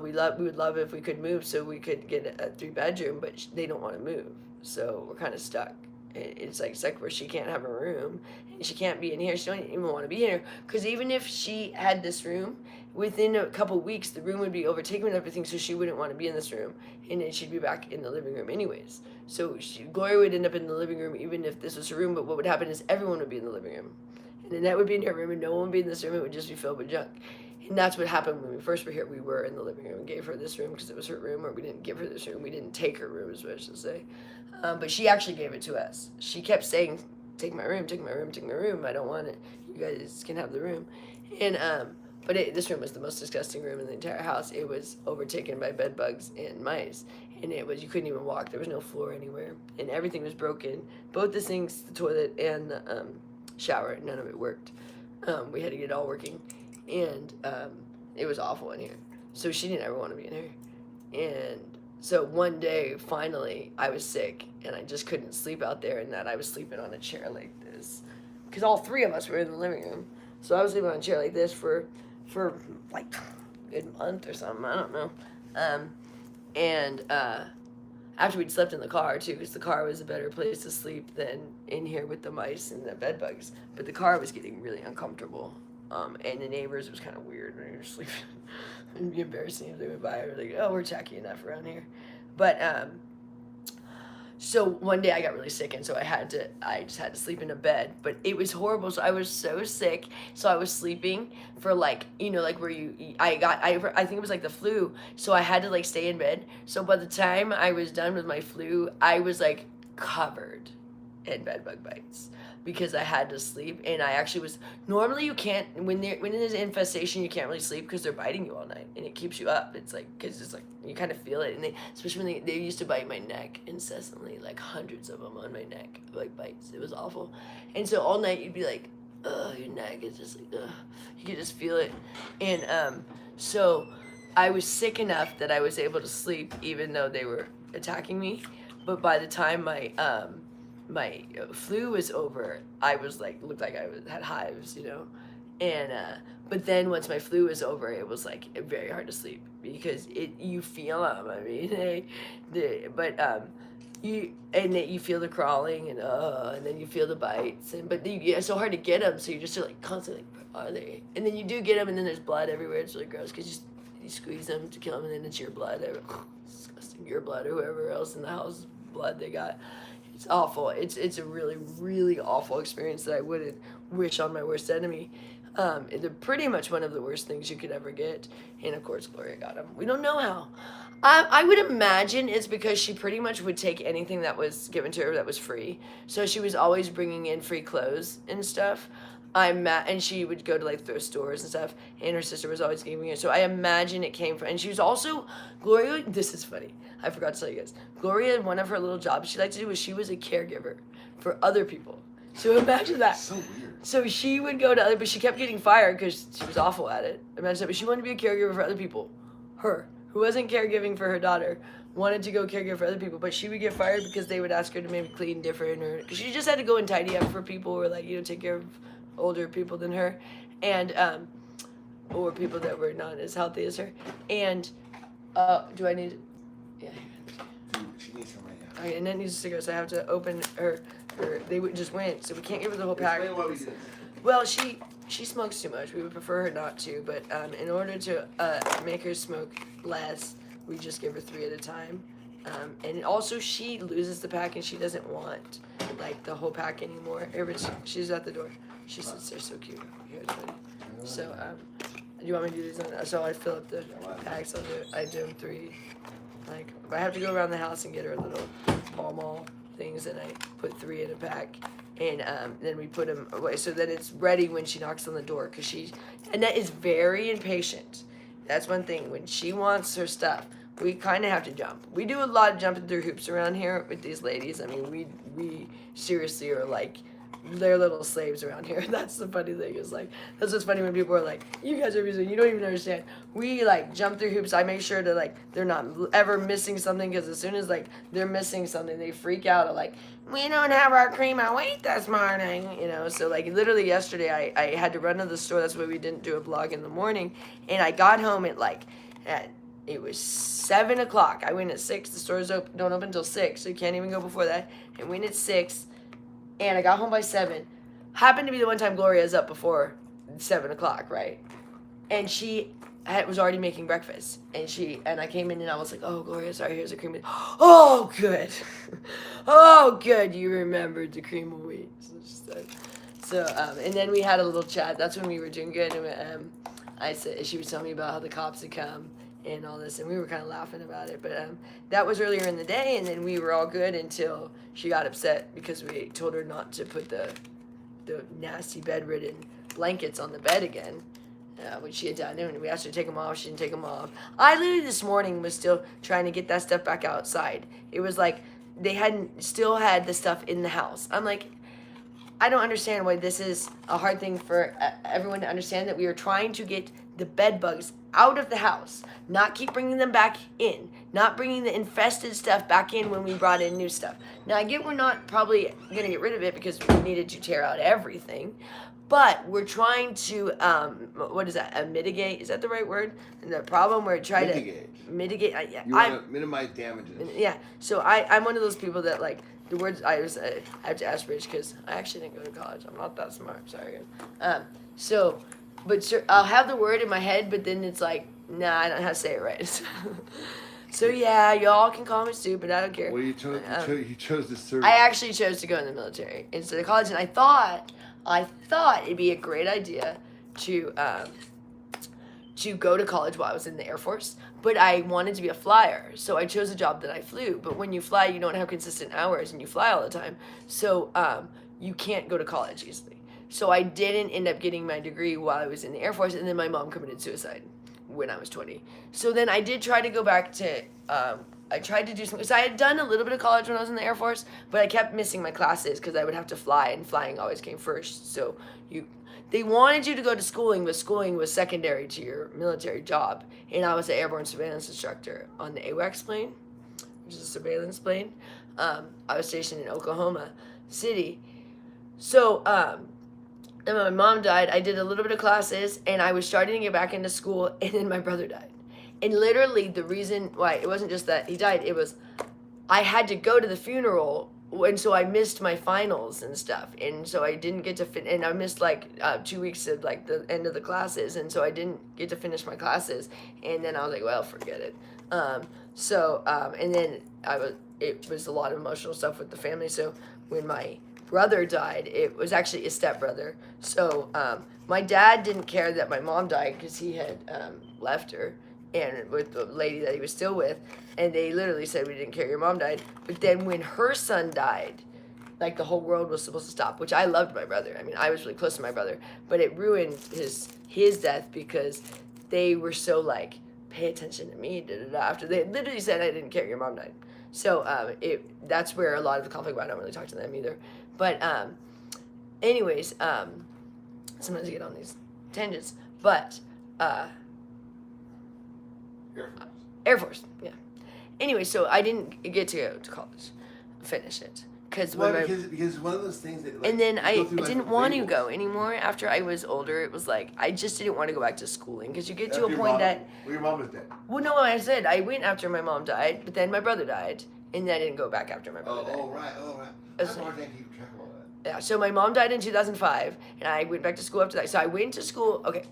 we would love if we could move so we could get a 3-bedroom, but they don't want to move, so we're kind of stuck. It's like where she can't have a room, and she can't be in here. She don't even want to be here, because even if she had this room, within a couple weeks the room would be overtaken with everything, so she wouldn't want to be in this room, and then she'd be back in the living room anyways. So Gloria would end up in the living room even if this was her room, but what would happen is everyone would be in the living room, and Annette would be in her room, and no one would be in this room. It would just be filled with junk. And that's what happened when we first were here. We were in the living room and gave her this room because it was her room, or we didn't give her this room. We didn't take her room, is what I should say. But she actually gave it to us. She kept saying, take my room, take my room, take my room. I don't want it. You guys can have the room. And but this room was the most disgusting room in the entire house. It was overtaken by bed bugs and mice. And it was, you couldn't even walk. There was no floor anywhere. And everything was broken. Both the sinks, the toilet, and the shower, none of it worked. We had to get it all working. And it was awful in here. So she didn't ever want to be in here. And so one day, finally, I was sick, and I just couldn't sleep out there, and that I was sleeping on a chair like this. Because all 3 of us were in the living room. So I was sleeping on a chair like this for like a good month or something. I don't know. And after we'd slept in the car, too, because the car was a better place to sleep than in here with the mice and the bed bugs. But the car was getting really uncomfortable. And the neighbors, it was kind of weird when we were sleeping. It'd be embarrassing if they went by. We're like, oh, we're tacky enough around here. But so one day I got really sick, and so I just had to sleep in a bed. But it was horrible. So I was so sick. So I was sleeping for like, you know, like where I think it was like the flu. So I had to like stay in bed. So by the time I was done with my flu, I was like covered in bed bug bites, because I had to sleep. And I actually was, normally you can't, when there's an infestation, you can't really sleep because they're biting you all night, and it keeps you up. It's like, because it's like, you kind of feel it. And especially when they used to bite my neck incessantly, like hundreds of them on my neck, like bites. It was awful. And so all night you'd be like, ugh, your neck is just like, ugh. You could just feel it. And so I was sick enough that I was able to sleep even though they were attacking me. But by the time my flu was over, I was like, looked like I had hives, you know. And but then once my flu was over, it was like very hard to sleep, because you feel them. I mean, you feel the crawling, and then you feel the bites, but it's so hard to get them, so you're just like constantly like, where are they? And then you do get them, and then there's blood everywhere. It's really gross, because you squeeze them to kill them, and then it's your blood. It's disgusting. Your blood, or whoever else in the house blood they got. It's awful. It's a really, really awful experience that I wouldn't wish on my worst enemy. They're pretty much one of the worst things you could ever get. And of course, Gloria got them. We don't know how. I would imagine it's because she pretty much would take anything that was given to her that was free. So she was always bringing in free clothes and stuff. And she would go to like thrift stores and stuff, and her sister was always giving her. So I imagine it came from, and she was also, Gloria, this is funny, I forgot to tell you guys. Gloria, one of her little jobs she liked to do was she was a caregiver for other people. So imagine that. So weird. So she would go to but she kept getting fired because she was awful at it. Imagine that, but she wanted to be a caregiver for other people. Her, who wasn't caregiving for her daughter, wanted to go caregive for other people, but she would get fired because they would ask her to maybe clean different, or because she just had to go and tidy up for people who were like, take care of older people than her, and or people that were not as healthy as her. And do I need? Yeah. She needs some right now. Okay, Annette needs a cigarette, so I have to open her. They just went, so we can't give her the whole pack. Explain why we did. Well, she smokes too much. We would prefer her not to, but in order to make her smoke less, we just give her 3 at a time. And also, she loses the pack, and she doesn't want like the whole pack anymore. She's at the door. She sits there so cute. Here, it's ready. So, do you want me to do these? So I fill up the packs. I do them 3. Like, if I have to go around the house and get her little Pall Mall things, and I put 3 in a pack. And then we put them away so that it's ready when she knocks on the door. Because Annette is very impatient. That's one thing. When she wants her stuff, we kind of have to jump. We do a lot of jumping through hoops around here with these ladies. I mean, we seriously are like, they're little slaves around here. That's the funny thing, is like, that's what's funny when people are like, you guys are busy, you don't even understand. We like jump through hoops. I make sure to like, they're not ever missing something, because as soon as like they're missing something, they freak out. Like, we don't have our cream of wheat this morning, So like literally yesterday, I had to run to the store. That's why we didn't do a vlog in the morning. And I got home it was 7 o'clock. I went at 6. The stores don't open until 6, so you can't even go before that. I went at 6. And I got home by 7. Happened to be the one time Gloria is up before 7 o'clock, right? And she was already making breakfast. And I came in and I was like, oh, Gloria, sorry, here's the cream of wheat. Oh, good. Oh, good, you remembered the cream of wheat. So, and then we had a little chat. That's when we were doing good. And she was telling me about how the cops had come and all this, and we were kind of laughing about it, but that was earlier in the day, and then we were all good until she got upset because we told her not to put the nasty bedridden blankets on the bed again, which she had done, and we asked her to take them off. She didn't take them off. I literally this morning was still trying to get that stuff back outside. It was like they still had the stuff in the house. I'm like, I don't understand why this is a hard thing for everyone to understand, that we are trying to get the bed bugs out of the house, not keep bringing them back in, not bringing the infested stuff back in when we brought in new stuff. Now, I get we're not probably going to get rid of it because we needed to tear out everything, but we're trying to, what is that, mitigate? Is that the right word? And the problem, we're trying to mitigate. You want to minimize damages. Yeah, so I'm one of those people that, like, the words I have to ask Rich, because I actually didn't go to college. I'm not that smart. Sorry. But sure, I'll have the word in my head, but then it's like, nah, I don't know how to say it right. So yeah, y'all can call me stupid. I don't care. Well, you chose to serve. I actually chose to go in the military instead of college, and I thought it'd be a great idea to go to college while I was in the Air Force. But I wanted to be a flyer, so I chose a job that I flew. But when you fly, you don't have consistent hours, and you fly all the time, so you can't go to college easily. So I didn't end up getting my degree while I was in the Air Force, and then my mom committed suicide when I was 20. So then I did try to go back to, I tried to do something, so I had done a little bit of college when I was in the Air Force, but I kept missing my classes because I would have to fly, and flying always came first. So they wanted you to go to schooling, but schooling was secondary to your military job. And I was an airborne surveillance instructor on the AWACS plane, which is a surveillance plane. I was stationed in Oklahoma City. So, and when my mom died, I did a little bit of classes, and I was starting to get back into school, and then my brother died. And literally the reason why, it wasn't just that he died, it was I had to go to the funeral, and so I missed my finals and stuff, and so I didn't get to and I missed like 2 weeks of like the end of the classes, and so I didn't get to finish my classes, and then I was like, well, forget it. And then it was a lot of emotional stuff with the family. So when my brother died, it was actually a stepbrother. So my dad didn't care that my mom died because he had left her and with the lady that he was still with, and they literally said, we didn't care your mom died. But then when her son died, like the whole world was supposed to stop, which I loved my brother. I mean, I was really close to my brother, but it ruined his death because they were so like, pay attention to me, after they literally said, I didn't care your mom died. So that's where a lot of the conflict went. I don't really talk to them either. But anyways, sometimes I get on these tangents. But Air Force, yeah. Anyway, so I didn't get to go to college, finish it. Because one of those things that, like, and then I didn't want to labels. go anymore after I was older. It was like I just didn't want to go back to schooling because you get to a point that your mom was dead. Well, no, I said I went after my mom died, but then my brother died, and then I didn't go back after my brother died. Oh right. That's hard to keep track of all that. Yeah, so my mom died in 2005, and I went back to school after that. So I went to school. Okay,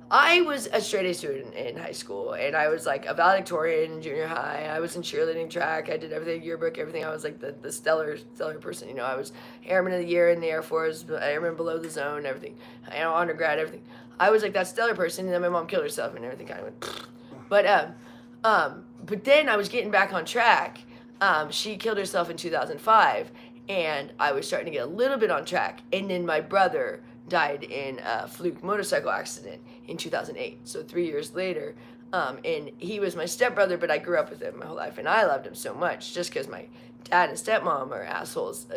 I was a straight A student in high school, and I was like a valedictorian in junior high. I was in cheerleading, track. I did everything, yearbook, everything. I was like the stellar person. You know, I was Airman of the Year in the Air Force, Airman below the zone, everything. You know, undergrad, everything. I was like that stellar person, and then my mom killed herself, and everything kind of went. But then I was getting back on track. She killed herself in 2005, and I was starting to get a little bit on track. And then my brother died in a fluke motorcycle accident in 2008. So 3 years later, and he was my stepbrother, but I grew up with him my whole life, and I loved him so much just because my dad and stepmom are assholes.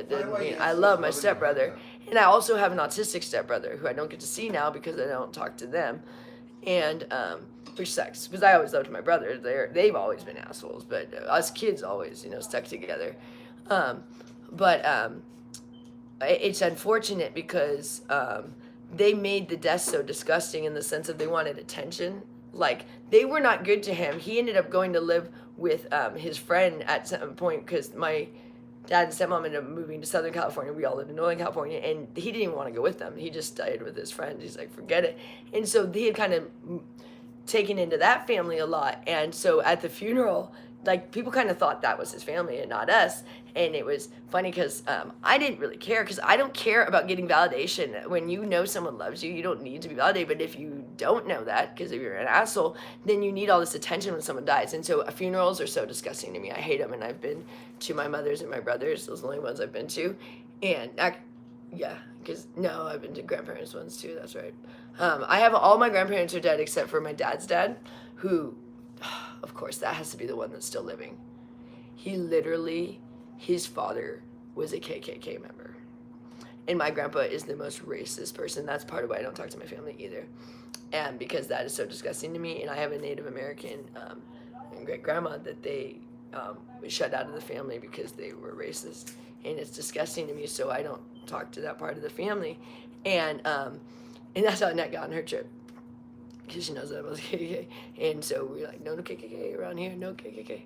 I love my stepbrother, and I also have an autistic stepbrother who I don't get to see now because I don't talk to them, and which sucks because I always loved my brother. They've always been assholes, but us kids always, stuck together. It's unfortunate because they made the death so disgusting in the sense that they wanted attention. Like, they were not good to him. He ended up going to live with his friend at some point because my dad and stepmom ended up moving to Southern California. We all lived in Northern California, and he didn't even want to go with them. He just stayed with his friend. He's like, forget it. And so he had kind of taken into that family a lot. And so at the funeral, like, people kind of thought that was his family and not us. And it was funny because I didn't really care because I don't care about getting validation. When you know someone loves you, you don't need to be validated. But if you don't know that, because if you're an asshole, then you need all this attention when someone dies. And so funerals are so disgusting to me. I hate them. And I've been to my mother's and my brother's. Those are the only ones I've been to. And I've been to grandparents' ones too. That's right. I have all my grandparents are dead except for my dad's dad, who, of course, that has to be the one that's still living. His father was a KKK member. And my grandpa is the most racist person. That's part of why I don't talk to my family either. And because that is so disgusting to me. And I have a Native American great-grandma that they shut out of the family because they were racist. And it's disgusting to me, so I don't talk to that part of the family. And that's how Annette got on her trip. Because she knows that I was KKK. And so we were like, no KKK around here, no KKK.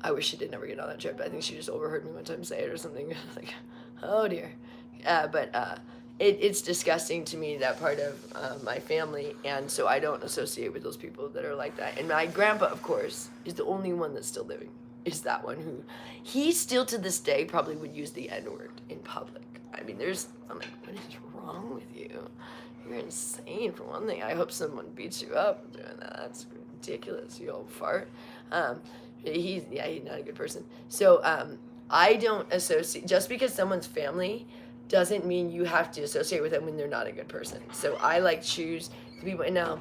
I wish she did never get on that trip. I think she just overheard me one time say it or something. Like, oh dear. It's disgusting to me, that part of my family. And so I don't associate with those people that are like that. And my grandpa, of course, is the only one that's still living. Is that one who, he still to this day probably would use the N-word in public. I mean, I'm like, what is wrong with you? You're insane, for one thing. I hope someone beats you up doing that. That's ridiculous, you old fart. He's not a good person. So I don't associate, just because someone's family doesn't mean you have to associate with them when they're not a good person. So I choose the people. And now,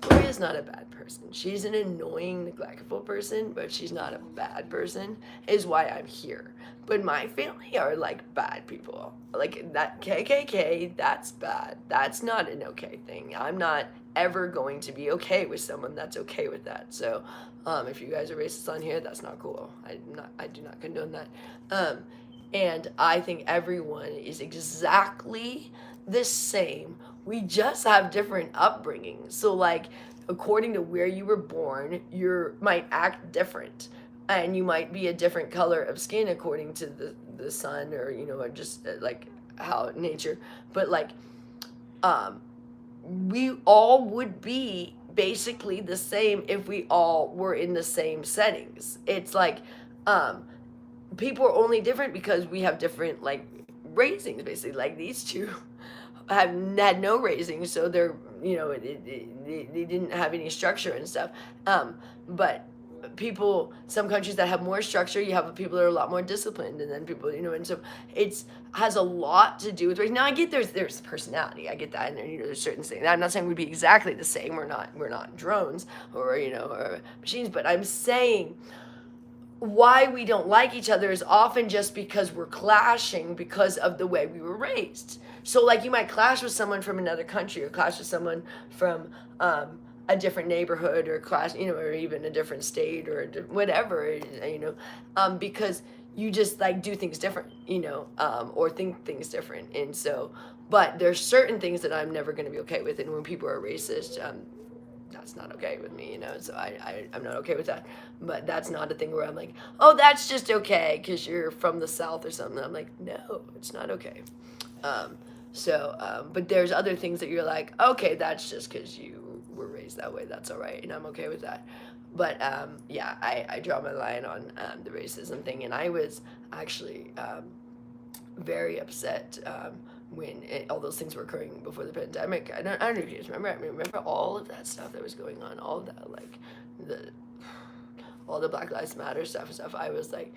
Gloria's not a bad person. She's an annoying, neglectful person, but she's not a bad person, is why I'm here. But my family are bad people. Like that KKK, that's bad. That's not an okay thing. I'm not ever going to be okay with someone that's okay with that. So if you guys are racist on here, that's not cool. I do not condone that. And I think everyone is exactly the same. We just have different upbringings. So according to where you were born, you might act different. And you might be a different color of skin according to the sun, or just how nature. But we all would be basically the same if we all were in the same settings. It's people are only different because we have different raisings, basically. These two had no raising, so they're they didn't have any structure and stuff. But people, some countries that have more structure, you have people that are a lot more disciplined, and then people, and so it's has a lot to do with race. Now I get there's personality, I get that, and there's certain things. I'm not saying we'd be exactly the same. We're not drones or or machines, but I'm saying why we don't like each other is often just because we're clashing because of the way we were raised. So you might clash with someone from another country, or clash with someone from a different neighborhood or class, you know, or even a different state or whatever, you know, because you just like do things different, you know, or think things different. And so, but there's certain things that I'm never going to be okay with. And when people are racist, that's not okay with me, you know, so I'm not okay with that. But that's not a thing where I'm like, oh, that's just okay because you're from the South or something. I'm like, no, it's not okay. But there's other things that you're like, okay, that's just because you were raised that way. That's all right, and I'm okay with that. But yeah, I draw my line on the racism thing, and I was actually very upset when all those things were occurring before the pandemic. I don't know if you guys remember. I mean, remember all of that stuff that was going on, all of that, like all the Black Lives Matter stuff and stuff. I was like,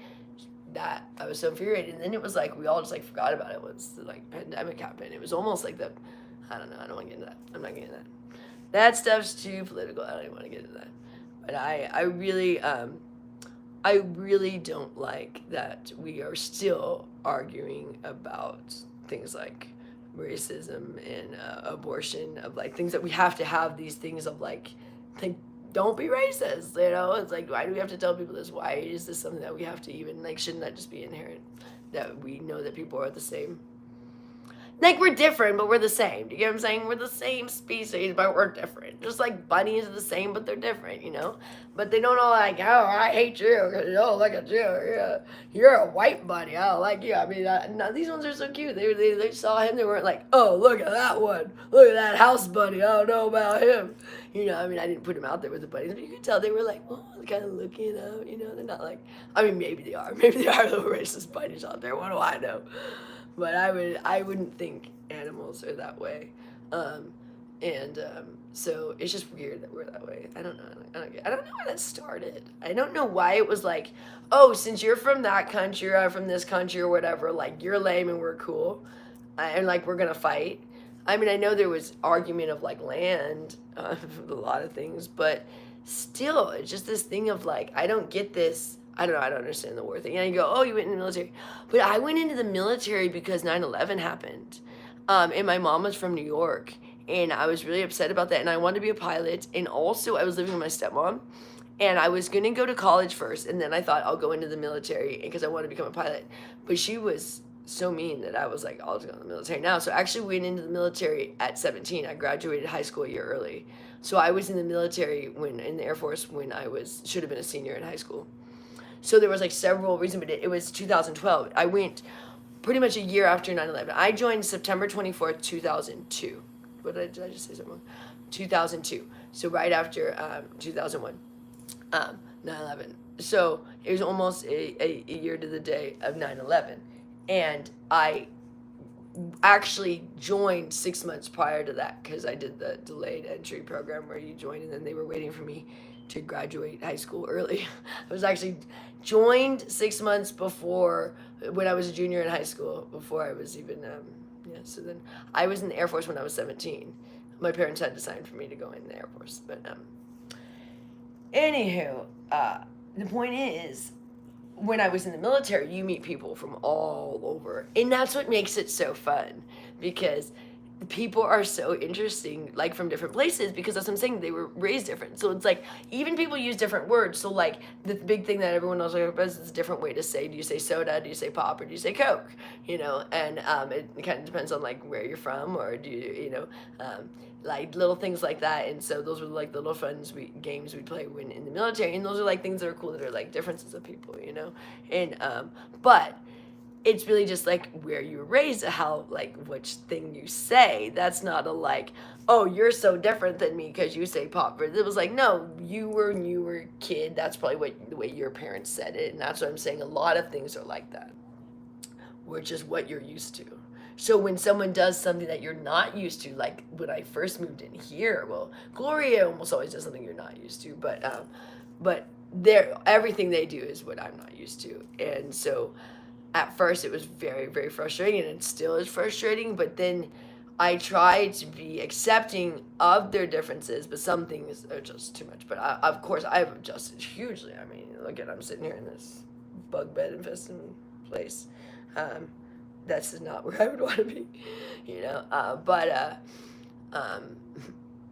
that I was so infuriated, and then it was like we all just like forgot about it once the like pandemic happened. It was almost like the, I don't know, I don't want to get into that. I'm not getting into that. That stuff's too political. I don't even want to get into that. But I really don't like that we are still arguing about things like racism and abortion, of like things that we have to have these things of like don't be racist, you know? It's like, why do we have to tell people this? Why is this something that we have to even, like, shouldn't that just be inherent? That we know that people are the same? Like, we're different, but we're the same. Do you get what I'm saying? We're the same species, but we're different. Just like bunnies are the same, but they're different, you know? But they don't all like, oh, I hate you because you don't look at you. You're a white bunny. I don't like you. I mean, no, these ones are so cute. They saw him. They weren't like, oh, look at that one. Look at that house bunny. I don't know about him. You know, I mean, I didn't put him out there with the bunnies, but you could tell they were like, oh, kind of looking out, you know? They're not like, I mean, maybe they are. Maybe there are little racist bunnies out there. What do I know? But I wouldn't think animals are that way. So it's just weird that we're that way. I don't know. I don't know why that started. I don't know why it was like, oh, since you're from that country or I'm from this country or whatever, like you're lame and we're cool. And like we're going to fight. I mean, I know there was argument of like land, a lot of things, but still, it's just this thing of like, I don't get this. I don't know, I don't understand the war thing. And you go, oh, you went into the military. But I went into the military because 9/11 happened. And my mom was from New York. And I was really upset about that. And I wanted to be a pilot. And also, I was living with my stepmom. And I was going to go to college first. And then I thought I'll go into the military because I want to become a pilot. But she was so mean that I was like, I'll just go in the military now. So I actually went into the military at 17. I graduated high school a year early. So I was in the military in the Air Force when I should have been a senior in high school. So there was like several reasons, but it was 2012. I went pretty much a year after 9/11. I joined September 24th, 2002. Did I just say something wrong? 2002. So right after 2001, 9/11. So it was almost a year to the day of 9/11. And I actually joined 6 months prior to that because I did the delayed entry program where you join and then they were waiting for me to graduate high school early. I was actually joined 6 months before, when I was a junior in high school, before I was even, so then I was in the Air Force when I was 17. My parents had to sign for me to go in the Air Force, but anywho, the point is, when I was in the military, you meet people from all over, and that's what makes it so fun, because people are so interesting, like from different places, because that's what I'm saying, they were raised different. So it's like, even people use different words. So like, the big thing that everyone knows is a different way to say, do you say soda, do you say pop, or do you say Coke? You know, and it kind of depends on like where you're from, or do you, like little things like that. And so those were like the little games we play when in the military, and those are like things that are cool, that are like differences of people, you know? And, but it's really just like where you were raised, how like which thing you say. That's not a like, oh, you're so different than me because you say pop. It was like, no, you were a kid. That's probably the way your parents said it, and that's what I'm saying. A lot of things are like that, which is what you're used to. So when someone does something that you're not used to, like when I first moved in here, well, Gloria almost always does something you're not used to, but everything they do is what I'm not used to, and so. At first, it was very, very frustrating, and it still is frustrating, but then I try to be accepting of their differences, but some things are just too much. But of course, I've adjusted hugely. I mean, look at, I'm sitting here in this bug bed infested place. That's not where I would want to be, you know?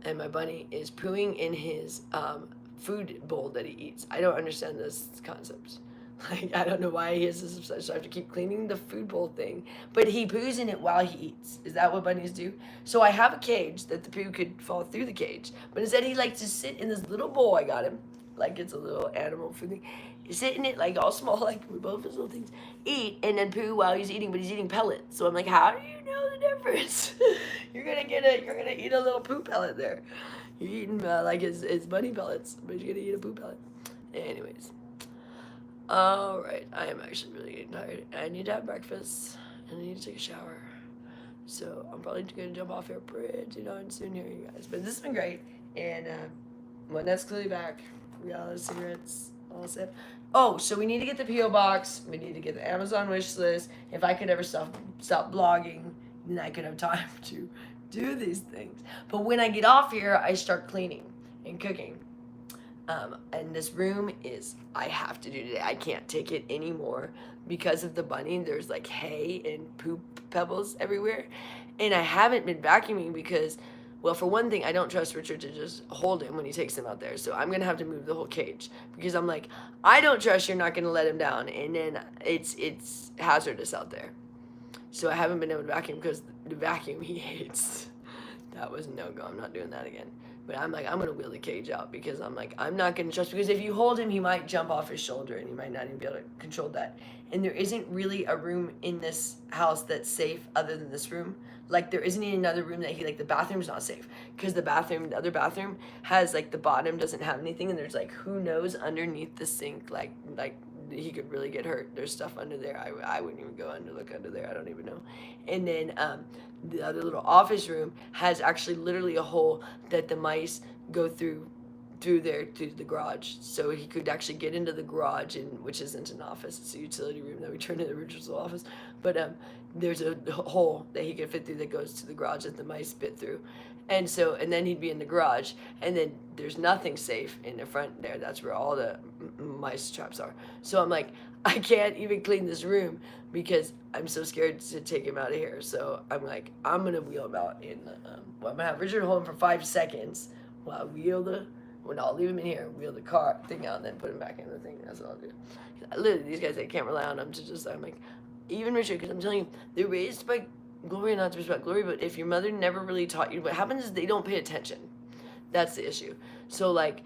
and my bunny is pooing in his food bowl that he eats. I don't understand this concept. Like, I don't know why he has this obsession. I have to keep cleaning the food bowl thing. But he poos in it while he eats. Is that what bunnies do? So I have a cage that the poo could fall through the cage. But instead he likes to sit in this little bowl I got him. Like it's a little animal food thing. Sit in it like all small, like with both his little things. Eat and then poo while he's eating, but he's eating pellets. So I'm like, how do you know the difference? You're gonna eat a little poo pellet there. You're eating like his bunny pellets, but you're gonna eat a poo pellet. Anyways. Alright, I am actually really getting tired. I need to have breakfast, and I need to take a shower. So I'm probably going to jump off here pretty darn soon here, you guys. But this has been great, and Annette's clearly back. We got all the cigarettes, all set. Oh, so we need to get the P.O. box. We need to get the Amazon wish list. If I could ever stop blogging, then I could have time to do these things. But when I get off here, I start cleaning and cooking. And this room I have to do today. I can't take it anymore because of the bunny. There's like hay and poop pebbles everywhere. And I haven't been vacuuming because, well, for one thing, I don't trust Richard to just hold him when he takes him out there. So I'm going to have to move the whole cage because I'm like, I don't trust you're not going to let him down. And then it's hazardous out there. So I haven't been able to vacuum because the vacuum he hates. That was no go. I'm not doing that again. But I'm like, I'm going to wheel the cage out because I'm like, I'm not going to trust, because if you hold him, he might jump off his shoulder and he might not even be able to control that. And there isn't really a room in this house that's safe other than this room. Like, there isn't even another room that the bathroom's not safe. Because the other bathroom has, like, the bottom doesn't have anything, and there's, like, who knows underneath the sink, like he could really get hurt. There's stuff under there. I wouldn't even go look under there. I don't even know. And then the other little office room has actually literally a hole that the mice go through there to the garage. So he could actually get into the garage, which isn't an office. It's a utility room that we turned into Richard's office. But there's a hole that he could fit through that goes to the garage that the mice bit through. And then he'd be in the garage, and then there's nothing safe in the front there. That's where all the mice traps are. So I'm like, I can't even clean this room because I'm so scared to take him out of here. So I'm like, I'm going to wheel him out in the, I'm going to have Richard hold him for 5 seconds while I I'll leave him in here, wheel the car thing out, and then put him back in the thing. That's what I'll do. Literally, these guys, I can't rely on them to just, I'm like, even Richard, because I'm telling you, they're raised by Gloria, not to respect Gloria, but if your mother never really taught you, what happens is they don't pay attention. That's the issue. So, like,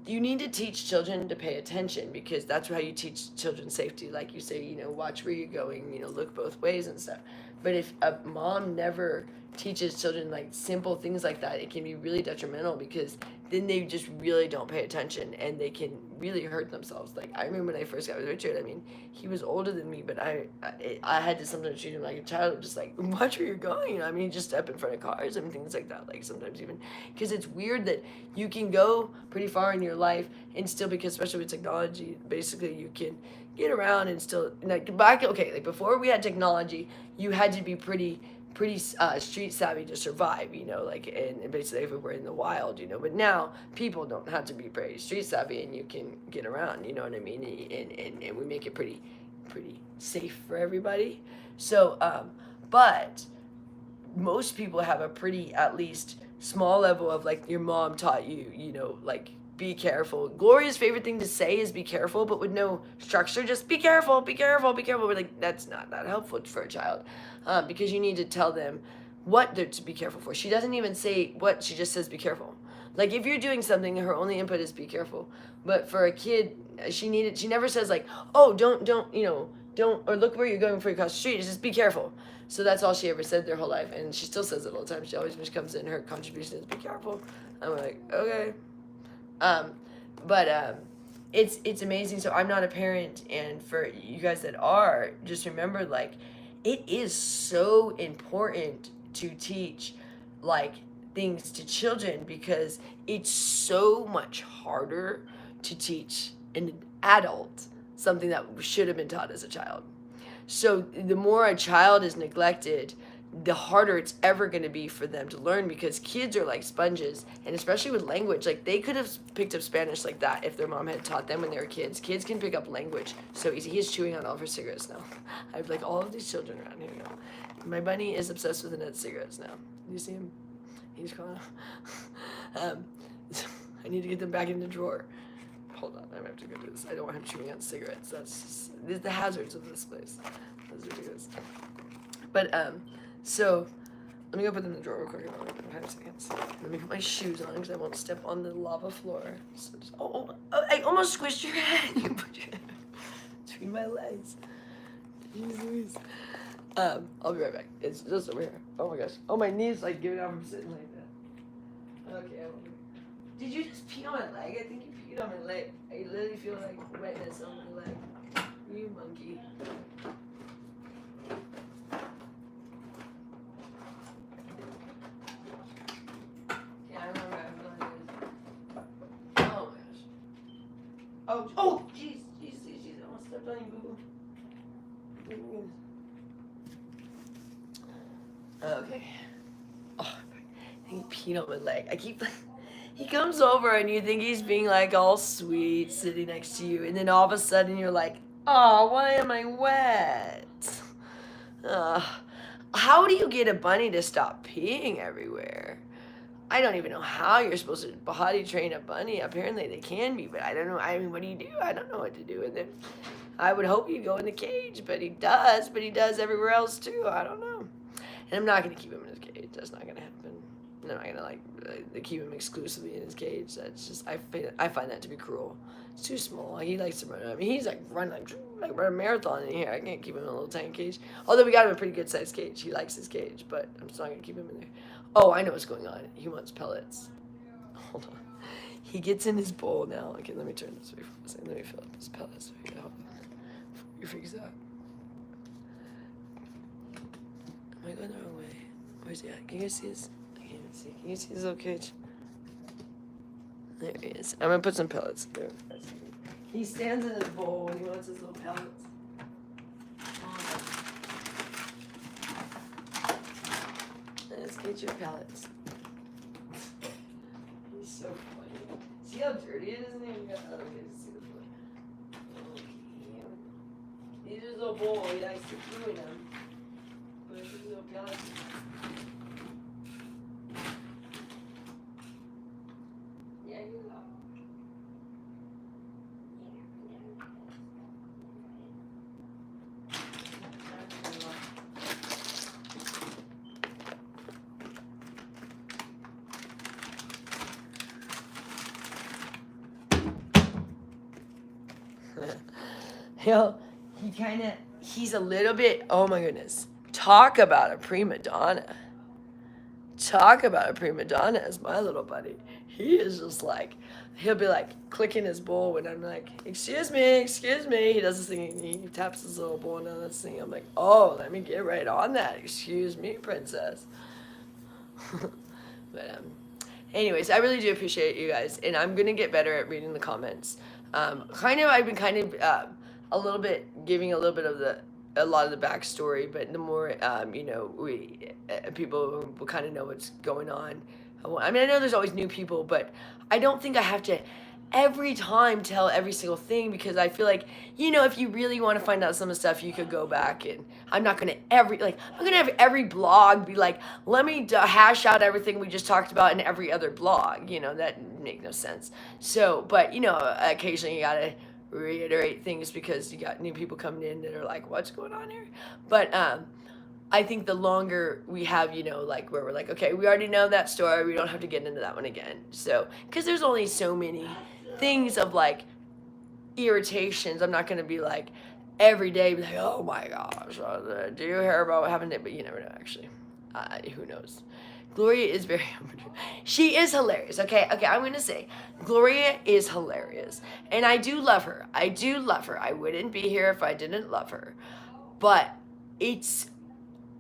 you need to teach children to pay attention, because that's how you teach children safety. Like you say, watch where you're going, look both ways and stuff. But if a mom never teaches children, like, simple things like that, it can be really detrimental, because then they just really don't pay attention and they can really hurt themselves. Like, I remember when I first got with Richard, I mean, he was older than me, but I had to sometimes treat him like a child, just like, watch where you're going. I mean, just step in front of cars and things like that. Like, sometimes even, because it's weird that you can go pretty far in your life and still, because especially with technology, basically you can get around and still, like, before we had technology, you had to be pretty street savvy to survive, like, and basically everywhere in the wild, but now people don't have to be very street savvy and you can get around, you know what I mean, and we make it pretty safe for everybody. So but most people have a pretty, at least small level of, like, your mom taught you, like, be careful. Gloria's favorite thing to say is be careful, but with no structure, just be careful, be careful, be careful. We're like, that's not that helpful for a child, because you need to tell them what they're to be careful for. She doesn't even say what, she just says be careful. Like, if you're doing something, her only input is be careful. But for a kid, she never says, like, oh, don't, or look where you're going before you cross the street. It's just be careful. So that's all she ever said their whole life, and she still says it all the time. She always, when she comes in, her contribution is be careful. I'm like, okay. It's amazing. So I'm not a parent, and for you guys that are, just remember, like, it is so important to teach, like, things to children, because it's so much harder to teach an adult something that should have been taught as a child. So the more a child is neglected, the harder it's ever going to be for them to learn, because kids are like sponges, and especially with language, like, they could have picked up Spanish like that if their mom had taught them when they were kids. Kids can pick up language so easy. He's chewing on all of her cigarettes now. I have, like, all of these children around here now. My bunny is obsessed with Annette's cigarettes now. You see him? He's gone. I need to get them back in the drawer. Hold on, I have to go do this. I don't want him chewing on cigarettes. That's just the hazards of this place. That's ridiculous. But so let me go put them in the drawer real quick. About 5 seconds. Let me put my shoes on because I won't step on the lava floor. So just, I almost squished your head. You put your head between my legs. Jeez. I'll be right back. It's just over here. Oh my gosh. Oh, my knees like giving out from sitting like that. Okay. Did you just pee on my leg? I think you peed on my leg. I literally feel like wetness on my leg. You monkey. Yeah, I remember. Oh my gosh. Oh, jeez. I almost stepped on you, boo. Okay. Oh, he peed on my leg. He comes over and you think he's being like all sweet sitting next to you, and then all of a sudden you're like, oh, why am I wet? How do you get a bunny to stop peeing everywhere? I don't even know how you're supposed to potty train a bunny. Apparently they can be, but I don't know. I mean, what do you do? I don't know what to do with it. I would hope he'd go in the cage, but he does everywhere else too. I don't know. And I'm not going to keep him in his cage. That's not going to happen. I'm not going to keep him exclusively in his cage. That's just, I find that to be cruel. It's too small. He likes to run. I mean, he's run a marathon in here. I can't keep him in a little tiny cage. Although we got him a pretty good sized cage. He likes his cage, but I'm just not going to keep him in there. Oh, I know what's going on. He wants pellets. Hold on. He gets in his bowl now. Okay, let me turn this way for a second. Let me fill up his pellets. Before he freaks out. Am I going the wrong way? Where's he at? Can you guys see his? I can't even see. Can you see his little cage? There he is. I'm gonna put some pellets there. He stands in his bowl when he wants his little pellets. Let's get your pellets. He's so funny. See how dirty it is in here? Oh, okay, see the floor. He's his little bowl. He likes to chew in them. But it's his little pellets. Yeah, you go. He's a little bit, oh my goodness. Talk about a prima donna. Talk about a prima donna as my little buddy. He is just like, he'll be like clicking his bowl when I'm like, excuse me. He does this thing, he taps his little bowl and this thing. I'm like, oh, let me get right on that. Excuse me, princess. But anyways, I really do appreciate you guys, and I'm gonna get better at reading the comments. I've been a little bit giving a little bit of a lot of the backstory, but the more people will kind of know what's going on. I mean, I know there's always new people, but I don't think I have to every time tell every single thing, because I feel like, if you really want to find out some of the stuff, you could go back, and I'm not gonna have every blog be like, let me hash out everything we just talked about in every other blog. That make no sense. So, but occasionally you gotta reiterate things because you got new people coming in that are like, what's going on here? But I think the longer we have, where we're like, okay, we already know that story, we don't have to get into that one again. So, because there's only so many things of irritations. I'm not going to be like every day be like, oh my gosh, do you hear about what happened to, but you never know, actually. Who knows? Gloria is she is hilarious. Okay, I'm going to say Gloria is hilarious, and I do love her. I wouldn't be here if I didn't love her, but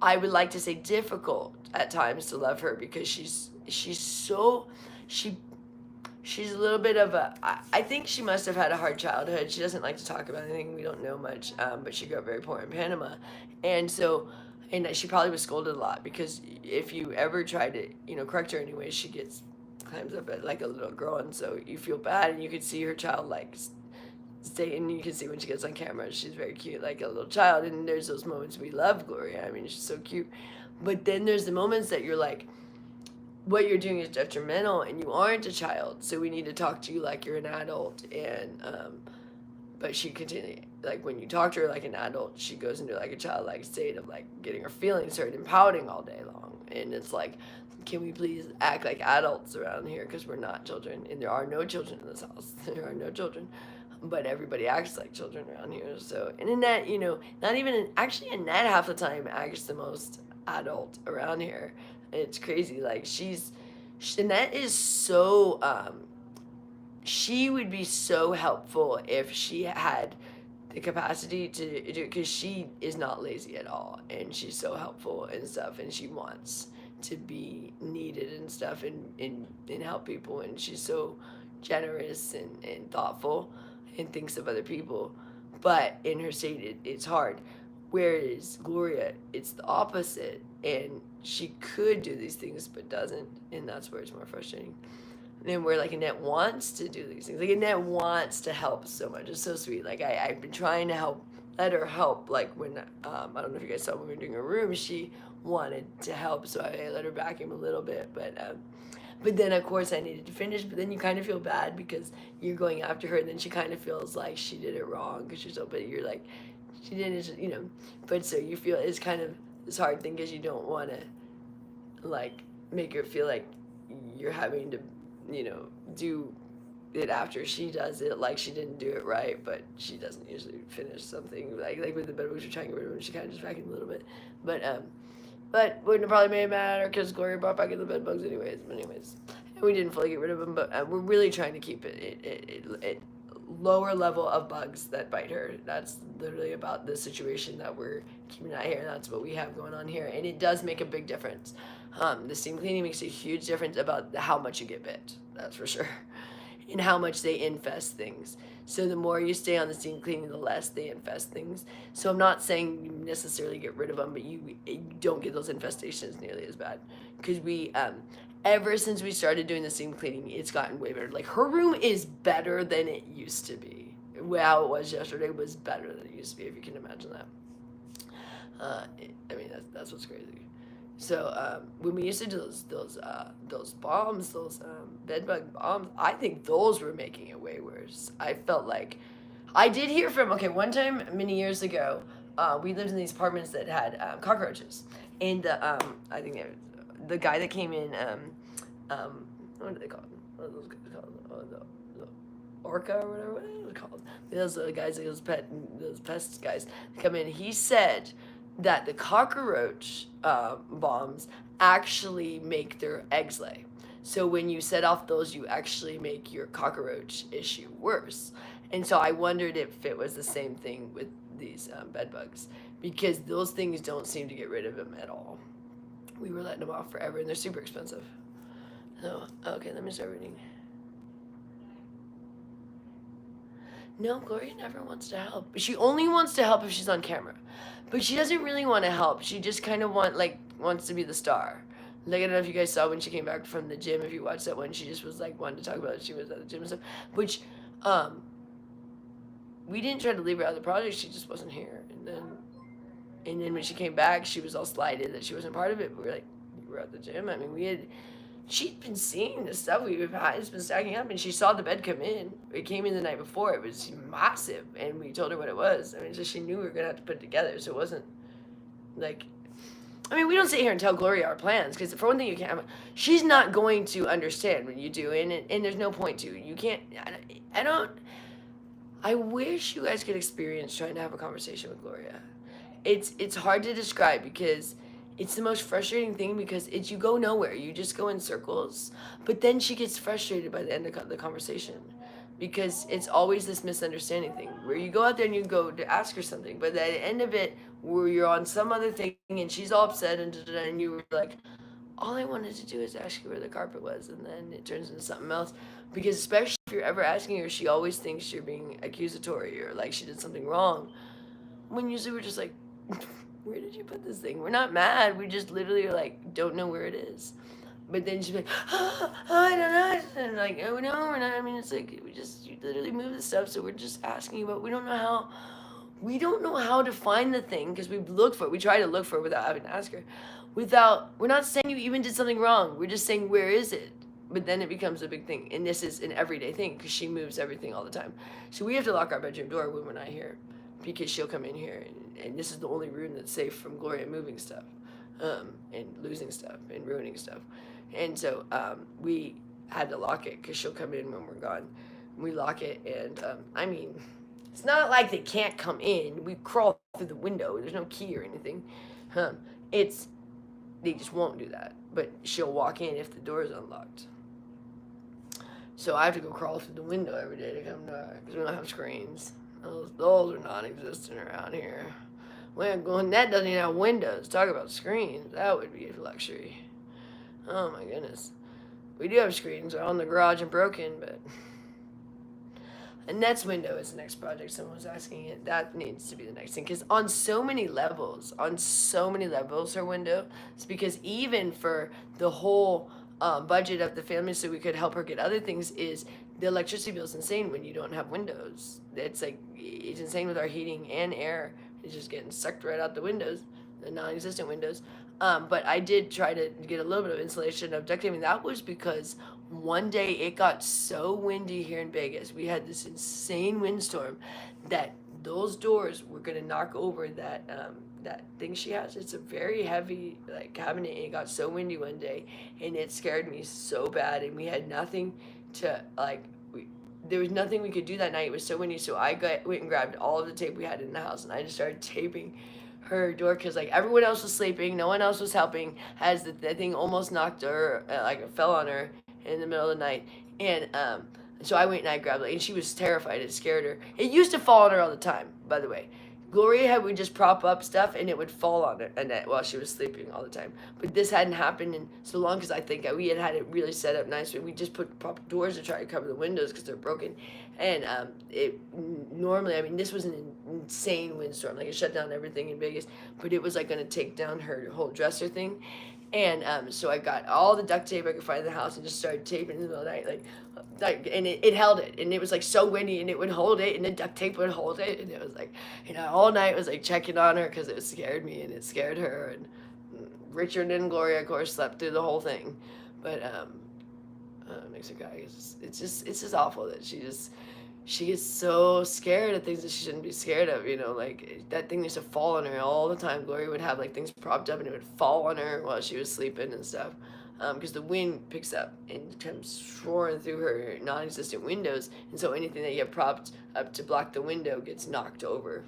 I would like to say difficult at times to love her, because she's a little bit of I think she must have had a hard childhood. She doesn't like to talk about anything. We don't know much, but she grew up very poor in Panama, and she probably was scolded a lot, because if you ever try to correct her anyway, she climbs up at like a little girl, and so you feel bad, and you could see her child stay, and you can see when she gets on camera, she's very cute, like a little child, and there's those moments we love Gloria. I mean, she's so cute, but then there's the moments that you're like, what you're doing is detrimental and you aren't a child, so we need to talk to you like you're an adult. And but she continued, like, when you talk to her like an adult, she goes into like a childlike state of like getting her feelings hurt and pouting all day long. And it's like, can we please act like adults around here, because we're not children, and there are no children in this house. There are no children, but everybody acts like children around here. So, and Annette, not even actually, Annette half the time acts the most adult around here. It's crazy. Like, Annette is so she would be so helpful if she had the capacity to do, because she is not lazy at all, and she's so helpful and stuff, and she wants to be needed and stuff, and help people, and she's so generous and thoughtful and thinks of other people. But in her state, it's hard. Whereas Gloria, it's the opposite, and she could do these things but doesn't, and that's where it's more frustrating. And where like Annette wants to do these things, like Annette wants to help so much. It's so sweet. Like I've been trying to let her help. Like when I don't know if you guys saw when we were doing her room, she wanted to help, so I let her vacuum a little bit. But then of course I needed to finish. But then you kind of feel bad because you're going after her, and then she kind of feels like she did it wrong because she's so. But you're like, she didn't, But so you feel it's kind of this hard thing because you don't want to like make her feel like you're having to do it after she does it, like she didn't do it right, but she doesn't usually finish something. Like with the bedbugs, you're trying to get rid of them, she kind of just vacuumed a little bit. But wouldn't have probably made it matter because Gloria brought back in the bedbugs anyways. And we didn't fully get rid of them, but we're really trying to keep it lower level of bugs that bite her. That's literally about the situation that we're keeping out here. That's what we have going on here, and it does make a big difference. The steam cleaning makes a huge difference about how much you get bit, that's for sure, and how much they infest things. So the more you stay on the steam cleaning, the less they infest things. So I'm not saying you necessarily get rid of them, but you don't get those infestations nearly as bad. Because ever since we started doing the steam cleaning, it's gotten way better. Like, her room is better than it used to be. How it was yesterday was better than it used to be, if you can imagine that. That's what's crazy. So when we used to do those bombs, those bedbug bombs, I think those were making it way worse. I felt like I did hear from one time many years ago. We lived in these apartments that had cockroaches, and I think the guy that came in, what do they call them? What are those guys called? The orca or whatever. What are they called? Those guys, those pest guys come in. He said that the cockroach bombs actually make their eggs lay. So when you set off those, you actually make your cockroach issue worse. And so I wondered if it was the same thing with these bed bugs, because those things don't seem to get rid of them at all. We were letting them off forever, and they're super expensive. So, okay, let me start reading. No, Gloria never wants to help. She only wants to help if she's on camera. But she doesn't really want to help. She just kind of wants to be the star. Like, I don't know if you guys saw when she came back from the gym, if you watched that one, she just was like wanting to talk about it. She was at the gym and stuff. Which, we didn't try to leave her out of the project, she just wasn't here. And then when she came back, she was all slighted that she wasn't part of it. But we were like, you were at the gym. I mean, she'd been seeing the stuff we've had. It's been stacking up, and she saw the bed come in. It came in the night before. It was massive, and we told her what it was. I mean, so she knew we were gonna have to put it together. So it wasn't like, I mean, we don't sit here and tell Gloria our plans, because for one thing, you can't. She's not going to understand when you do, and there's no point to. You can't. I wish you guys could experience trying to have a conversation with Gloria. It's hard to describe, because it's the most frustrating thing, because you go nowhere. You just go in circles. But then she gets frustrated by the end of the conversation, because it's always this misunderstanding thing where you go out there and you go to ask her something, but at the end of it, where you're on some other thing and she's all upset and you were like, all I wanted to do is ask you where the carpet was, and then it turns into something else. Because especially if you're ever asking her, she always thinks you're being accusatory or like she did something wrong. When usually we're just like, where did you put this thing? We're not mad. We just literally like don't know where it is. But then she'd be like, I don't know. And like, oh no, we're not. I mean, it's like you literally move the stuff. So we're just asking you, but we don't know how we don't know how to find the thing because we try to look for it without having to ask her. We're not saying you even did something wrong. We're just saying, where is it? But then it becomes a big thing. And this is an everyday thing because she moves everything all the time. So we have to lock our bedroom door when we're not here because she'll come in here. And this is the only room that's safe from Gloria moving stuff and losing stuff and ruining stuff. And so we had to lock it because she'll come in when we're gone. We lock it. And I mean, it's not like they can't come in. We crawl through the window. There's no key or anything. They just won't do that. But she'll walk in if the door is unlocked. So I have to go crawl through the window every day to come to her because we don't have screens. Those are non-existent around here. That doesn't even have windows. Talk about screens. That would be a luxury. Oh my goodness. We do have screens. They're on the garage and broken, but... Annette's window is the next project. Someone was asking it. That needs to be the next thing. Because on so many levels, her window, it's because even for the whole budget of the family so we could help her get other things is the electricity bill is insane when you don't have windows. It's insane with our heating and air. It's just getting sucked right out the windows, the non-existent windows. But I did try to get a little bit of insulation of duct taping. That was because one day it got so windy here in Vegas. We had this insane windstorm that those doors were going to knock over that thing she has. It's a very heavy cabinet, and it got so windy one day, and it scared me so bad. And we had nothing to there was nothing we could do that night. It was so windy, so I went and grabbed all of the tape we had in the house, and I just started taping her door because everyone else was sleeping, no one else was helping. As the thing almost knocked her, it fell on her in the middle of the night, and so I went and I grabbed it, and she was terrified. It scared her. It used to fall on her all the time, by the way. Gloria would just prop up stuff and it would fall on Annette while she was sleeping all the time. But this hadn't happened in so long because I think we had it really set up nice. We just put prop doors to try to cover the windows because they're broken. And this was an insane windstorm. It shut down everything in Vegas. But it was going to take down her whole dresser thing. And so I got all the duct tape I could find in the house and just started taping in the middle of the night, and it held it, and it was so windy, and it would hold it, and the duct tape would hold it, and it was all night was checking on her because it scared me and it scared her, and Richard and Gloria of course slept through the whole thing, but it makes her cry. It's just awful that she gets so scared of things that she shouldn't be scared of, that thing used to fall on her all the time. Gloria would have things propped up and it would fall on her while she was sleeping and stuff, because the wind picks up and comes roaring through her non-existent windows, and so anything that you have propped up to block the window gets knocked over.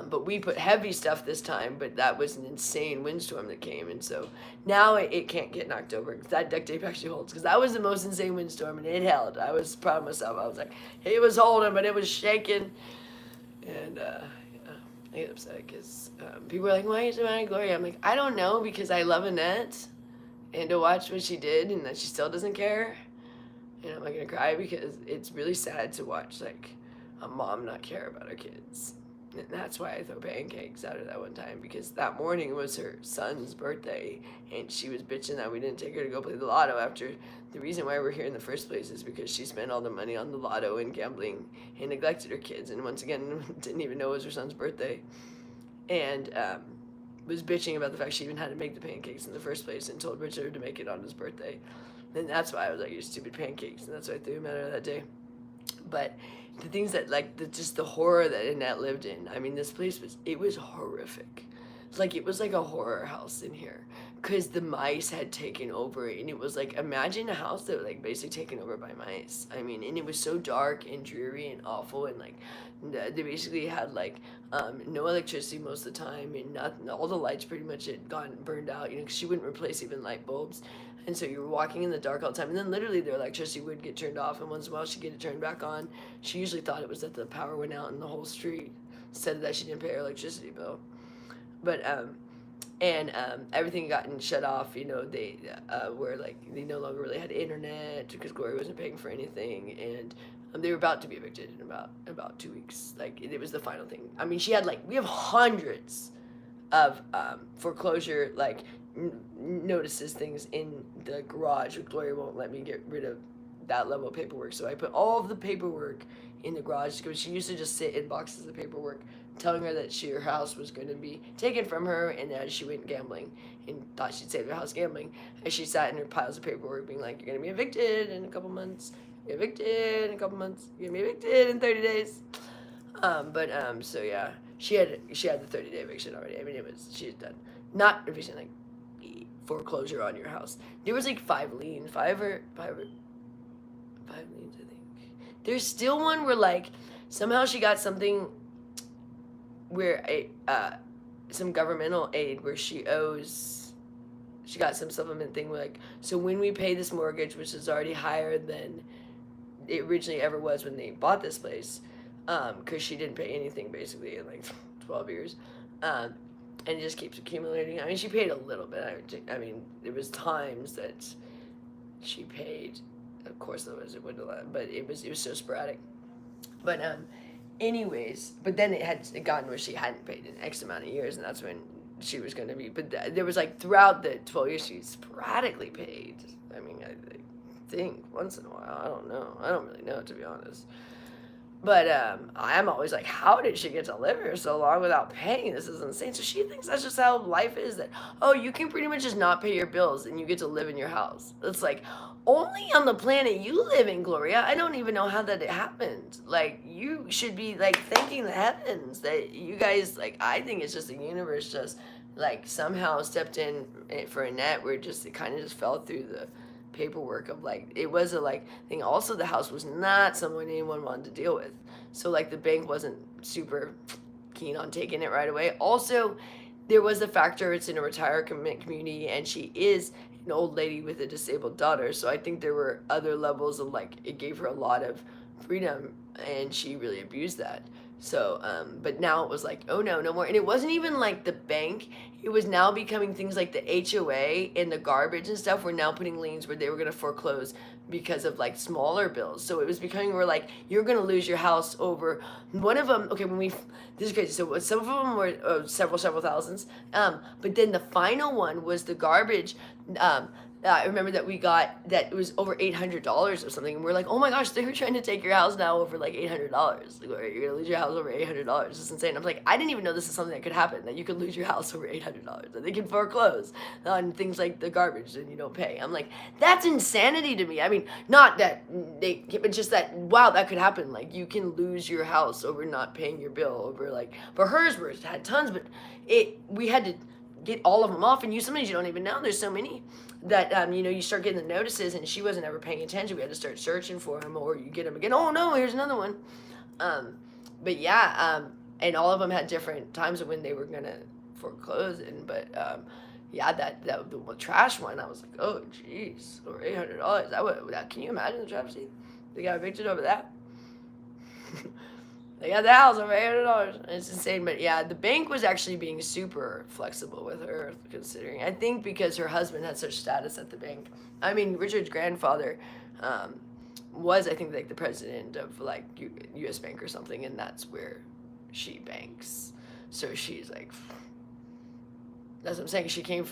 But we put heavy stuff this time, but that was an insane windstorm that came, and so now it can't get knocked over because that duct tape actually holds, because that was the most insane windstorm and it held. I was proud of myself. I was it was holding, but it was shaking, and I get upset because people are why are you so mad at Gloria? I'm I don't know, because I love Annette, and to watch what she did and that she still doesn't care, and I'm not gonna cry because it's really sad to watch a mom not care about her kids. And that's why I throw pancakes at her that one time, because that morning was her son's birthday, and she was bitching that we didn't take her to go play the lotto after the reason why we're here in the first place is because she spent all the money on the lotto and gambling and neglected her kids, and once again didn't even know it was her son's birthday, and was bitching about the fact she even had to make the pancakes in the first place and told Richard to make it on his birthday. And that's why I was you stupid pancakes, and that's why I threw him at her that day. But the things that just the horror that Annette lived in. I mean, this place was horrific. It was a horror house in here because the mice had taken over, and it was imagine a house that was basically taken over by mice. I mean, and it was so dark and dreary and awful, and they basically had no electricity most of the time, and nothing. All the lights pretty much had burned out, because she wouldn't replace even light bulbs. And so you were walking in the dark all the time. And then literally their electricity would get turned off, and once in a while she'd get it turned back on. She usually thought it was that the power went out in the whole street, instead of that she didn't pay her electricity bill. But everything had gotten shut off. They were they no longer really had internet because Gloria wasn't paying for anything, and they were about to be evicted in about 2 weeks. It was the final thing. I mean, she had we have hundreds of foreclosure notices things in the garage. Gloria won't let me get rid of that level of paperwork, so I put all of the paperwork in the garage because she used to just sit in boxes of paperwork telling her that her house was going to be taken from her, and as she went gambling and thought she'd save her house gambling, as she sat in her piles of paperwork being like, you're going to be evicted in a couple months, you're evicted in a couple months, you're going to be evicted in 30 days. So yeah, she had the 30-day eviction already. I mean, she was done. Not eviction, like foreclosure on your house. There was like 5 liens, five liens, I think. There's still one where like somehow she got something where some governmental aid where she got some supplement thing where like, so when we pay this mortgage, which is already higher than it originally ever was when they bought this place, because she didn't pay anything basically in like 12 years, and it just keeps accumulating. I mean, she paid a little bit. I mean, there was times that she paid. Of course, there was, it wouldn't allow, but it was so sporadic. But anyways, but then it had gotten where she hadn't paid in X amount of years, and that's when she was going to be. But there was like throughout the 12 years, she sporadically paid. I mean, I think once in a while. I don't know. I don't really know, to be honest. But I'm always like, how did she get to live here so long without paying? This is insane. So she thinks that's just how life is, that, oh, you can pretty much just not pay your bills and you get to live in your house. It's like, only on the planet you live in, Gloria. I don't even know how that happened. Like, you should be, like, thanking the heavens that you guys, like, I think it's just the universe just, like, somehow stepped in for Annette where it kind of just fell through the paperwork of like, it was a like thing. Also, the house was not someone anyone wanted to deal with, so like the bank wasn't super keen on taking it right away. Also, there was the factor it's in a retirement community and she is an old lady with a disabled daughter, so I think there were other levels of like, it gave her a lot of freedom and she really abused that. So but now it was like, oh no more. And it wasn't even like the bank, it was now becoming things like the HOA and the garbage and stuff were now putting liens where they were going to foreclose because of like smaller bills. So it was becoming where like, you're going to lose your house over one of them. Okay, this is crazy. So some of them were several thousands, but then the final one was the garbage. I remember that we got that it was over $800 or something, and we're like, oh my gosh, they were trying to take your house now over like $800. Like, you're gonna lose your house over $800. It's insane. I'm like, I didn't even know this is something that could happen, that you could lose your house over $800, that they can foreclose on things like the garbage and you don't pay. I'm like, that's insanity to me. I mean, not that but just that, wow, that could happen. Like, you can lose your house over not paying your bill over like, but hers had tons, but we had to get all of them off, and sometimes you don't even know. There's so many that you start getting the notices, and she wasn't ever paying attention. We had to start searching for them, or you get them again. Oh no, here's another one. But yeah, and all of them had different times of when they were gonna foreclose. But yeah, the trash one, I was like, oh jeez, over $800. Can you imagine the travesty? They got evicted over that. They got the house over $800. It's insane. But yeah, the bank was actually being super flexible with her, considering. I think because her husband had such status at the bank. I mean, Richard's grandfather was, I think, like the president of like U.S. Bank or something, and that's where she banks. So she's like, that's what I'm saying. She came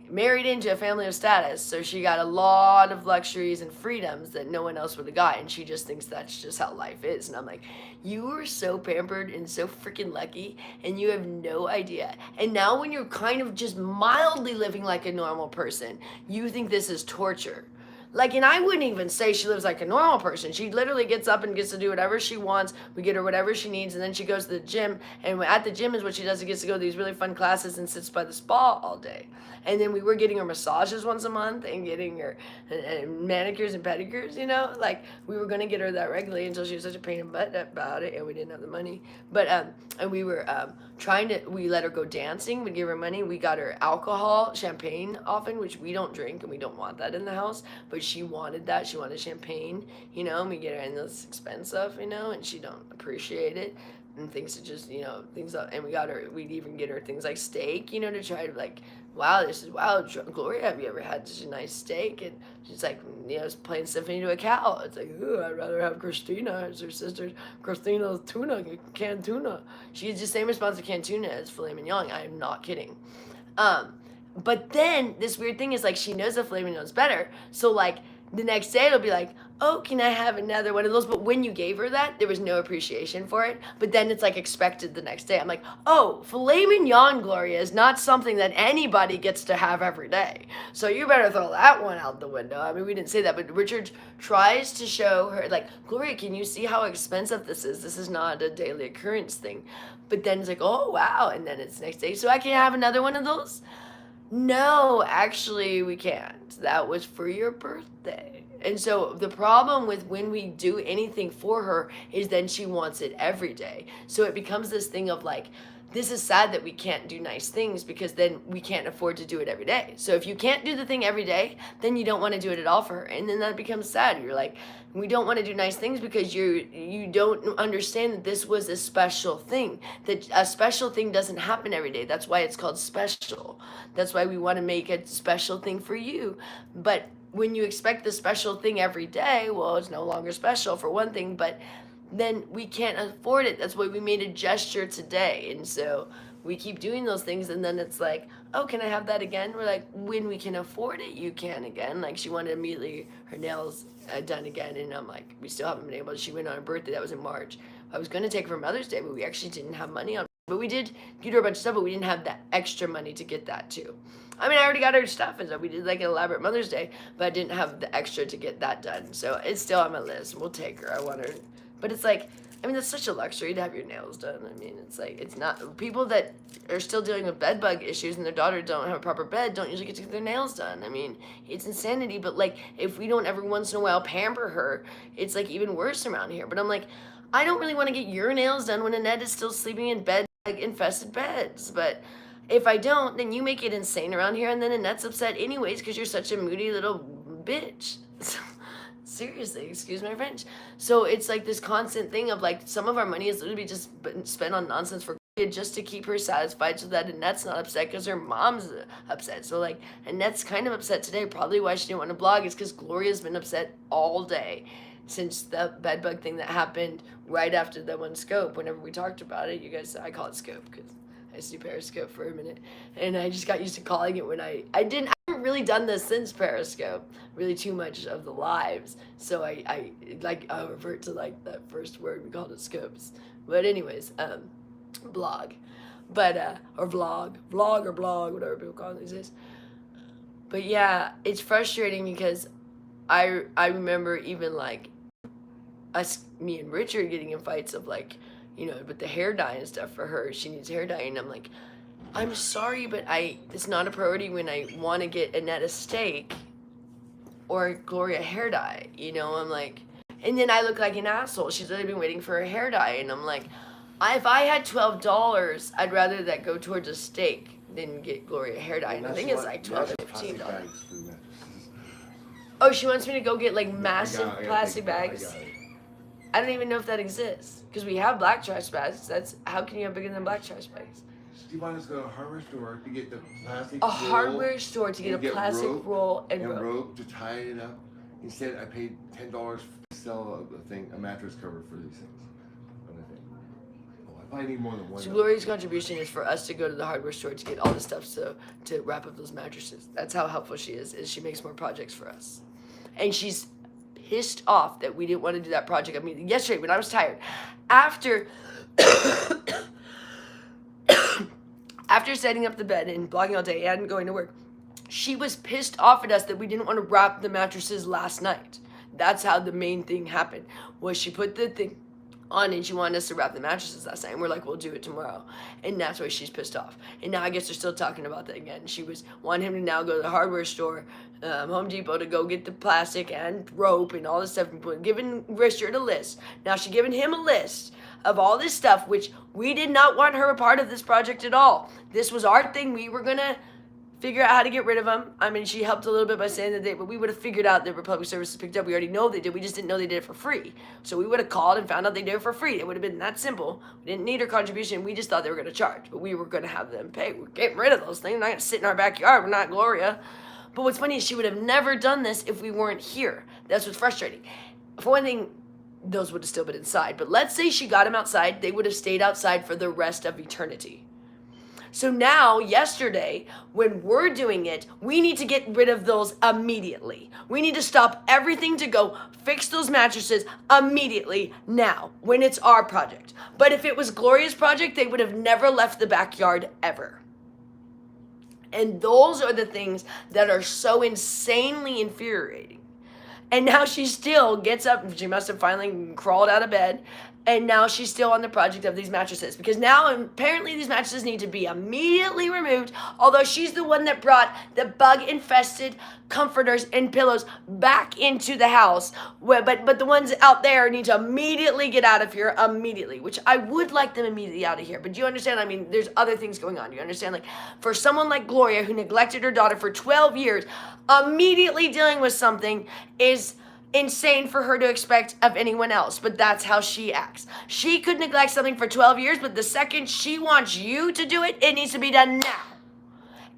married into a family of status, so she got a lot of luxuries and freedoms that no one else would have got, and she just thinks that's just how life is. And I'm like, you are so pampered and so freaking lucky, and you have no idea. And now when you're kind of just mildly living like a normal person, you think this is torture. Like, and I wouldn't even say she lives like a normal person. She literally gets up and gets to do whatever she wants. We get her whatever she needs, and then she goes to the gym. And at the gym is what she does. She gets to go to these really fun classes and sits by the spa all day. And then we were getting her massages once a month and getting her manicures and pedicures, Like, we were going to get her that regularly until she was such a pain in the butt about it, and we didn't have the money. But, and we were we let her go dancing. We gave her money. We got her alcohol, champagne often, which we don't drink, and we don't want that in the house. But she wanted that. She wanted champagne, and we get her in this expensive, and she don't appreciate it. And things to just, and we'd even get her things like steak, to try to like, wow, Gloria, have you ever had such a nice steak? And she's like, playing symphony to a cow. It's like, ooh, I'd rather have Christina. It's her sister, Christina's tuna, canned tuna. She has the same response to canned tuna as filet mignon. I am not kidding. But then this weird thing is like, she knows the filet mignon's better. So like, the next day it'll be like, oh, can I have another one of those? But when you gave her that, there was no appreciation for it. But then it's like expected the next day. I'm like, oh, filet mignon, Gloria, is not something that anybody gets to have every day. So you better throw that one out the window. I mean, we didn't say that, but Richard tries to show her, like, Gloria, can you see how expensive this is? This is not a daily occurrence thing. But then it's like, oh, wow. And then it's next day. So I can have another one of those? No, actually, we can't. That was for your birthday. And so the problem with when we do anything for her is then she wants it every day. So it becomes this thing of like, this is sad that we can't do nice things because then we can't afford to do it every day. So if you can't do the thing every day, then you don't want to do it at all for her. And then that becomes sad. You're like, we don't want to do nice things because you don't understand that this was a special thing. That a special thing doesn't happen every day. That's why it's called special. That's why we want to make a special thing for you. But when you expect the special thing every day, well, it's no longer special for one thing, but then we can't afford it. That's why we made a gesture today. And so we keep doing those things, and then it's like, oh, can I have that again? We're like, when we can afford it, you can again. Like, she wanted immediately her nails done again, and I'm like, we still haven't been able to. She went on her birthday, that was in March. I was going to take her for Mother's Day, but we actually didn't have money on. But we did get her a bunch of stuff, but we didn't have that extra money to get that too. I mean, I already got her stuff, and so we did like an elaborate Mother's Day, but I didn't have the extra to get that done. So it's still on my list. We'll take her. I want her. But it's like, I mean, that's such a luxury to have your nails done. I mean, it's like, it's not, people that are still dealing with bed bug issues and their daughter don't have a proper bed don't usually get to get their nails done. I mean, it's insanity, but like, if we don't every once in a while pamper her, it's like even worse around here. But I'm like, I don't really want to get your nails done when Annette is still sleeping in bed, like infested beds. But if I don't, then you make it insane around here, and then Annette's upset anyways because you're such a moody little bitch. Seriously, excuse my French. So it's like this constant thing of like, some of our money is literally just spent on nonsense for just to keep her satisfied so that Annette's not upset because her mom's upset. So like, Annette's kind of upset today. Probably why she didn't want to blog is because Gloria's been upset all day since the bed bug thing that happened right after the one scope. Whenever we talked about it, you guys, I call it scope because I used to do Periscope for a minute, and I just got used to calling it when I haven't really done this since Periscope, really too much of the lives, so I revert to like that first word, we called it scopes. But anyways, blog, but or vlog or blog, whatever people call it these days. But yeah, it's frustrating because I remember even like me and Richard getting in fights of like, you know, with the hair dye and stuff for her. She needs hair dye, and I'm like, I'm sorry, but it's not a priority when I want to get Annette a steak or Gloria hair dye, you know. I'm like, and then I look like an asshole. She's literally been waiting for her hair dye, and I'm like, if I had $12, I'd rather that go towards a steak than get Gloria hair dye. And I think it's like $12 to $15. Oh, she wants me to go get like massive plastic bags. I don't even know if that exists because we have black trash bags. That's how can you have bigger than black trash bags? Do you want us to go to a hardware store to get the plastic? Hardware store to get a plastic roll and rope to tie it up. Instead, I paid $10 to sell a mattress cover for these things. I need more than one. So Gloria's contribution is for us to go to the hardware store to get all the stuff to wrap up those mattresses. That's how helpful she is she makes more projects for us. And she's pissed off that we didn't want to do that project. I mean, yesterday when I was tired, after setting up the bed and blogging all day and going to work, she was pissed off at us that we didn't want to wrap the mattresses last night. That's how the main thing happened, was she put the thing on and she wanted us to wrap the mattresses last night, and we're like, we'll do it tomorrow. And that's why she's pissed off. And now I guess they're still talking about that again. She was wanting him to now go to the hardware store, Home Depot, to go get the plastic and rope and all this stuff, and giving Richard a list. Now she's giving him a list of all this stuff, which we did not want her a part of this project at all. This was our thing. We were gonna figure out how to get rid of them. I mean, she helped a little bit by saying that but we would have figured out that Public Services picked up. We already know they did. We just didn't know they did it for free. So we would have called and found out they did it for free. It would have been that simple. We didn't need her contribution. We just thought they were going to charge, but we were going to have them pay. We're getting rid of those things. They're not going to sit in our backyard. We're not Gloria. But what's funny is she would have never done this if we weren't here. That's what's frustrating. For one thing, those would have still been inside. But let's say she got them outside. They would have stayed outside for the rest of eternity. So now, yesterday, when we're doing it, we need to get rid of those immediately. We need to stop everything to go fix those mattresses immediately now, when it's our project. But if it was Gloria's project, they would have never left the backyard ever. And those are the things that are so insanely infuriating. And now she still gets up. She must have finally crawled out of bed. And now she's still on the project of these mattresses. Because now apparently these mattresses need to be immediately removed. Although she's the one that brought the bug-infested comforters and pillows back into the house. But the ones out there need to immediately get out of here immediately. Which I would like them immediately out of here. But you understand, I mean, there's other things going on. You understand? Like, for someone like Gloria who neglected her daughter for 12 years, immediately dealing with something is insane for her to expect of anyone else, but that's how she acts. She could neglect something for 12 years, but the second she wants you to do it, it needs to be done now.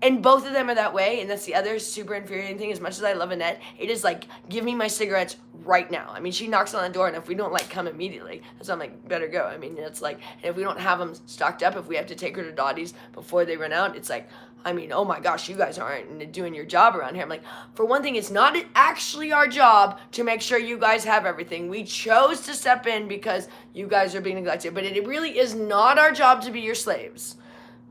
And both of them are that way, and that's the other super infuriating thing. As much as I love Annette, it is like, give me my cigarettes right now. I mean, she knocks on the door, and if we don't, like, come immediately, so I'm like, better go. I mean, it's like, and if we don't have them stocked up, if we have to take her to Dottie's before they run out, it's like, I mean, oh my gosh, you guys aren't doing your job around here. I'm like, for one thing, it's not actually our job to make sure you guys have everything. We chose to step in because you guys are being neglected, but it really is not our job to be your slaves.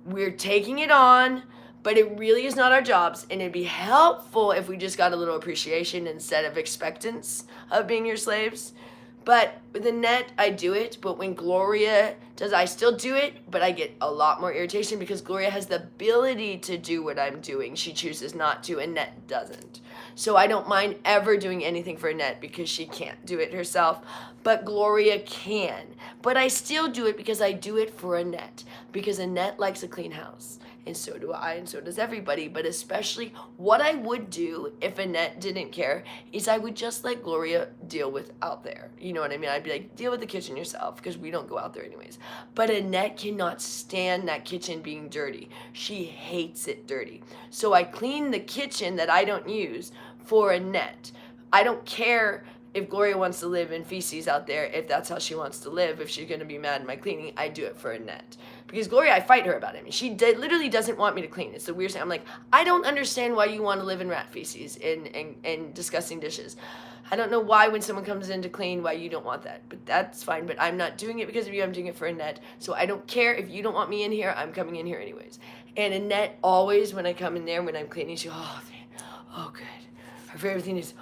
We're taking it on, but it really is not our jobs, and it'd be helpful if we just got a little appreciation instead of expectance of being your slaves. But with Annette, I do it, but when Gloria does, I still do it, but I get a lot more irritation because Gloria has the ability to do what I'm doing. She chooses not to, Annette doesn't. So I don't mind ever doing anything for Annette because she can't do it herself, but Gloria can. But I still do it because I do it for Annette, because Annette likes a clean house. And so do I, and so does everybody. But especially what I would do if Annette didn't care is I would just let Gloria deal with out there. You know what I mean? I'd be like, deal with the kitchen yourself, because we don't go out there anyways. But Annette cannot stand that kitchen being dirty. She hates it dirty. So I clean the kitchen that I don't use for Annette. I don't care if Gloria wants to live in feces out there, if that's how she wants to live, if she's going to be mad at my cleaning, I do it for Annette. Because Gloria, I fight her about it. I mean, she literally doesn't want me to clean. It's the weirdest thing. I'm like, I don't understand why you want to live in rat feces and disgusting dishes. I don't know why when someone comes in to clean, why you don't want that. But that's fine. But I'm not doing it because of you. I'm doing it for Annette. So I don't care if you don't want me in here. I'm coming in here anyways. And Annette always, when I come in there, when I'm cleaning, she goes, oh, good. Her favorite thing is,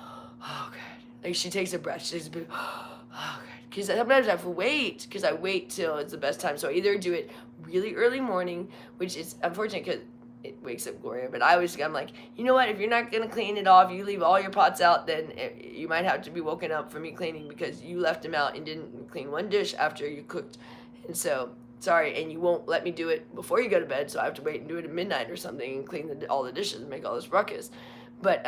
oh, good. Like, she takes a breath. She takes a big, oh, good. Because sometimes I have to wait, because I wait till it's the best time. So I either do it really early morning, which is unfortunate because it wakes up Gloria. But I'm like, you know what? If you're not going to clean it off, you leave all your pots out, then you might have to be woken up for me cleaning because you left them out and didn't clean one dish after you cooked. And so, sorry, and you won't let me do it before you go to bed, so I have to wait and do it at midnight or something and clean all the dishes and make all this ruckus. But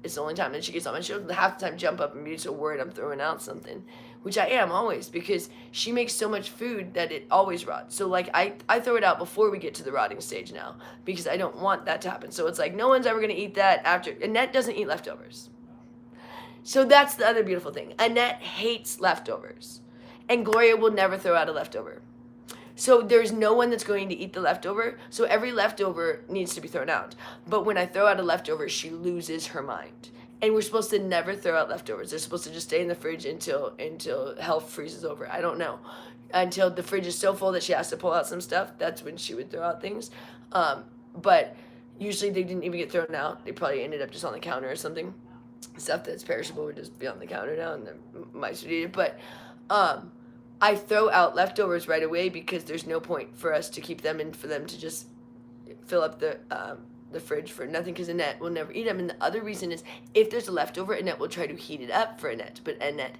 it's the only time that she gets on, and she'll half the time jump up and be so worried I'm throwing out something, which I am always, because she makes so much food that it always rots. So like I throw it out before we get to the rotting stage now, because I don't want that to happen. So it's like no one's ever going to eat that after. Annette doesn't eat leftovers. So that's the other beautiful thing. Annette hates leftovers, and Gloria will never throw out a leftover. So there's no one that's going to eat the leftover. So every leftover needs to be thrown out. But when I throw out a leftover, she loses her mind. And we're supposed to never throw out leftovers. They're supposed to just stay in the fridge until hell freezes over. I don't know. Until the fridge is so full that she has to pull out some stuff. That's when she would throw out things. But usually they didn't even get thrown out. They probably ended up just on the counter or something. Stuff that's perishable would just be on the counter now and the mice would eat it. But I throw out leftovers right away because there's no point for us to keep them and for them to just fill up the fridge for nothing, because Annette will never eat them. And the other reason is if there's a leftover, Annette will try to heat it up for Annette. But Annette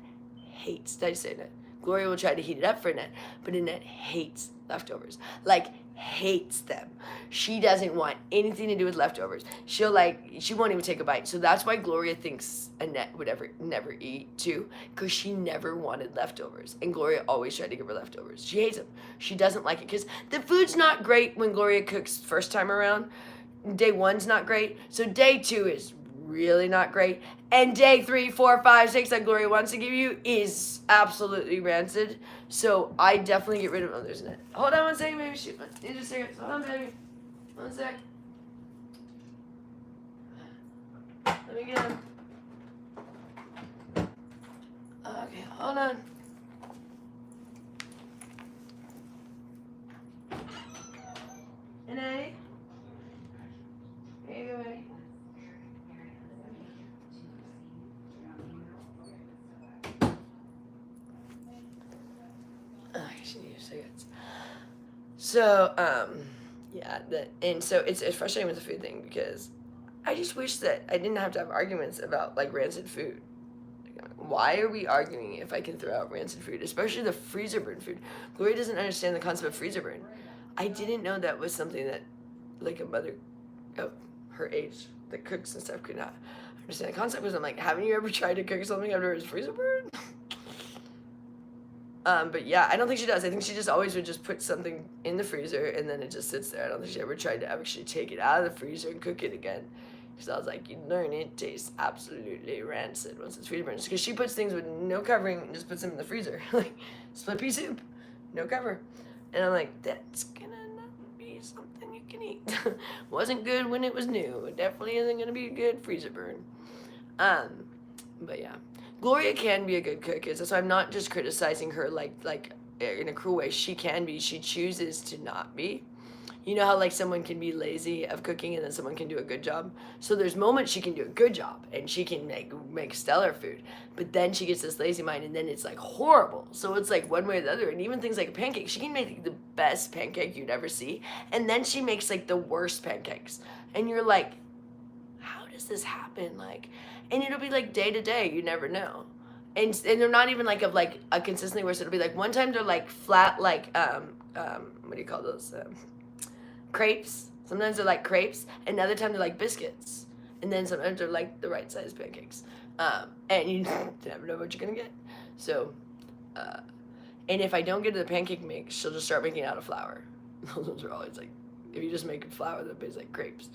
hates, did I say Annette? Gloria will try to heat it up for Annette, but Annette hates leftovers. Like, hates them. She doesn't want anything to do with leftovers. She won't even take a bite. So that's why Gloria thinks Annette would never eat too, because she never wanted leftovers. And Gloria always tried to give her leftovers. She hates them. She doesn't like it because the food's not great when Gloria cooks first time around. Day 1's not great. So day 2 is really not great. And day 3, 4, 5, 6 that Gloria wants to give you is absolutely rancid. So I definitely get rid of them. Oh, there's Annette. Hold on one second, baby. Shoot. Need a cigarette. Hold on, baby. One sec. Let me get him. Okay, hold on. And Eddie? Here you go, Eddie. Oh, she needs cigarettes. So, yeah, and so it's frustrating with the food thing because I just wish that I didn't have to have arguments about like rancid food. Why are we arguing if I can throw out rancid food, especially the freezer burn food? Gloria doesn't understand the concept of freezer burn. I didn't know that was something that like a mother of her age that cooks and stuff could not understand the concept, because I'm like, haven't you ever tried to cook something after it's freezer burn? But yeah, I don't think she does. I think she just always would just put something in the freezer and then it just sits there. I don't think she ever tried to actually take it out of the freezer and cook it again. Because I was like, you learn it tastes absolutely rancid once it's freezer burned. Because she puts things with no covering and just puts them in the freezer. Like, split pea soup, no cover. And I'm like, that's gonna not be something you can eat. Wasn't good when it was new. It definitely isn't gonna be a good freezer burn. But yeah. Gloria can be a good cook, so I'm not just criticizing her like in a cruel way. She can be. She chooses to not be. You know how like someone can be lazy of cooking and then someone can do a good job? So there's moments she can do a good job and she can make stellar food. But then she gets this lazy mind and then it's like horrible. So it's like one way or the other. And even things like a pancake, she can make the best pancake you'd ever see. And then she makes like the worst pancakes. And you're like, how does this happen? Like, and it'll be like day to day, you never know. And they're not even like of like a consistently worse. It'll be like one time they're like flat, like what do you call those? Crepes. Sometimes they're like crepes, and another time they're like biscuits, and then sometimes they're like the right size pancakes. And you never know what you're gonna get. So, and if I don't get to the pancake mix, she'll just start making it out of flour. Those are always like, if you just make flour, that tastes like crepes.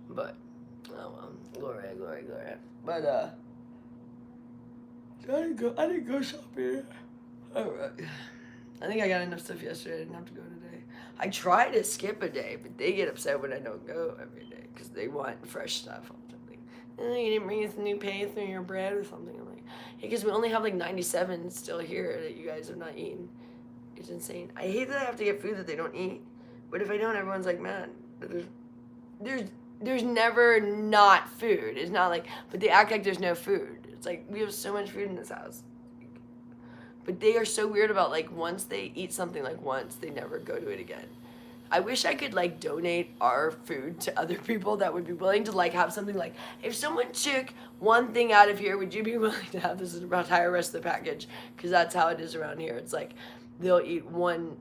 But oh well, Gloria. But I didn't go shopping. Alright. I think I got enough stuff yesterday. I didn't have to go today. I try to skip a day, but they get upset when I don't go every day because they want fresh stuff or something. Oh, you didn't bring us new paste or your bread or something. I'm like, yeah, because we only have like 97 still here that you guys have not eaten. It's insane. I hate that I have to get food that they don't eat, but if I don't, everyone's like, man, there's never not food. It's not like, but they act like there's no food. It's like, we have so much food in this house. But they are so weird about, like, once they eat something, like, once, they never go to it again. I wish I could, like, donate our food to other people that would be willing to, like, have something like, if someone took one thing out of here, would you be willing to have this entire rest of the package? Because that's how it is around here. It's like, they'll eat one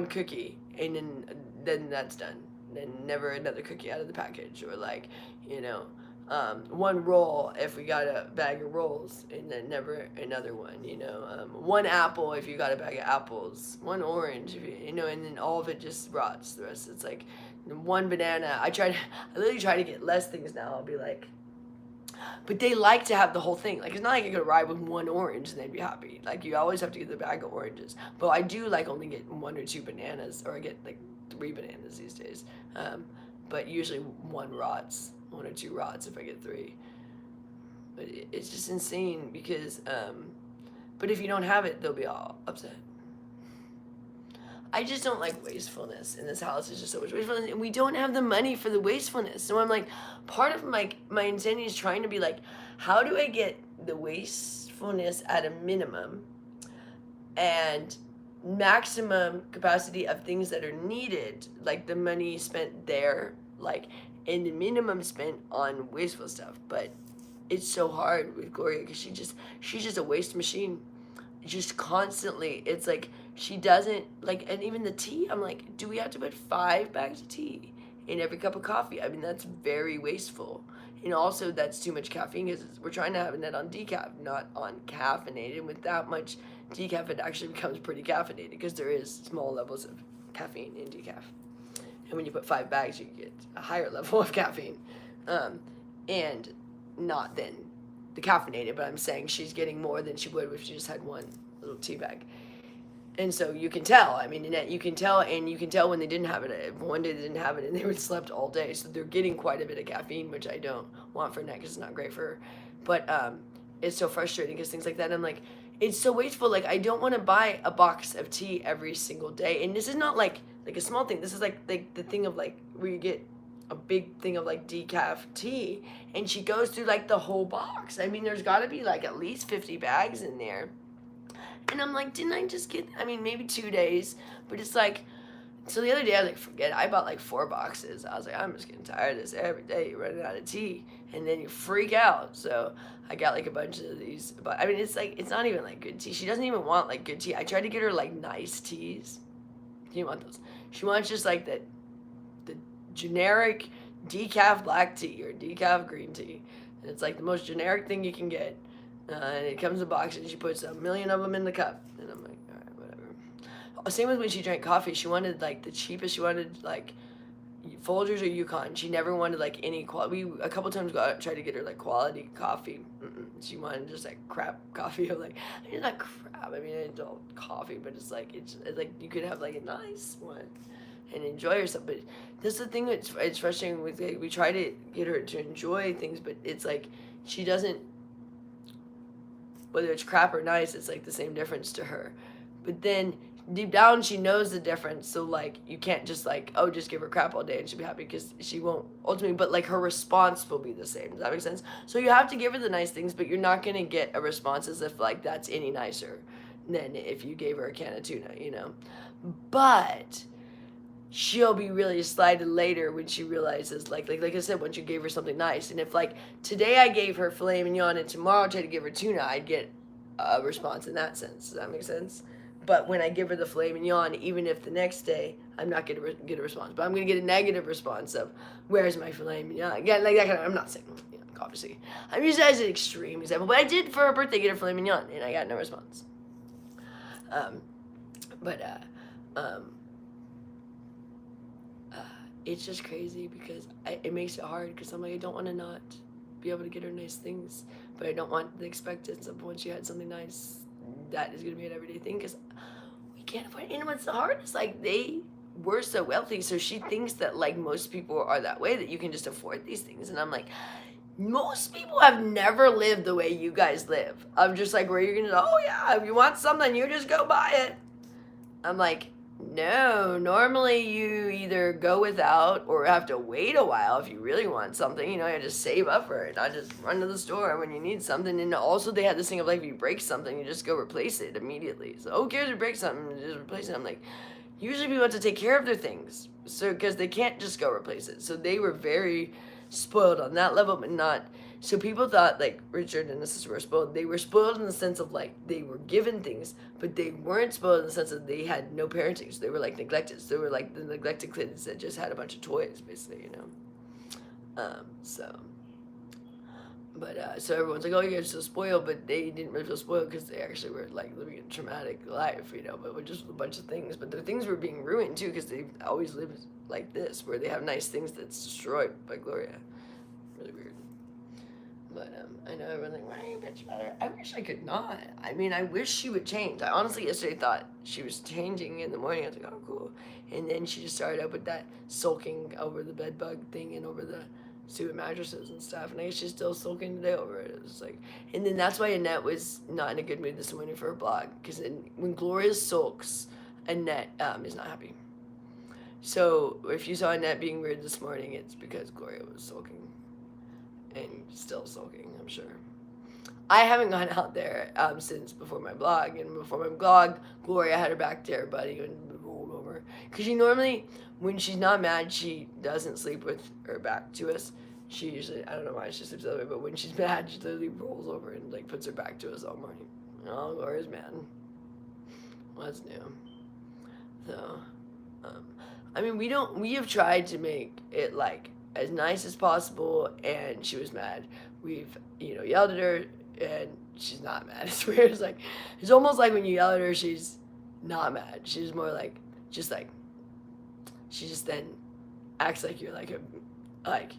cookie, and then that's done. Then never another cookie out of the package. Or, like, you know, one roll if we got a bag of rolls, and then never another one, you know. One apple if you got a bag of apples. One orange, if you know, and then all of it just rots. The rest, it's like one banana. I literally try to get less things now. I'll be like, but they like to have the whole thing. Like, it's not like I could ride with one orange and they'd be happy. Like, you always have to get the bag of oranges. But I do like only get 1 or 2 bananas, or I get like 3 bananas these days. But usually 1 or 2 rots if I get 3. But it's just insane because, but if you don't have it, they'll be all upset. I just don't like wastefulness in this house. It's just so much wastefulness, and we don't have the money for the wastefulness. So I'm like, part of my insanity is trying to be like, how do I get the wastefulness at a minimum and maximum capacity of things that are needed, like the money spent there, like, and the minimum spent on wasteful stuff. But it's so hard with Gloria because she's just a waste machine. Just constantly, it's like she doesn't like, and even the tea, I'm like, do we have to put 5 bags of tea in every cup of coffee? I mean, that's very wasteful. And also, that's too much caffeine because we're trying to have it on decaf, not on caffeinated. With that much decaf, it actually becomes pretty caffeinated because there is small levels of caffeine in decaf. And when you put 5 bags, you get a higher level of caffeine. And not then the caffeinated, but I'm saying she's getting more than she would if she just had 1 little tea bag. And so you can tell. I mean, Annette, you can tell, and you can tell when they didn't have it. One day they didn't have it, and they would slept all day. So they're getting quite a bit of caffeine, which I don't want for Annette because it's not great for her. But it's so frustrating because things like that. I'm like, it's so wasteful. Like, I don't want to buy a box of tea every single day. And this is not like a small thing. This is like the thing of like where you get a big thing of like decaf tea, and she goes through like the whole box. I mean, there's got to be like at least 50 bags in there. And I'm like, didn't I just get, I mean, maybe 2 days, but it's like, so the other day I was like, forget it. I bought like 4 boxes. I was like, I'm just getting tired of this every day. You're running out of tea. And then you freak out. So I got like a bunch of these. But I mean, it's like, it's not even like good tea. She doesn't even want like good tea. I tried to get her like nice teas. She didn't want those. She wants just like the generic decaf black tea or decaf green tea. And it's like the most generic thing you can get. And it comes in a box, and she puts 1 million of them in the cup. And I'm like, all right, whatever. Same with when she drank coffee. She wanted like the cheapest. She wanted like Folgers or Yukon. She never wanted like any quality. We a couple times tried to get her like quality coffee. She wanted just like crap coffee. I'm like, it's not crap. I mean, it's all coffee, but it's like like you could have like a nice one and enjoy yourself. But this is the thing that's it's frustrating with like, we try to get her to enjoy things, but it's like she doesn't. Whether it's crap or nice, it's like the same difference to her. But then deep down, she knows the difference. So like, you can't just like, oh, just give her crap all day and she'll be happy, because she won't ultimately. But like, her response will be the same. Does that make sense? So you have to give her the nice things, but you're not gonna get a response as if like that's any nicer than if you gave her a can of tuna, you know. But she'll be really excited later when she realizes, like I said, once you gave her something nice. And if like today I gave her filet mignon and tomorrow I try to give her tuna, I'd get a response in that sense. Does that make sense? But when I give her the filet mignon, even if the next day I'm not going to get a response, but I'm going to get a negative response of, where's my filet mignon? Again, like that kind of, I'm not saying, you know, obviously. I'm using that as an extreme example, but I did for her birthday get her filet mignon, and I got no response. It's just crazy because it makes it hard, because I'm like, I don't want to not be able to get her nice things, but I don't want the expectance of once you had something nice, that is going to be an everyday thing, because we can't afford it. And what's the hardest, like, they were so wealthy, so she thinks that, like, most people are that way, that you can just afford these things. And I'm like, most people have never lived the way you guys live. I'm just like, where you're going to, oh yeah, if you want something, you just go buy it. I'm like, no, normally you either go without or have to wait a while if you really want something. You know, you have to save up for it, not just run to the store when you need something. And also they had this thing of like, if you break something, you just go replace it immediately. So who cares if you break something, just replace it. I'm like, usually people have to take care of their things, so because they can't just go replace it. So they were very spoiled on that level, but not. So people thought like Richard and his sister were spoiled. They were spoiled in the sense of like they were given things, but they weren't spoiled in the sense that they had no parenting. So they were like neglected. So they were like the neglected kids that just had a bunch of toys, basically, you know. So everyone's like, oh, you're so spoiled, but they didn't really feel spoiled because they actually were like living a traumatic life, you know, but with just a bunch of things. But their things were being ruined too, because they always lived like this, where they have nice things that's destroyed by Gloria. Really weird. But I know everyone's like, why are you bitch about her? I wish I could not. I mean, I wish she would change. I honestly yesterday thought she was changing in the morning. I was like, oh, cool. And then she just started up with that sulking over the bed bug thing and over the stupid mattresses and stuff. And I guess she's still sulking today over it. It was like, and then that's why Annette was not in a good mood this morning for her blog. Because when Gloria sulks, Annette is not happy. So if you saw Annette being weird this morning, it's because Gloria was sulking. And still sulking, I'm sure. I haven't gone out there since before my blog. And before my blog, Gloria had her back to everybody and rolled over. Because she normally, when she's not mad, she doesn't sleep with her back to us. She usually, I don't know why she sleeps the other way, but when she's mad, she literally rolls over and like puts her back to us all morning. Oh, Gloria's mad. What's new? So, I mean, we have tried to make it like as nice as possible, and she was mad. We've, you know, yelled at her, and she's not mad. It's weird. It's like, it's almost like when you yell at her, she's not mad. She's more like, just like, she just then acts like you're like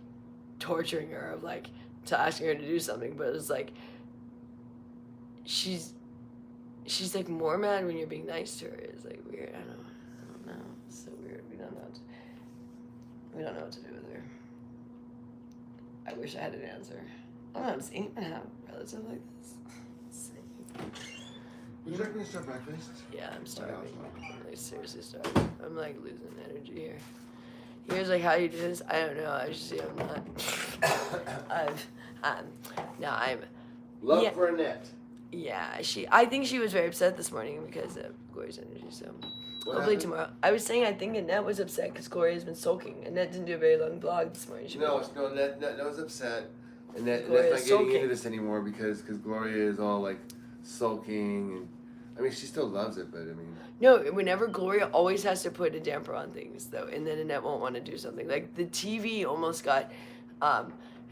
torturing her, of like, to asking her to do something, but it's like, she's she's like more mad when you're being nice to her. It's like weird. I don't know. It's so weird. We don't know what to do with her. I wish I had an answer. I don't know. I'm seeing I have a relative like this. Would you like me to start breakfast? Yeah, I'm starving. I'm like seriously starving. I'm like losing energy here. Here's like how you do this. I don't know. I just see I'm not. I'm. Love for Annette. Yeah, I think she was very upset this morning because of Gloria's energy. So What hopefully happened? tomorrow. I was saying I think Annette was upset because Gloria's been sulking. Annette didn't do a very long vlog this morning. Annette was upset. Annette's Gloria's not getting sulking. into this anymore because Gloria is all like sulking and I mean she still loves it, but I mean. No, whenever Gloria always has to put a damper on things though, and then Annette won't want to do something. Like the TV almost got.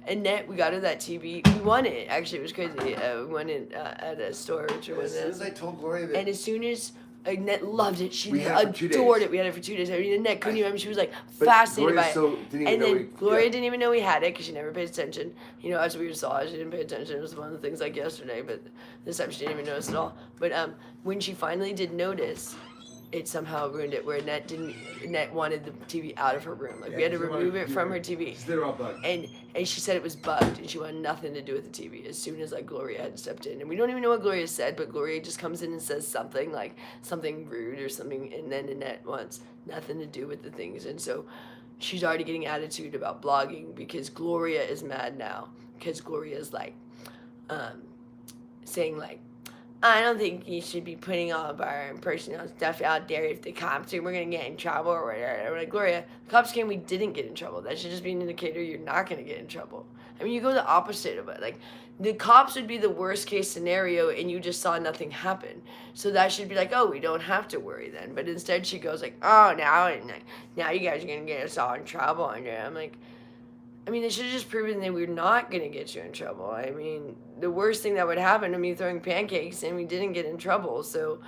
Annette, we got her that TV. We won it. Actually, it was crazy. We won it at a store. Which As soon as I told Gloria that. And as soon as Annette loved it, she We had it for 2 adored days. it. We had it for 2 days. I mean, Annette couldn't even. She was like fascinated by it. And then Gloria didn't even know we had it because she never paid attention. You know, as we saw, she didn't pay attention. It was one of the things like yesterday, but this time she didn't even notice at all. But when she finally did notice, it somehow ruined it. Where Annette wanted the TV out of her room. Like we had to remove it from her TV. And she said it was bugged, and she wanted nothing to do with the TV. As soon as like Gloria had stepped in, and we don't even know what Gloria said, but Gloria just comes in and says something like something rude or something, and then Annette wants nothing to do with the things, and so she's already getting attitude about blogging because Gloria is mad now because Gloria is like saying like, I don't think you should be putting all of our personal stuff out there if the cops are, we're going to get in trouble or whatever. I'm like, Gloria, the cops came, we didn't get in trouble. That should just be an indicator you're not going to get in trouble. I mean, you go the opposite of it. Like, the cops would be the worst case scenario and you just saw nothing happen. So that should be like, oh, we don't have to worry then. But instead she goes like, oh, now you guys are going to get us all in trouble. And I'm like, I mean, they should have just proven that we're not going to get you in trouble. I mean, the worst thing that would happen to me throwing pancakes and we didn't get in trouble. So,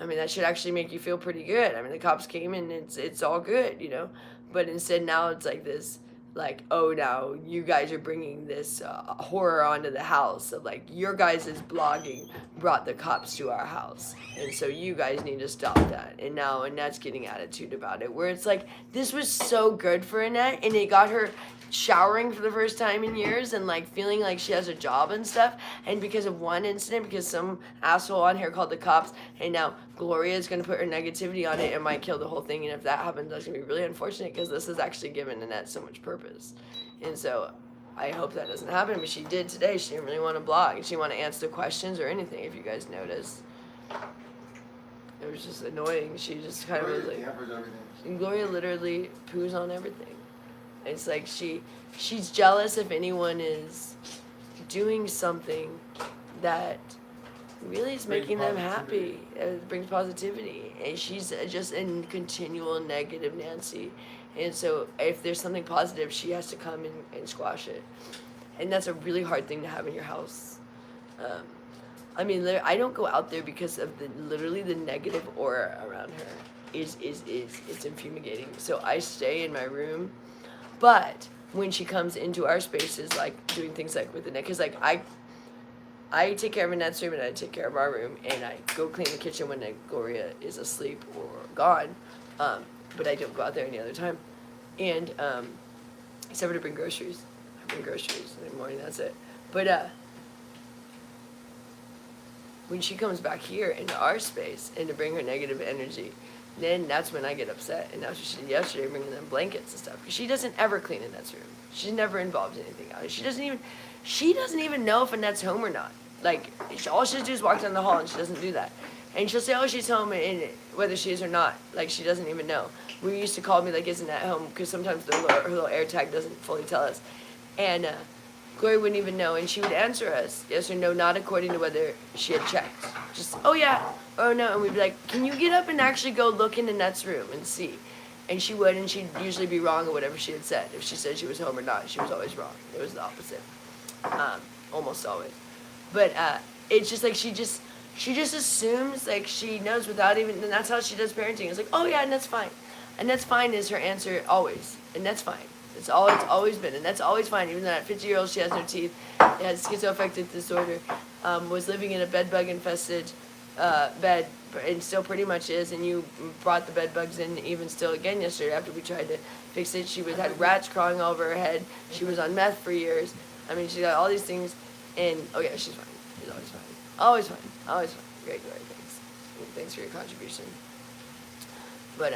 I mean, that should actually make you feel pretty good. I mean, the cops came and it's all good, you know. But instead now it's like this, like, oh, now you guys are bringing this horror onto the house of like your guys' blogging brought the cops to our house. And so you guys need to stop that. And now Annette's getting attitude about it where it's like, this was so good for Annette and it got her showering for the first time in years and like feeling like she has a job and stuff, and because of one incident, because some asshole on here called the cops, and now Gloria is going to put her negativity on it and might kill the whole thing, and if that happens that's going to be really unfortunate because this has actually given Annette so much purpose. And so I hope that doesn't happen, but she did today. She didn't really want to blog, she didn't want to answer questions or anything, if you guys noticed. It was just annoying. She just kind of was like, and Gloria literally poos on everything. It's like she's jealous if anyone is doing something that really is making them happy. It brings positivity. And she's just in continual negative Nancy. And so if there's something positive, she has to come and squash it. And that's a really hard thing to have in your house. I mean, I don't go out there because of literally the negative aura around her it's infumigating. So I stay in my room. But when she comes into our spaces, like doing things like with Annette, because like I take care of Annette's room and I take care of our room, and I go clean the kitchen when Gloria is asleep or gone, but I don't go out there any other time, and except for to bring groceries. I bring groceries in the morning. That's it. But when she comes back here into our space and to bring her negative energy, then that's when I get upset. And that's what she did yesterday, bringing them blankets and stuff. Because she doesn't ever clean Annette's room. She's never involved in anything else. She doesn't even know if Annette's home or not. Like, all she does is walk down the hall, and she doesn't do that. And she'll say, oh, she's home, and whether she is or not. Like, she doesn't even know. We used to call me, like, isn't Annette home? Because sometimes her little air tag doesn't fully tell us. And Gloria wouldn't even know, and she would answer us, yes or no, not according to whether she had checked. Just, oh yeah, oh no, and we'd be like, can you get up and actually go look in Annette's room and see? And she would, and she'd usually be wrong or whatever she had said. If she said she was home or not, she was always wrong. It was the opposite, almost always. But it's just like she just assumes like she knows without even, and that's how she does parenting. It's like, oh yeah, and that's fine. And that's fine is her answer always, and that's fine. It's always been, and that's always fine. Even though at 50-year-old, she has no teeth, has schizoaffective disorder, was living in a bed-bug infested bed, and still pretty much is, and you brought the bed bugs in even still again yesterday after we tried to fix it. She had rats crawling all over her head. She was on meth for years. I mean, she got all these things, and oh yeah, she's fine. She's always fine. Always fine. Always fine. Great, thanks. Thanks for your contribution. But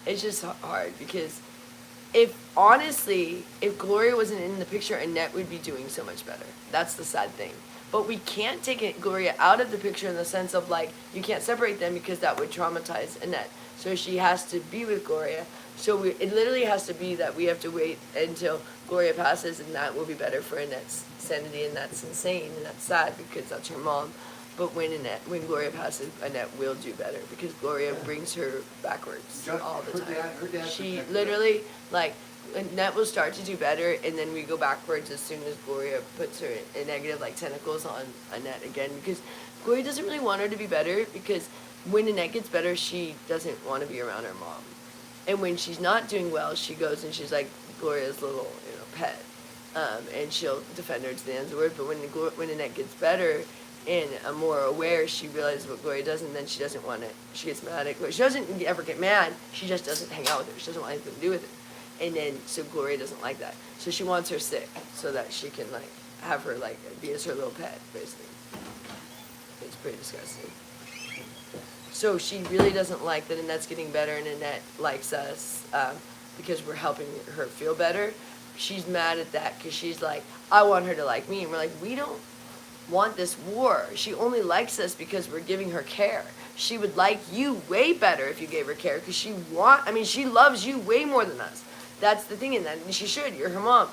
it's just hard because if Gloria wasn't in the picture, Annette would be doing so much better. That's the sad thing. But we can't take Gloria out of the picture in the sense of, like, you can't separate them because that would traumatize Annette. So she has to be with Gloria. So it literally has to be that we have to wait until Gloria passes, and that will be better for Annette's sanity, and that's insane, and that's sad because that's her mom. But when Gloria passes, Annette will do better because Gloria brings her backwards all the time. She literally, like, Annette will start to do better, and then we go backwards as soon as Gloria puts her in negative, like, tentacles on Annette again, because Gloria doesn't really want her to be better, because when Annette gets better, she doesn't want to be around her mom. And when she's not doing well, she goes and she's like Gloria's little, pet, and she'll defend her to the end of the word. But when Annette gets better and more aware, she realizes what Gloria does, and then she doesn't want it. She gets mad at Gloria. She doesn't ever get mad. She just doesn't hang out with her. She doesn't want anything to do with it. And then, so Gloria doesn't like that. So she wants her sick so that she can, like, have her, like, be as her little pet, basically. It's pretty disgusting. So she really doesn't like that Annette's getting better, and Annette likes us because we're helping her feel better. She's mad at that because she's like, I want her to like me. And we're like, we don't want this war. She only likes us because we're giving her care. She would like you way better if you gave her care because she loves you way more than us. That's the thing in that. And she should. You're her mom.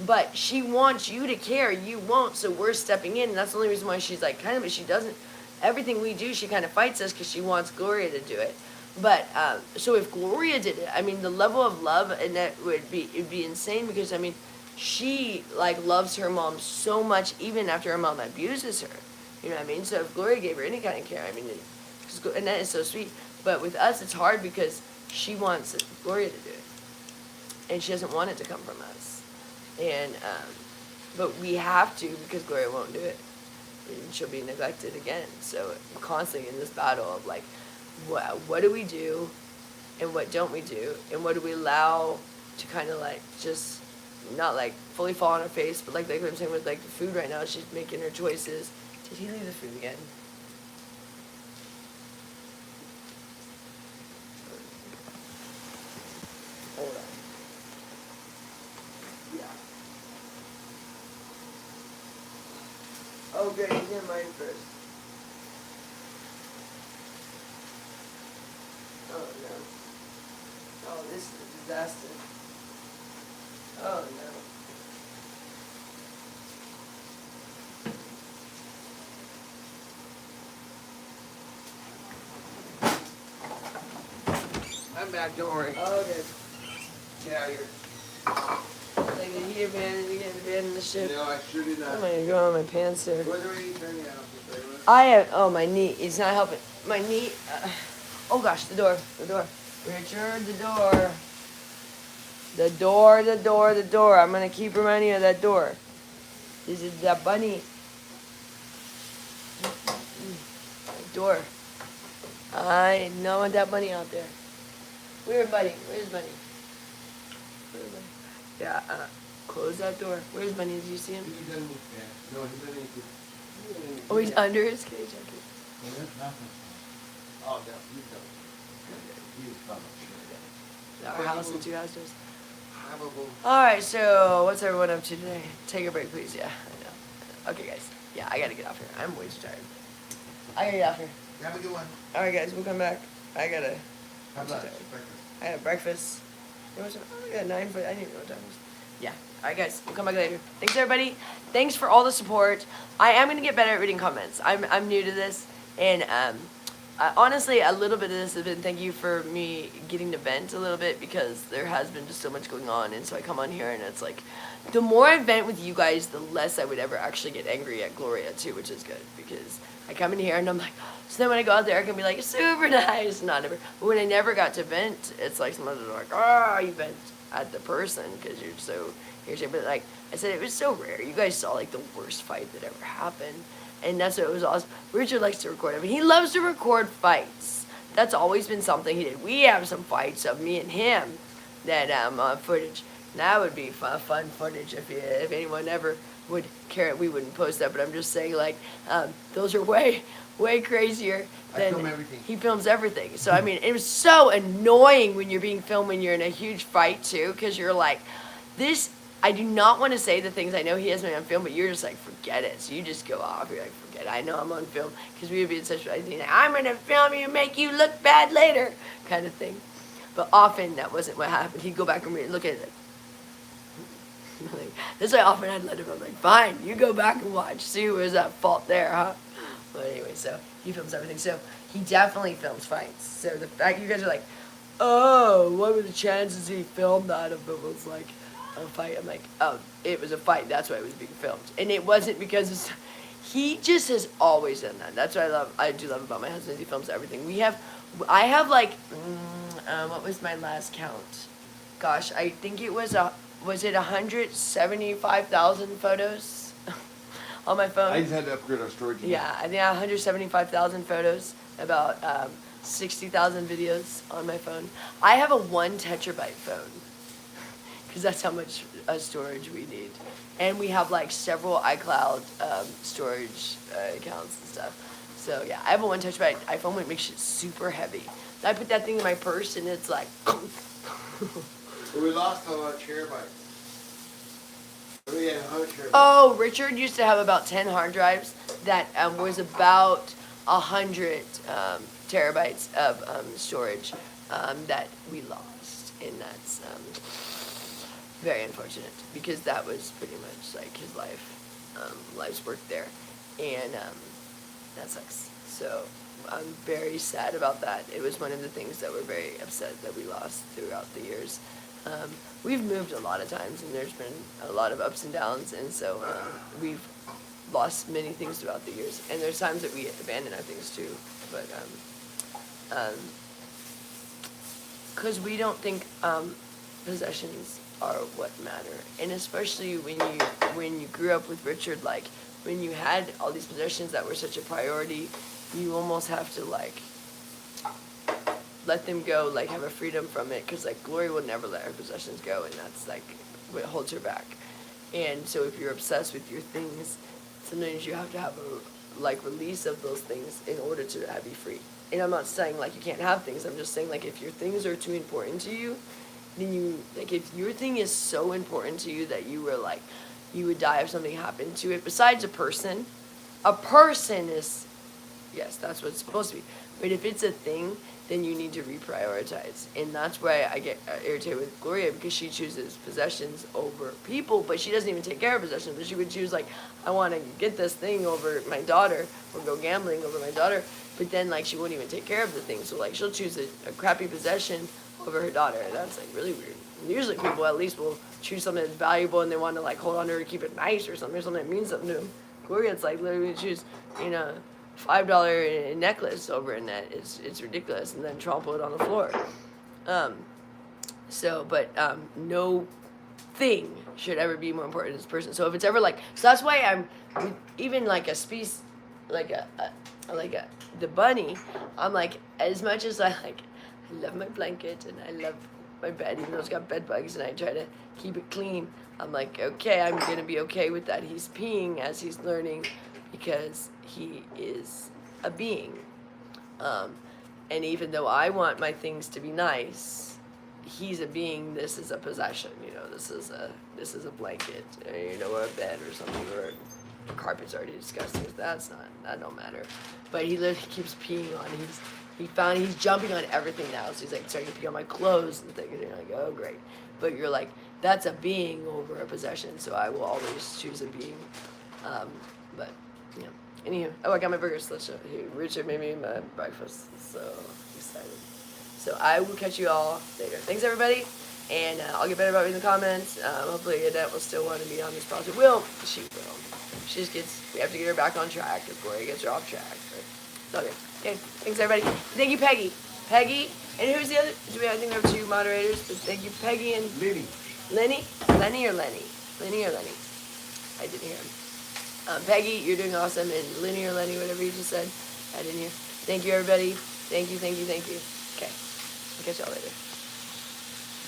But she wants you to care. You won't. So we're stepping in. And that's the only reason why she's like, kind of, but she doesn't. Everything we do, she kind of fights us because she wants Gloria to do it. But, so if Gloria did it, I mean, the level of love, and that it'd be insane because, I mean, she, like, loves her mom so much even after her mom abuses her. You know what I mean? So if Gloria gave her any kind of care, I mean, and that is so sweet. But with us, it's hard because she wants Gloria to do it. And she doesn't want it to come from us. And, but we have to because Gloria won't do it. And she'll be neglected again. So I'm constantly in this battle of, like, what do we do and what don't we do? And what do we allow to kind of, like, just not, like, fully fall on her face, but like what I'm saying with, like, the food right now, she's making her choices. Did he leave the food again? Hold on. Yeah. Oh, good. He's in mine first. Oh, no. Oh, this is a disaster. Oh, no. I'm back, don't worry. Oh, good. Get out of here. Like, did he abandon the ship? No, I sure did not. I'm gonna go on my pants here. Whether you turn the house, I have, oh, my knee. It's not helping. My knee. Oh, gosh, the door. Richard, the door. The door. I'm going to keep reminding you of that door. This is that bunny. That door. I know that bunny out there. Where's Bunny? Yeah, close that door. Where's Bunny? Did you see him? He's underneath there. No, he's underneath. Oh, he's under his cage. Okay. Oh, no, he's done. He's coming. Our house and 2 houses. Probable. Alright, so what's everyone up to today? Take a break, please. Yeah, I know. Okay, guys. Yeah, I gotta get off here. I'm way too tired. I gotta get off here. Have a good one. Alright, guys, we'll come back. I gotta. Have lunch. I had breakfast. It was, oh, yeah, 9, but I didn't know what time it was. Yeah. Alright, guys, we'll come back later. Thanks, everybody. Thanks for all the support. I am gonna get better at reading comments. I'm new to this, and honestly, a little bit of this has been thank you for me getting to vent a little bit because there has been just so much going on, and so I come on here and it's like, the more I vent with you guys, the less I would ever actually get angry at Gloria too, which is good because I come in here and I'm like, so then when I go out there I can be like, super nice, not ever. But when I never got to vent, it's like some others are like, oh, you vent at the person because you're so irritated. But like I said, it was so rare. You guys saw like the worst fight that ever happened. And that's what it was awesome. Richard likes to record. I mean, he loves to record fights. That's always been something he did. We have some fights of me and him that footage. That would be fun footage if anyone ever would care. We wouldn't post that, but I'm just saying, like, those are way crazier than I film everything. He films everything. So I mean, it was so annoying when you're being filmed when you're in a huge fight too, because you're like, this. I do not want to say the things I know he has me on film, but you're just like, forget it. So you just go off. You're like, forget it. I know I'm on film, because we would be in such a I'm gonna film you, make you look bad later, kind of thing. But often that wasn't what happened. He'd go back and look at it. Like, that's why often I'd let him. I'm like, fine, you go back and watch. See who was at fault there, huh? But anyway, so he films everything. So he definitely films fights. So the fact you guys are like, oh, what were the chances he filmed that if it was like a fight? I'm like, oh, it was a fight. That's why it was being filmed. And it wasn't because he just has always done that. That's what I do love about my husband. He films everything. I have like, what was my last count? Gosh, I think it was 175,000 photos on my phone? I just had to upgrade our storage. Yeah, I think I have 175,000 photos, about 60,000 videos on my phone. I have a 1 tetrabyte phone, because that's how much storage we need. And we have like several iCloud storage accounts and stuff. So yeah, I have a 1 tetrabyte iPhone, which makes it super heavy. I put that thing in my purse and it's like... We lost a lot of terabytes. We had 100 terabytes. Oh, Richard used to have about 10 hard drives that was about 100 terabytes of storage that we lost. And that's very unfortunate, because that was pretty much like his life's work there. And that sucks. So I'm very sad about that. It was one of the things that we're very upset that we lost throughout the years. We've moved a lot of times, and there's been a lot of ups and downs, and so we've lost many things throughout the years. And there's times that we abandon our things too, but because we don't think possessions are what matter. And especially when you grew up with Richard, like when you had all these possessions that were such a priority, you almost have to like let them go, like have a freedom from it, because like Gloria will never let her possessions go, and that's like what holds her back. And so if you're obsessed with your things, sometimes you have to have a like release of those things in order to be free. And I'm not saying like you can't have things, I'm just saying like if your things are too important to you, then you, like if your thing is so important to you that you were like, you would die if something happened to it, besides a person is, yes, that's what it's supposed to be. But if it's a thing, then you need to reprioritize. And that's why I get irritated with Gloria, because she chooses possessions over people, but she doesn't even take care of possessions. But she would choose, like, I want to get this thing over my daughter, or go gambling over my daughter, but then, like, she won't even take care of the thing. So, like, she'll choose a crappy possession over her daughter. That's, like, really weird. And usually people at least will choose something that's valuable and they want to, like, hold on to her to keep it nice or something that means something to them. Gloria's, like, literally choose, you know, $5 necklace over in that. It's ridiculous, and then trample it on the floor. No thing should ever be more important than this person. So if it's ever like, so that's why I'm even like a species, like the bunny. I'm like, as much as I love my blanket and I love my bed, even though it's got bed bugs, and I try to keep it clean. I'm like, okay, I'm gonna be okay with that. He's peeing as he's learning, because he is a being. And even though I want my things to be nice, he's a being. This is a possession, you know, this is a blanket, you know, or a bed or something, or the carpet's already disgusting. That don't matter. But he literally keeps peeing on, he's jumping on everything now. So he's like starting to pee on my clothes and things, and you're like, oh great. But you're like, that's a being over a possession, so I will always choose a being. But yeah. Anywho, I got my burgers. Let's show you. Richard made me my breakfast. So excited. So I will catch you all later. Thanks everybody, and I'll get better about reading the comments. Hopefully Annette will still want to be on this project. She will. She just we have to get her back on track if Gloria gets her off track. But it's all good. Okay, thanks everybody. Thank you, Peggy. And who's the other? I think there were 2 moderators, but thank you, Peggy and Lenny. Lenny or Lenny? Lenny or Lenny? I didn't hear him. Peggy, you're doing awesome. And Lenny or Lenny, whatever you just said, I didn't hear. Thank you, everybody. Thank you. Okay. I'll catch y'all later.